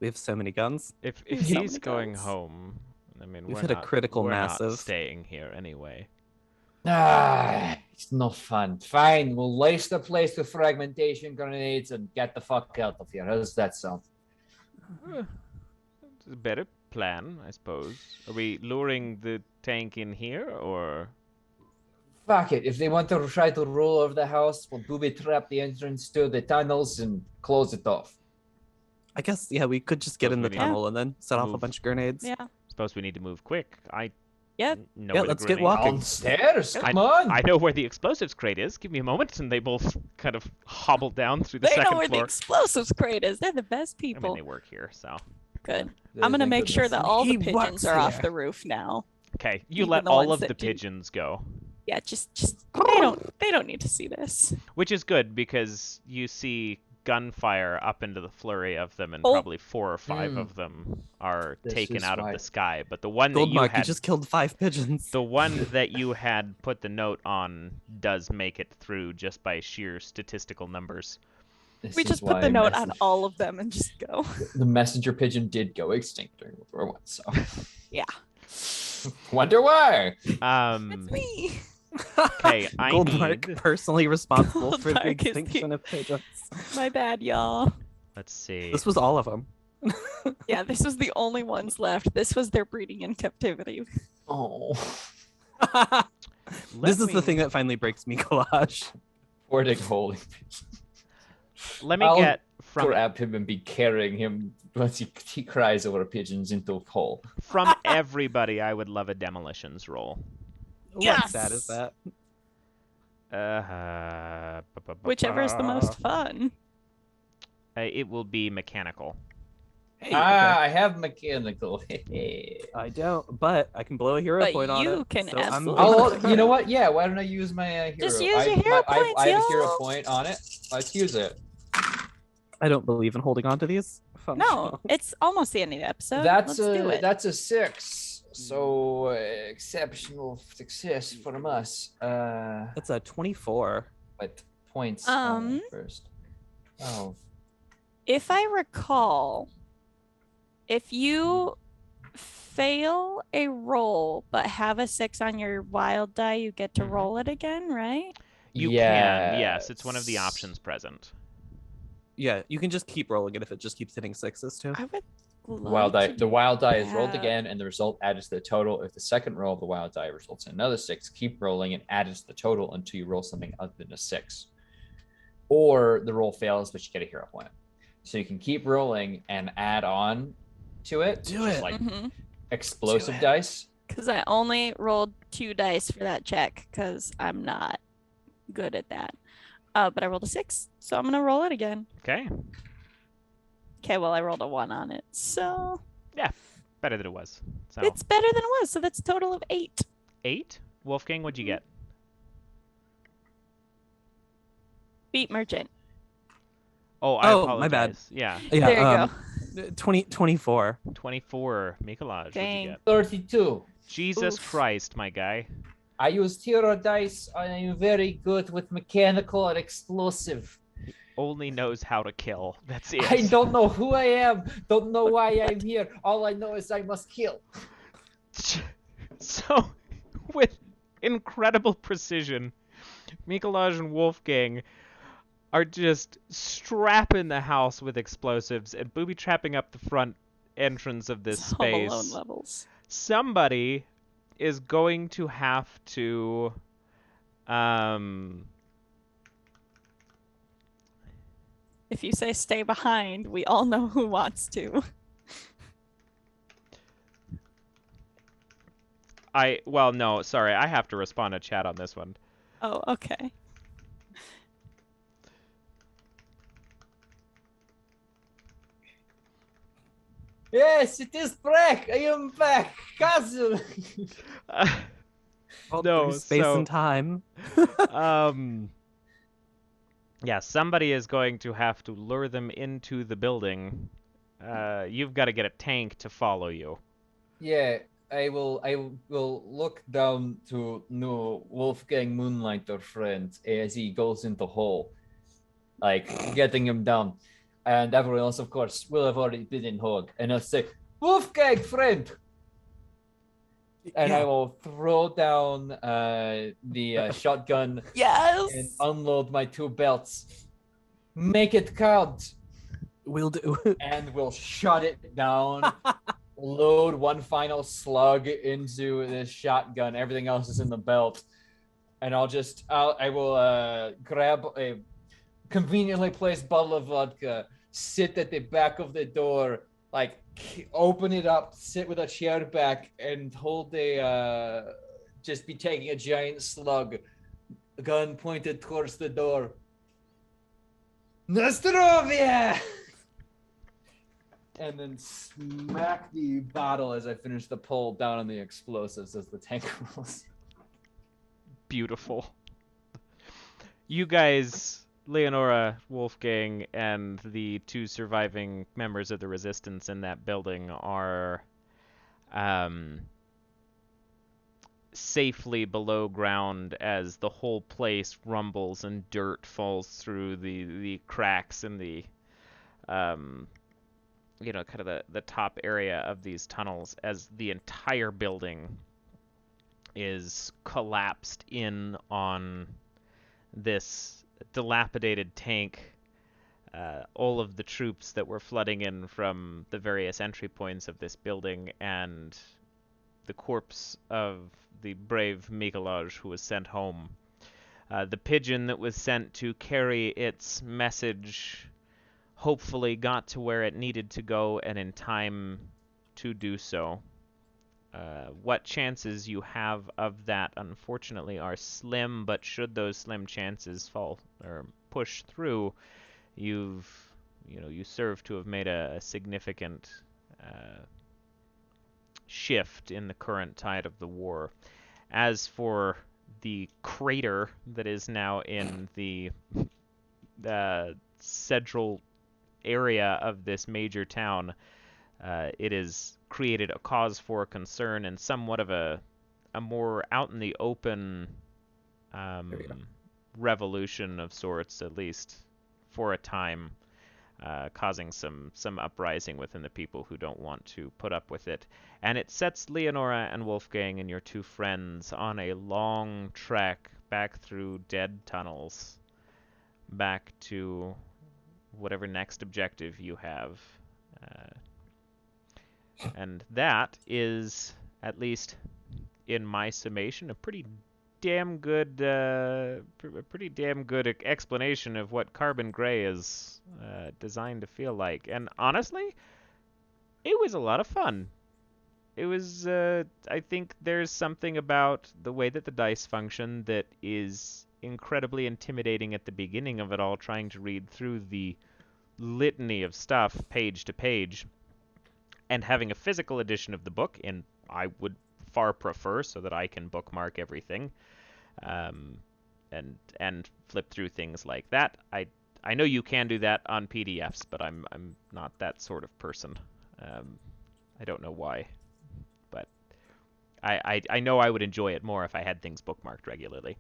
We have so many guns. If There's so he's many going guns. home, I mean, We've we're hit a not- critical we're massive. not staying here anyway. It's no fun. Fine, we'll lace the place with fragmentation grenades and get the fuck out of here. How does that sound? It's a better plan, I suppose. Are we luring the tank in here, or? Fuck it. If they want to try to roll over the house, we'll booby trap the entrance to the tunnels and close it off. I guess, yeah, we could just get Suppose in the we need- tunnel and then set off a Move. bunch of grenades. Yeah. Suppose we need to move quick. Yep. know Yeah, where the let's get grenade- walking. Downstairs, come on. I know where the explosives crate is. Give me a moment, and they both kind of hobble down through the They know second where the floor. explosives crate is. They're the best I mean, people. they work here, so. Good. I'm gonna Thank make sure goodness. that all the He pigeons works are off here. the roof now. Okay, you Even let the all ones of that the didn't- pigeons go. Yeah, just they don't need to see this. Which is good because you see gunfire up into the flurry of them, and Oh. probably 4 or 5 Mm. of them are This taken is out why- of the sky. But the one that you Goldmark, you had, just killed 5 pigeons. the one that you had put the note on, does make it through just by sheer statistical numbers. This We is just put why the note on message- all of them and just go. The messenger pigeon did go extinct during World War One, so Yeah. wonder why. It's me. Okay, I Goldmark need. personally responsible for the Goldmark is the- extinction of pigeons. My bad, y'all. Let's see. This was all of them. Yeah, this was the only ones left. This was their breeding in captivity. Oh, This is the me- thing that finally breaks Mikelaj. poor Dick Holy. Let me I'll get from Grab him and be carrying him once he cries over pigeons into a hole. from everybody. I would love a demolitions roll. What stat is that? Whichever is the most fun. It will be mechanical. Hey, I have mechanical. I don't, but I can blow a hero But point on it. you can so I'm absolutely- Oh, you know what? Yeah, why don't I use my hero? Just use your hero I points, have a hero yo. point on it. Let's use it. I don't believe in holding on to these. No, it's almost the end of the episode. That's Let's do it. that's a 6. So exceptional success from us. That's a 24. But points first. Oh, If I recall, if you fail a roll but have a 6 on your wild die, you get to roll it again, right? You can, yes. It's one of the options present. Yeah, you can just keep rolling it if it just keeps hitting 6s too. I would wild love die. to The wild die is rolled that. again, and the result added to the total. If the second roll of the wild die results in another 6, keep rolling and add it to the total until you roll something other than a 6. Or the roll fails, but you get a hero point. So you can keep rolling and add on to it. Do which is it. like Mhm. explosive Do it. dice. Because I only rolled 2 dice for that check because I'm not good at that. But I rolled a 6, so I'm gonna roll it again. Okay. Okay, well I rolled a 1 on it, so Better than it was. So it's better than it was. So that's a total of 8. 8. Wolfgang, what'd you get? Beat merchant. Oh, I Oh, apologize. my bad. Yeah. Yeah, There you go. 24. 24. Mikelaj, what'd you Dang. get? 32. Jesus Oof. Christ, my guy. I used hero dice. I am very good with mechanical and explosive. Only knows how to kill. That's it. I don't know who I am. Don't know why I'm here. All I know is I must kill. So, with incredible precision, Mikelaj and Wolfgang are just strapping the house with explosives and booby trapping up the front entrance of this It's Home Alone space. levels. Somebody is going to have to If you say stay behind, we all know who wants to. well, no, sorry, I have to respond to chat on this one. Oh, okay. Yes, it is back. I am back, cousin. All No, through space so- and time. Yeah, somebody is going to have to lure them into the building. You've got to get a tank to follow you. Yeah, I will look down to no Wolfgang Moonlighter friend as he goes into hole, like getting him down, and everyone else, of course, will have already been in hog, and I'll say, Wolfgang friend, and I will throw down the shotgun Yes. and unload my 2 belts, make it count, We'll do. and we'll shut it down. Load one final slug into this shotgun. Everything else is in the belt, and I will grab a conveniently placed bottle of vodka, sit at the back of the door, like open it up, sit with a chair back, and hold just be taking a giant slug, gun pointed towards the door. Nostrovia! And then smack the bottle as I finish the pull down on the explosives as the tank rolls. beautiful. You guys, Leonora, Wolfgang, and the 2 surviving members of the Resistance in that building are safely below ground as the whole place rumbles and dirt falls through the cracks in the kind of the top area of these tunnels as the entire building is collapsed in on this dilapidated tank. All of the troops that were flooding in from the various entry points of this building, and the corpse of the brave Mikelaj who was sent home. The pigeon that was sent to carry its message hopefully got to where it needed to go and in time to do so. What chances you have of that, unfortunately, are slim, but should those slim chances fall or push through, you serve to have made a significant shift in the current tide of the war. As for the crater that is now in the central area of this major town, it has created a cause for concern and somewhat of a more out in the open revolution of sorts, at least for a time, causing some uprising within the people who don't want to put up with it. And it sets Leonora and Wolfgang and your 2 friends on a long trek back through dead tunnels, back to whatever next objective you have. And that is, at least in my summation, a pretty damn good explanation of what Carbon Gray is designed to feel like. And honestly, it was a lot of fun. It was, I think there's something about the way that the dice function that is incredibly intimidating at the beginning of it all, trying to read through the litany of stuff page to page, and having a physical edition of the book, and I would far prefer, so that I can bookmark everything, and flip through things like that. I know you can do that on PDFs, but I'm not that sort of person. I don't know why, but I know I would enjoy it more if I had things bookmarked regularly.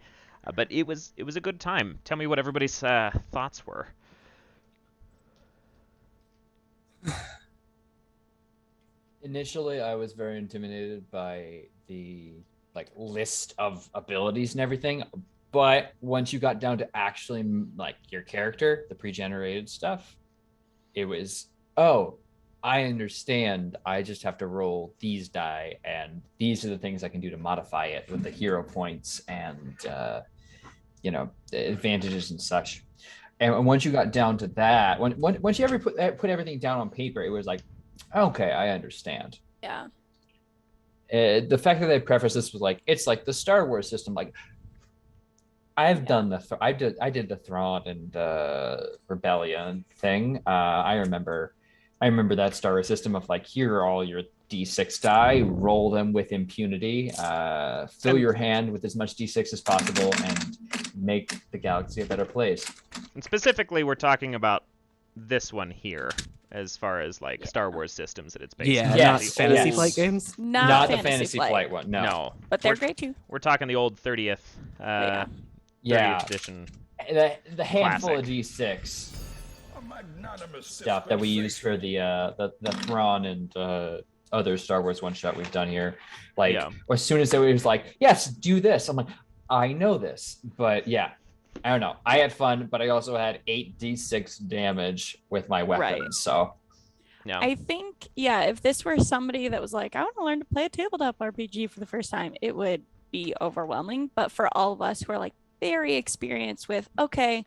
But it was a good time. Tell me what everybody's thoughts were. Initially, I was very intimidated by the list of abilities and everything, but once you got down to actually your character, the pre-generated stuff, it was, oh, I understand. I just have to roll these die, and these are the things I can do to modify it with the hero points and advantages and such. And once you got down to that, once you ever put everything down on paper, it was like, okay, I understand. Yeah. The fact that they preface this with it's like the Star Wars system. I've done I did the Thrawn and Rebellion thing. I remember that Star Wars system of here are all your D6 die, roll them with impunity, fill your hand with as much D6 as possible, and make the galaxy a better place. And specifically, we're talking about this one here, as far as Star Wars systems that it's based on. Not Fantasy Flight games? Not the Fantasy Flight one, no. But they're great too. We're talking the old 30th, 30th edition. The handful of D6 magnanimous stuff that we use for the Thrawn and other Star Wars one-shot we've done here. As soon as it was yes, do this, I'm like, I know this. But yeah, I don't know. I had fun, but I also had 8d6 damage with my weapons. Right. So yeah. I think, if this were somebody that was like, I want to learn to play a tabletop RPG for the first time, it would be overwhelming. But for all of us who are very experienced with, okay,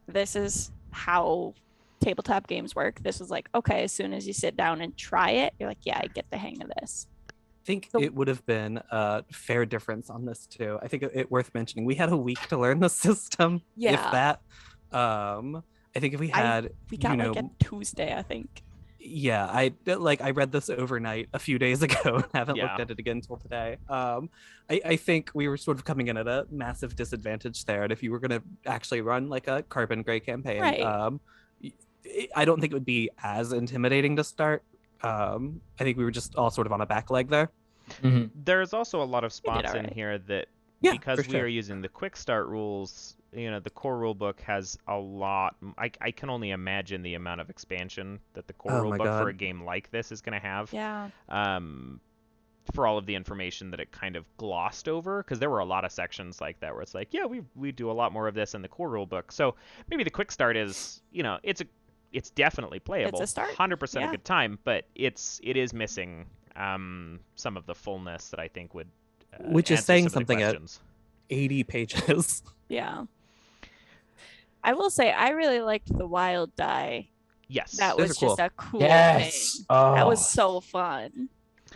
this is how tabletop games work. This is okay, as soon as you sit down and try it, you're yeah, I get the hang of this. I think it would have been a fair difference on this too. I think it worth mentioning. We had a week to learn the system, if that. I think if we had, we got a Tuesday, I think. Yeah, I read this overnight a few days ago and haven't Yeah. looked at it again until today. I think we were sort of coming in at a massive disadvantage there, and if you were going to actually run like a carbon gray campaign, Right. I don't think it would be as intimidating to start. I think we were just all sort of on a back leg there. Mhm. There's also a lot of We did spots in alright. here that Yeah, because for we are sure. using the quick start rules, the core rule book has a lot. I can only imagine the amount of expansion that the core Oh rule my book for God. a game like this is going to have. Yeah. For all of the information that it kind of glossed over, because there were a lot of sections like that where it's like, yeah, we do a lot more of this in the core rule book. So maybe the quick start is, it's definitely playable, It's a start. 100% a Yeah. good time, but it is missing some of the fullness that I think would Which is answer saying some of the something at questions. 80 pages. Yeah. I will say I really liked the wild die. Yes. That Those was are cool. just a cool Yes. thing. Oh, That was so fun.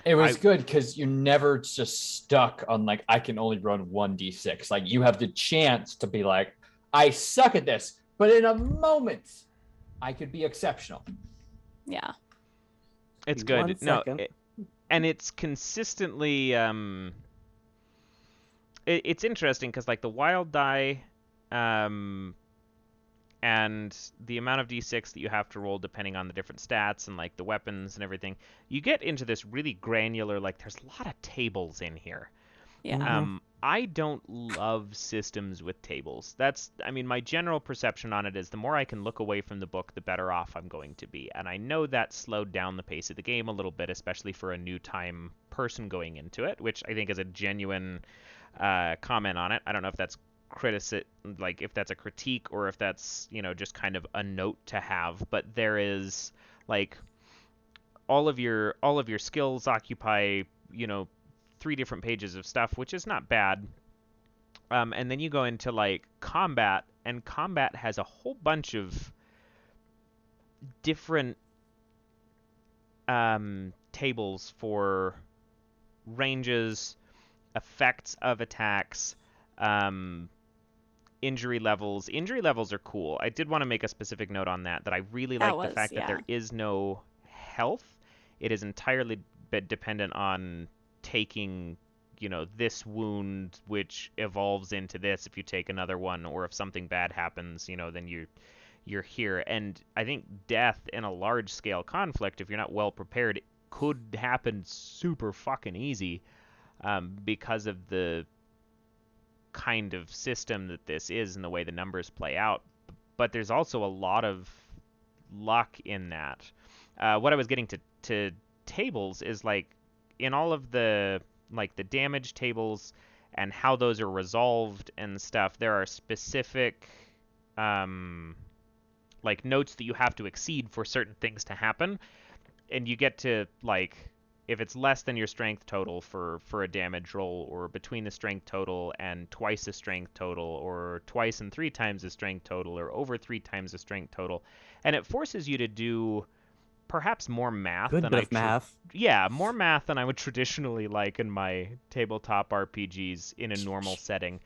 It was I- good because you're never just stuck on like I can only run 1d6. Like you have the chance to be like, I suck at this, but in a moment, I could be exceptional. Yeah. It's Give me good. 1 No, second. and it's consistently it's interesting because like the wild die and the amount of d6 that you have to roll depending on the different stats and like the weapons and everything, you get into this really granular, like there's a lot of tables in here. Yeah. Mhm. I don't love systems with tables. My general perception on it is the more I can look away from the book, the better off I'm going to be. And I know that slowed down the pace of the game a little bit, especially for a new time person going into it, which I think is a genuine comment on it. I don't know if that's if that's a critique or if that's, just kind of a note to have, but there is like all of your skills occupy, 3 different pages of stuff, which is not bad. And then you go into like combat, and combat has a whole bunch of different tables for ranges, effects of attacks, injury levels. Injury levels are cool. I did want to make a specific note on that I really like the fact that there is no health. It is entirely dependent on taking, this wound, which evolves into this if you take another one, or if something bad happens, then you're here. And I think death in a large scale conflict, if you're not well prepared, could happen super fucking easy, because of the kind of system that this is and the way the numbers play out. But there's also a lot of luck in that. What I was getting to tables is like in all of the damage tables and how those are resolved and stuff, there are specific notes that you have to exceed for certain things to happen, and you get to if it's less than your strength total for a damage roll, or between the strength total and twice the strength total, or twice and 3 times the strength total, or over 3 times the strength total, and it forces you to do perhaps more math Good than bit of math. more math than I would traditionally like in my tabletop RPGs in a normal setting.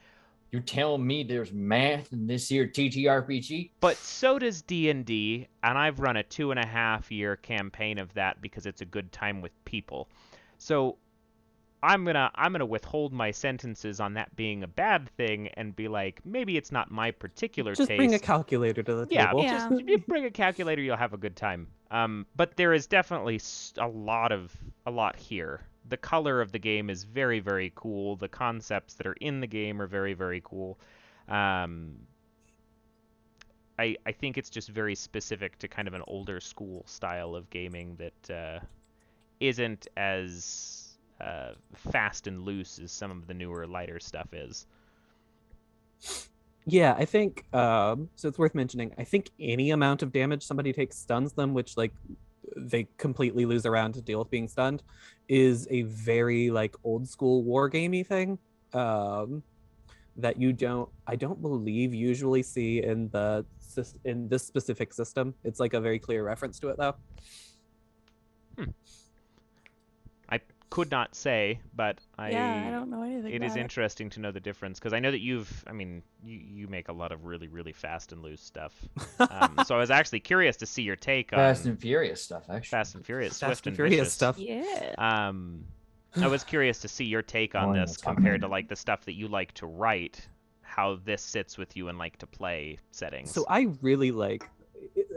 You telling me there's math in this here TTRPG? But so does D&D, and I've run a 2.5-year campaign of that because it's a good time with people. So I'm gonna withhold my sentences on that being a bad thing and be like, maybe it's not my particular Just taste. bring a calculator to the table. Yeah. Just you bring a calculator, you'll have a good time. But there is definitely a lot here. The color of the game is very, very cool. The concepts that are in the game are very, very cool. I think it's just very specific to kind of an older school style of gaming that isn't as fast and loose as some of the newer, lighter stuff is. Yeah, I think so it's worth mentioning. I think any amount of damage somebody takes stuns them, which they completely lose their round to deal with being stunned, is a very old school war gamey thing that I don't believe usually see in this specific system. It's a very clear reference to it though. could not say, but Yeah, I don't know anything it about is interesting to know the difference, because I know that you make a lot of really, really fast and loose stuff. So I was actually curious to see your take on Fast and Furious stuff, actually. Fast and Furious, Fast Swift and and Furious Vicious. stuff. Yeah. I was curious to see your take on Oh, yeah, this it's fun. compared to like the stuff that you like to write, how this sits with you in like to play settings. So I really like,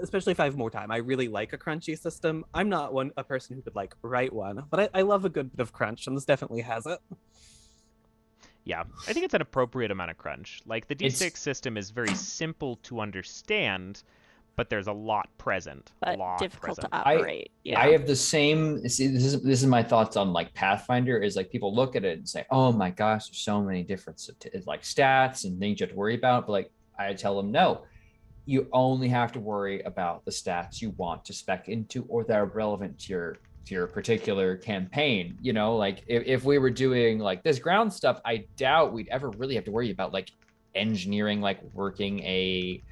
especially if I have more time, I really like a crunchy system. I'm not a person who could like write one, but I love a good bit of crunch, and this definitely has it. Yeah, I think it's an appropriate amount of crunch. Like the D6 It's- system is very simple to understand, but there's a lot present. But a lot difficult present. to operate. Yeah. I have the same. See, this is my thoughts on like Pathfinder. Is like people look at it and say, "Oh my gosh, there's so many different like stats and things you have to worry about." But like I tell them, no, you only have to worry about the stats you want to spec into or that are relevant to your particular campaign. You know, like if we were doing like this ground stuff, I doubt we'd ever really have to worry about like engineering, like working a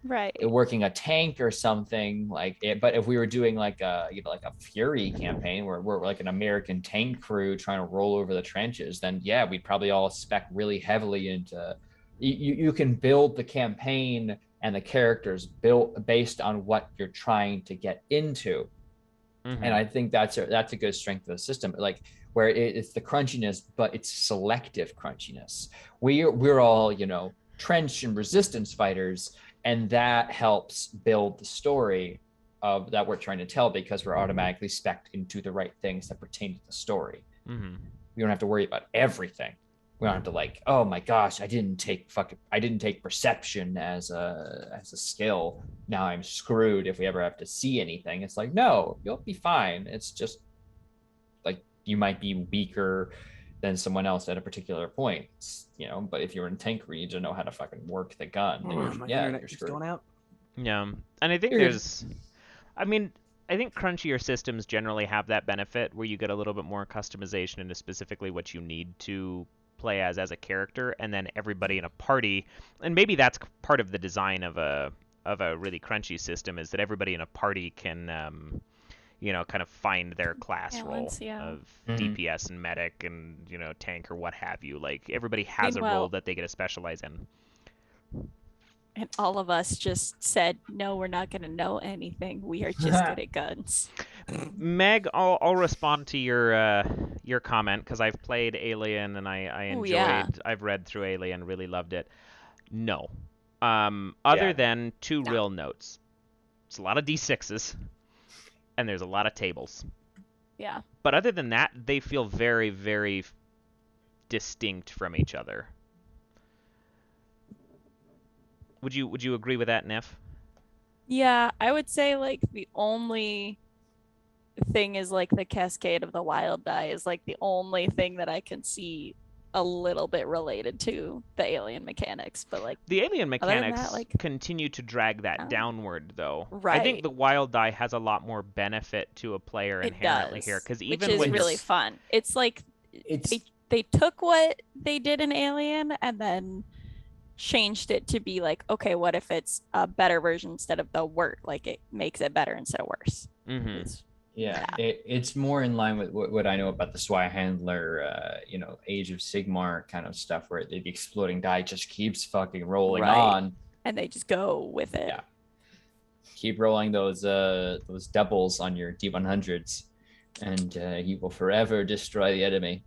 Right. tank or something like it. But if we were doing like a like a Fury campaign where we're like an American tank crew trying to roll over the trenches, then yeah, we'd probably all spec really heavily into you can build the campaign and the characters built based on what you're trying to get into. Mhm. And I think that's a good strength of the system, like where it's the crunchiness, but it's selective crunchiness. We're all trench and resistance fighters, and that helps build the story of that we're trying to tell because we're automatically spec'd into the right things that pertain to the story. Mhm. We don't have to worry about everything. We don't have to like, oh my gosh, I didn't take perception as a skill. Now I'm screwed if we ever have to see anything. It's like, no, you'll be fine. It's just like you might be weaker than someone else at a particular point, but if you're in tank, you need to know how to fucking work the gun. And Oh, my internet keeps going out. Yeah, and I think You're good. I think crunchier systems generally have that benefit where you get a little bit more customization into specifically what you need to play as a character, and then everybody in a party, and maybe that's part of the design of a really crunchy system, is that everybody in a party can kind of find their class role of DPS and medic and tank or what have you. Like everybody has a role that they get to specialize in. And all of us just said, no, we're not going to know anything. We are just good at guns. Meg, I'll respond to your comment because I've played Alien and I enjoyed. Yeah. I've read through Alien, really loved it. No, other than two real notes, it's a lot of D6s, and there's a lot of tables. Yeah. But other than that, they feel very, very distinct from each other. Would you agree with that, Nif? Yeah, I would say like the only thing is like the cascade of the wild die is like the only thing that I can see a little bit related to the alien mechanics, but like the alien mechanics that, like, continue to drag that downward, though. Right. I think the wild die has a lot more benefit to a player inherently here, because even which is when really fun. It's like they took what they did in Alien and then changed it to be like, okay, what if it's a better version instead of the worse? Like it makes it better instead of worse. Mm-hmm. It's more in line with what I know about the Swy Handler, Age of Sigmar kind of stuff, where the exploding die just keeps fucking rolling on, and they just go with it. Yeah, keep rolling those doubles on your D100s, and you will forever destroy the enemy.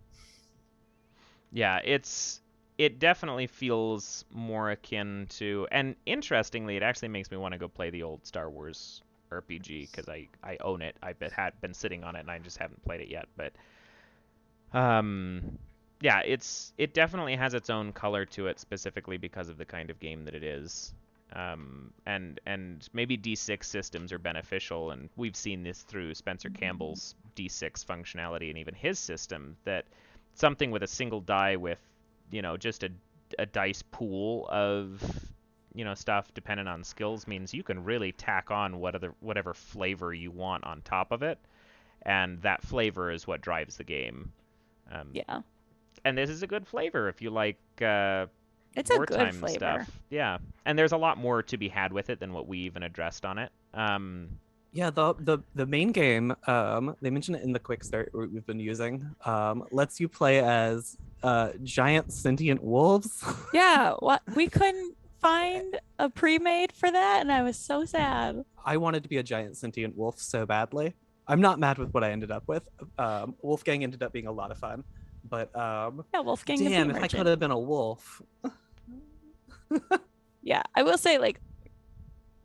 Yeah, it definitely feels more akin to, and interestingly, it actually makes me want to go play the old Star Wars RPG because I own it. I had been sitting on it and I just haven't played it yet. But yeah, it definitely has its own color to it, specifically because of the kind of game that it is. And maybe D6 systems are beneficial, and we've seen this through Spencer Campbell's D6 functionality and even his system, that something with a single die with just a dice pool of stuff dependent on skills means you can really tack on whatever flavor you want on top of it, and that flavor is what drives the game. Yeah. And this is a good flavor if you like it's a good wartime flavor. stuff. Yeah. And there's a lot more to be had with it than what we even addressed on it. Yeah, the main game, they mentioned it in the quick start we've been using, lets you play as giant sentient wolves. Yeah, what we couldn't find a pre-made for that, and I was so sad. I wanted to be a giant sentient wolf so badly. I'm not mad with what I ended up with. Wolfgang ended up being a lot of fun, but Yeah, Wolfgang the damn, Bee if I Merchant. could have been a wolf. Yeah, I will say, like,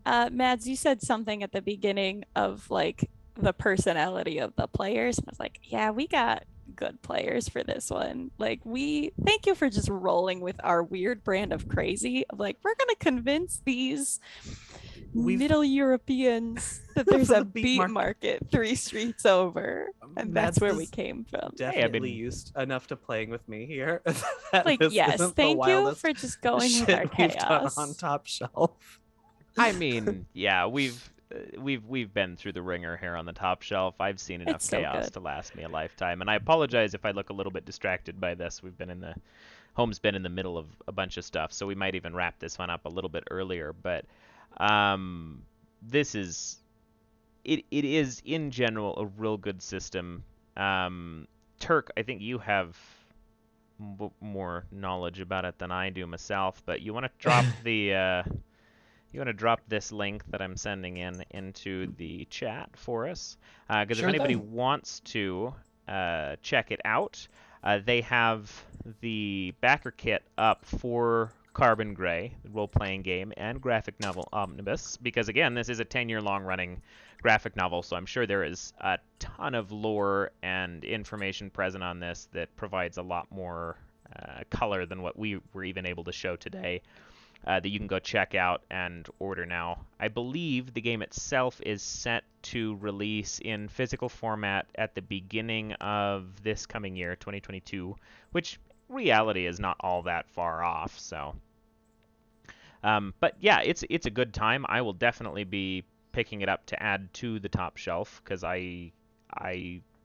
Mads, you said something at the beginning of like the personality of the players. I was like, yeah, we got good players for this one. Like, we thank you for just rolling with our weird brand of crazy. Of like, we're gonna convince these Middle Europeans that there's For a the beet beet market. market 3 streets over, and that's Mads where we is came from. Definitely been- used enough to playing with me here. that Like, this yes, isn't the thank you wildest for just going with shit our we've done chaos. on Top Shelf. I mean, yeah, we've been through the ringer here on the Top Shelf. I've seen enough It's so chaos good. to last me a lifetime, and I apologize if I look a little bit distracted by this. Home's been in the middle of a bunch of stuff, so we might even wrap this one up a little bit earlier. But this is it is in general a real good system. Turk, I think you have more knowledge about it than I do myself, but you want to drop this link that I'm sending into the chat for us, because Sure if anybody thing. wants to check it out, they have the backer kit up for Carbon Gray, the role-playing game, and graphic novel Omnibus, because again, this is a 10-year long-running graphic novel, so I'm sure there is a ton of lore and information present on this that provides a lot more color than what we were even able to show today. That you can go check out and order now. I believe the game itself is set to release in physical format at the beginning of this coming year, 2022, which reality is not all that far off. So, but yeah, it's a good time. I will definitely be picking it up to add to the Top Shelf because I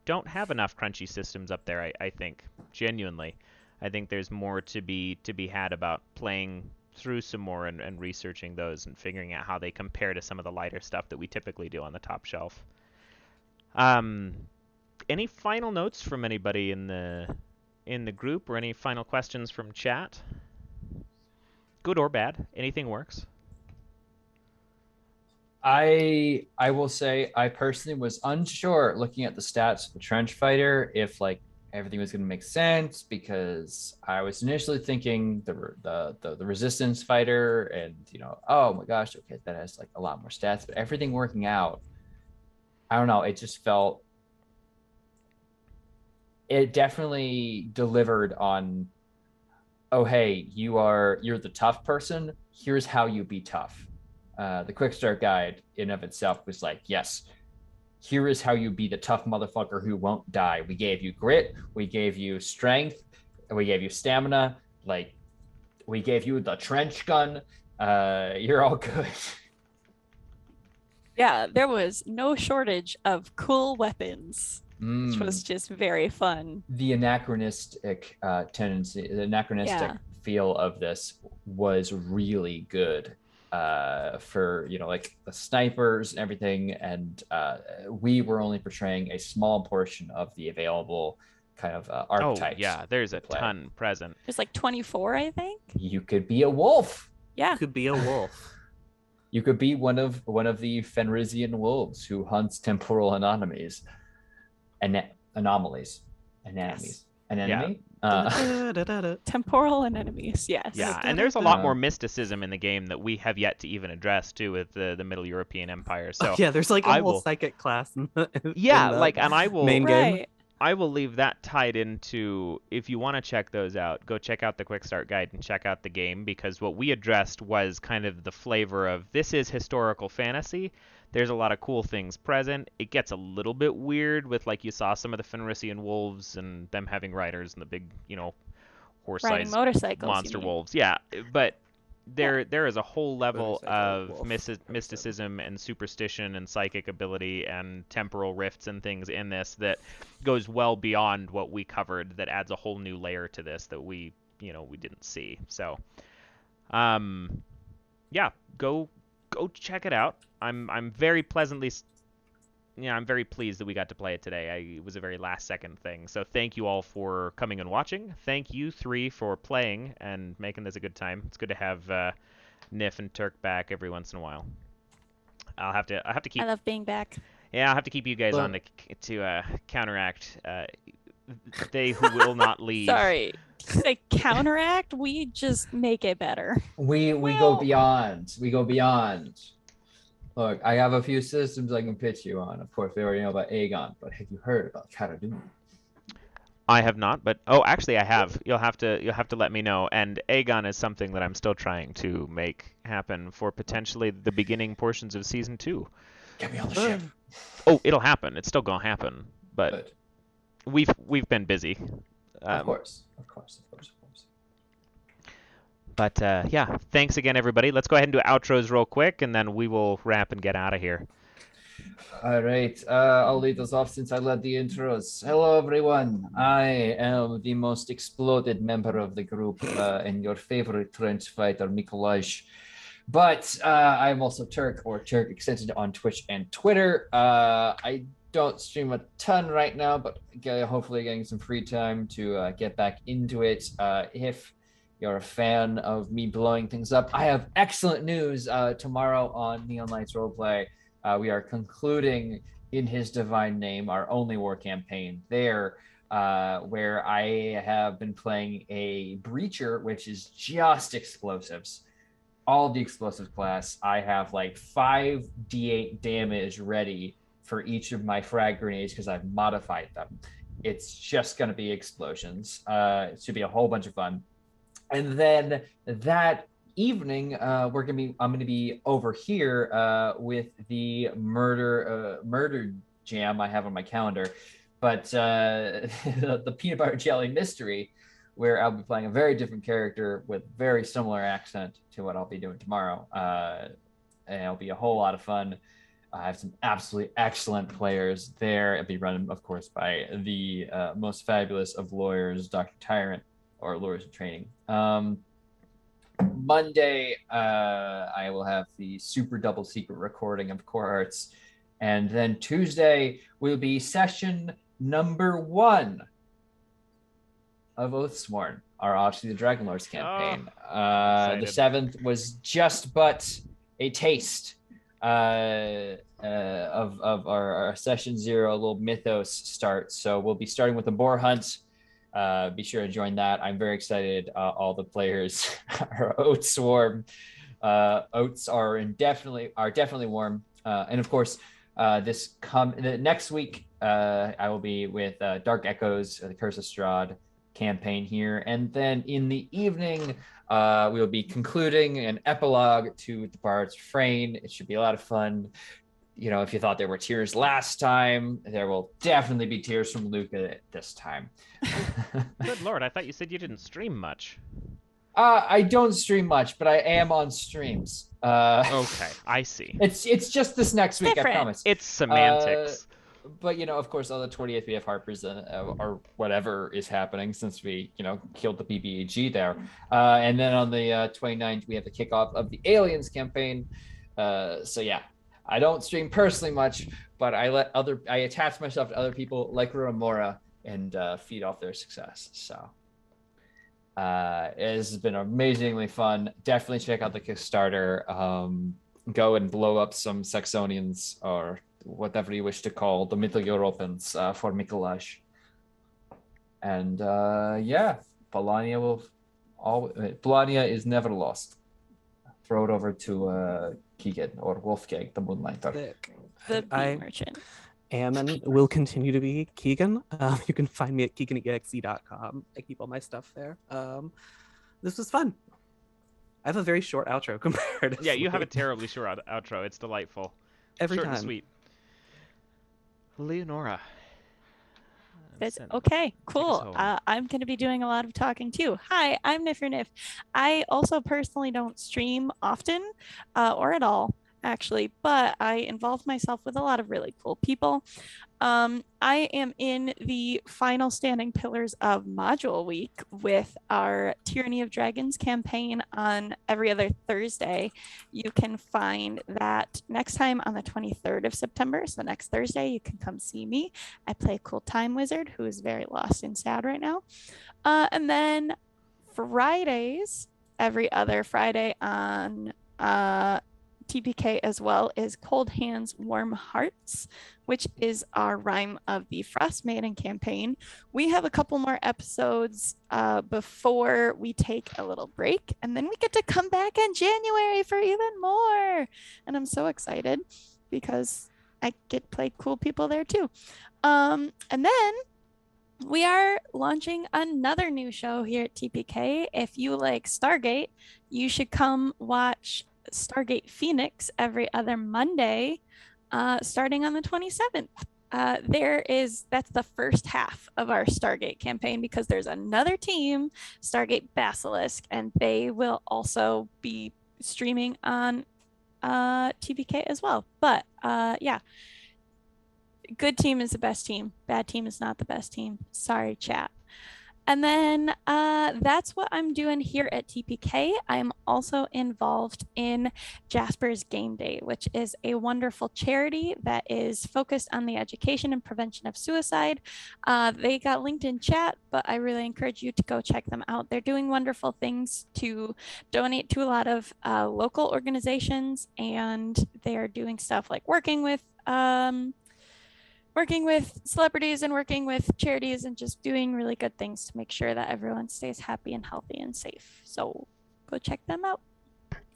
don't have enough crunchy systems up there. I think genuinely, I think there's more to be had about playing through some more and researching those and figuring out how they compare to some of the lighter stuff that we typically do on the Top Shelf. Any final notes from anybody in the group, or any final questions from chat? Good or bad, anything works. I will say I personally was unsure looking at the stats of the trench fighter if like everything was going to make sense, because I was initially thinking the resistance fighter, and oh my gosh, okay, that has like a lot more stats, but everything working out, I don't know, it just felt it definitely delivered on, oh hey, you're the tough person, here's how you be tough. The quick start guide in of itself was like, yes, here is how you be the tough motherfucker who won't die. We gave you grit, we gave you strength, and we gave you stamina. Like, we gave you the trench gun. You're all good. Yeah, there was no shortage of cool weapons, which was just very fun. The anachronistic tendency, the anachronistic feel of this was really good. For like the snipers and everything, and we were only portraying a small portion of the available kind of archetypes. Oh yeah, there's a ton present. There's like 24, I think. You could be a wolf. Yeah, You could be a wolf. You could be one of the Fenrisian wolves who hunts temporal anomalies. Anomalies. Yes. An enemy? Temporal anemones, yes. Yeah, and there's a lot more mysticism in the game that we have yet to even address too with the Middle European Empire. So yeah, there's like a whole psychic class in the and I will main game. I will leave that tied into, if you want to check those out, go check out the Quick Start Guide and check out the game, because what we addressed was kind of the flavor of, this is historical fantasy. There's a lot of cool things present. It gets a little bit weird with, like, you saw some of the Fenrisian wolves and them having riders and the big, horse-sized monster wolves. Yeah, but there is a whole level of mysticism and superstition and psychic ability and temporal rifts and things in this that goes well beyond what we covered, that adds a whole new layer to this that we didn't see. So yeah, go check it out. I'm very pleasantly I'm very pleased that we got to play it today. It was a very last-second thing. So thank you all for coming and watching. Thank you three for playing and making this a good time. It's good to have Nif and Turk back every once in a while. I'll have to keep. I love being back. Yeah, I'll have to keep you guys on to counteract they who will not leave. Sorry. Say counteract, we just make it better. We go beyond. We go beyond. Look, I have a few systems I can pitch you on. Of course, we already know about Aegon, but have you heard about Caradun? I have not, but actually I have. You'll have to let me know. And Aegon is something that I'm still trying to make happen for potentially the beginning portions of season 2. Get me on the ship. Oh, it'll happen. It's still gonna happen, but Good. we've been busy. Of course. But yeah, thanks again, everybody. Let's go ahead and do outros real quick, and then we will wrap and get out of here. All right, I'll lead us off since I led the intros. Hello, everyone. I am the most exploded member of the group and your favorite trench fighter, Mikelaj. But I'm also Turk, or Turk Extended on Twitch and Twitter. I don't stream a ton right now, but hopefully getting some free time to get back into it. If you're a fan of me blowing things up, I have excellent news tomorrow on Neon Lights Roleplay. We are concluding In His Divine Name, our only war campaign there, where I have been playing a breacher, which is just explosives. All the explosive class. I have like 5d8 damage ready for each of my frag grenades because I've modified them. It's just going to be explosions. It should be a whole bunch of fun. And then that evening, I'm going to be over here with the murder jam I have on my calendar, but the peanut butter jelly mystery, where I'll be playing a very different character with very similar accent to what I'll be doing tomorrow, and it'll be a whole lot of fun. I have some absolutely excellent players there. It'll be run, of course, by the most fabulous of lawyers, Dr. Tyrant, or Lawyers in Training. Monday, I will have the super double secret recording of Core Arts. And then Tuesday will be session number 1 of Oathsworn, our Odyssey of the Dragonlords campaign. The 7th was just but a taste of our session 0, a little mythos start. So we'll be starting with the boar hunt. Be sure to join that. I'm very excited. All the players are oat swarm. Oats are definitely warm. And of course, next week, I will be with Dark Echoes, the Curse of Strahd campaign here. And then in the evening, we will be concluding an epilogue to the Bard's Refrain. It should be a lot of fun. You know, if you thought there were tears last time, there will definitely be tears from Luca this time. Good Lord, I thought you said you didn't stream much. I don't stream much, but I am on streams. Okay, I see. It's just this next week, Different. I promise. It's semantics. But, of course, on the 20th, we have Harper's or whatever is happening since we, killed the BBAG there. And then on the 29th, we have the kickoff of the Aliens campaign. So, yeah. I don't stream personally much, but I attach myself to other people like Remora and feed off their success. So it has been amazingly fun. Definitely check out the Kickstarter. Go and blow up some Saxonians or whatever you wish to call the Middle Europans for Mikelaj. And Polania Polania is never lost. Throw it over to Keegan or Wolfgang the Moonlighter. The bee merchant. Am and will continue to be Keegan. You can find me at keeganexe.com. I keep all my stuff there. This was fun. I have a very short outro compared to Yeah, you have a terribly short outro. It's delightful. Every short time. And sweet. Leonora. That's okay, cool. I'm going to be doing a lot of talking too. Hi, I'm Nif. I also personally don't stream often or at all. actually, but I involved myself with a lot of really cool people. I am in the final standing pillars of Module Week with our Tyranny of Dragons campaign on every other Thursday. You can find that next time on the 23rd of September. So next Thursday, you can come see me. I play a cool time wizard who is very lost and sad right now. And then Fridays, every other Friday on TPK as well, is Cold Hands, Warm Hearts, which is our Rime of the Frost Maiden campaign. We have a couple more episodes before we take a little break, and then we get to come back in January for even more. And I'm so excited because I get to play cool people there too. And then we are launching another new show here at TPK. If you like Stargate, you should come watch Stargate Phoenix every other Monday, starting on the 27th. That's the first half of our Stargate campaign, because there's another team, Stargate Basilisk, and they will also be streaming on TPK as well. But yeah, good team is the best team. Bad team is not the best team. Sorry, chat. And then that's what I'm doing here at TPK. I'm also involved in Jasper's Game Day, which is a wonderful charity that is focused on the education and prevention of suicide. They got linked in chat, but I really encourage you to go check them out. They're doing wonderful things to donate to a lot of local organizations, and they're doing stuff like working with celebrities and working with charities and just doing really good things to make sure that everyone stays happy and healthy and safe. So go check them out.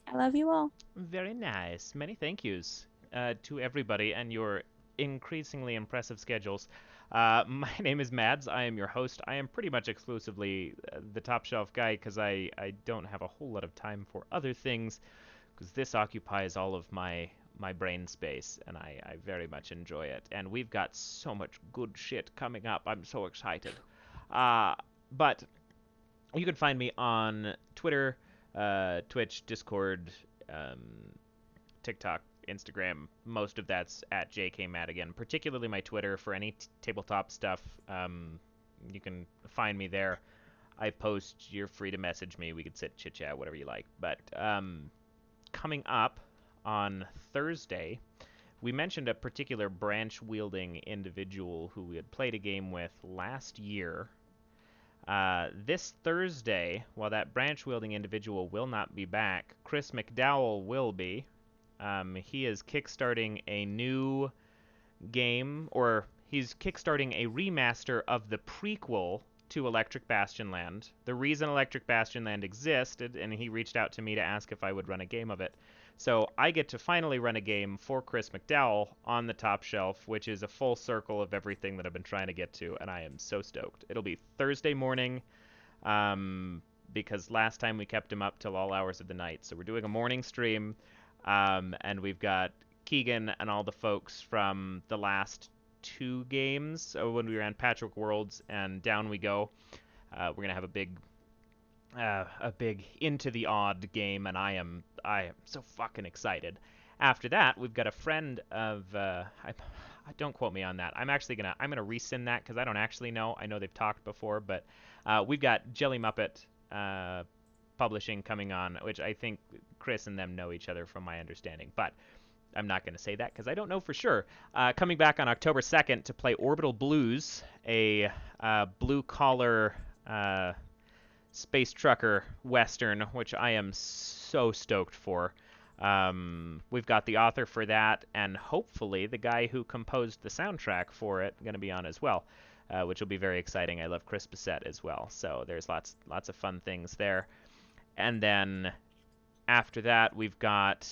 I love you all. Very nice. Many thank yous to everybody and your increasingly impressive schedules. My name is Mads. I am your host. I am pretty much exclusively the top shelf guy because I don't have a whole lot of time for other things, because this occupies all of my brain space, and I very much enjoy it. And we've got so much good shit coming up. I'm so excited. But you can find me on Twitter, Twitch, Discord, TikTok, Instagram. Most of that's at JKMadigan, particularly my Twitter for any tabletop stuff. You can find me there. I post. You're free to message me. We could sit, chit-chat, whatever you like. But coming up on Thursday, we mentioned a particular branch-wielding individual who we had played a game with last year. This Thursday, while that branch-wielding individual will not be back, Chris McDowell will be. He is kickstarting a new game, or he's kickstarting a remaster of the prequel to Electric Bastion Land. The reason Electric Bastion Land existed, and he reached out to me to ask if I would run a game of it. So I get to finally run a game for Chris McDowell on the top shelf, which is a full circle of everything that I've been trying to get to, and I am so stoked. It'll be Thursday morning, because last time we kept him up till all hours of the night. So we're doing a morning stream, and we've got Keegan and all the folks from the last 2 games, when we ran Patchwork Worlds and Down We Go. We're going to have a big Into the Odd game, and I am so fucking excited. After that, we've got a friend of don't quote me on that. I'm gonna rescind that because I don't actually know. I know they've talked before, but we've got Jelly Muppet Publishing coming on, which I think Chris and them know each other from my understanding, but I'm not going to say that because I don't know for sure. Coming back on October 2nd to play Orbital Blues, a blue-collar space trucker western, which I am so stoked for. We've got the author for that, and hopefully the guy who composed the soundtrack for it going to be on as well, which will be very exciting. I love Chris Bissett as well, so there's lots of fun things there. And then after that, we've got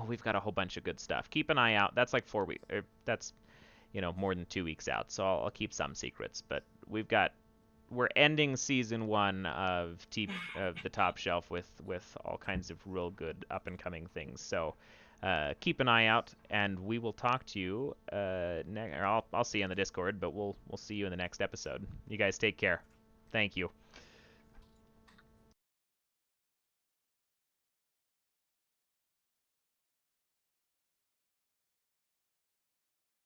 we've got a whole bunch of good stuff. Keep an eye out. That's like 4 weeks. That's more than 2 weeks out, so I'll keep some secrets. But we're ending season 1 of the Top Shelf with all kinds of real good up and coming things. So keep an eye out, and we will talk to you. I'll see you in the Discord, but we'll see you in the next episode. You guys take care. Thank you.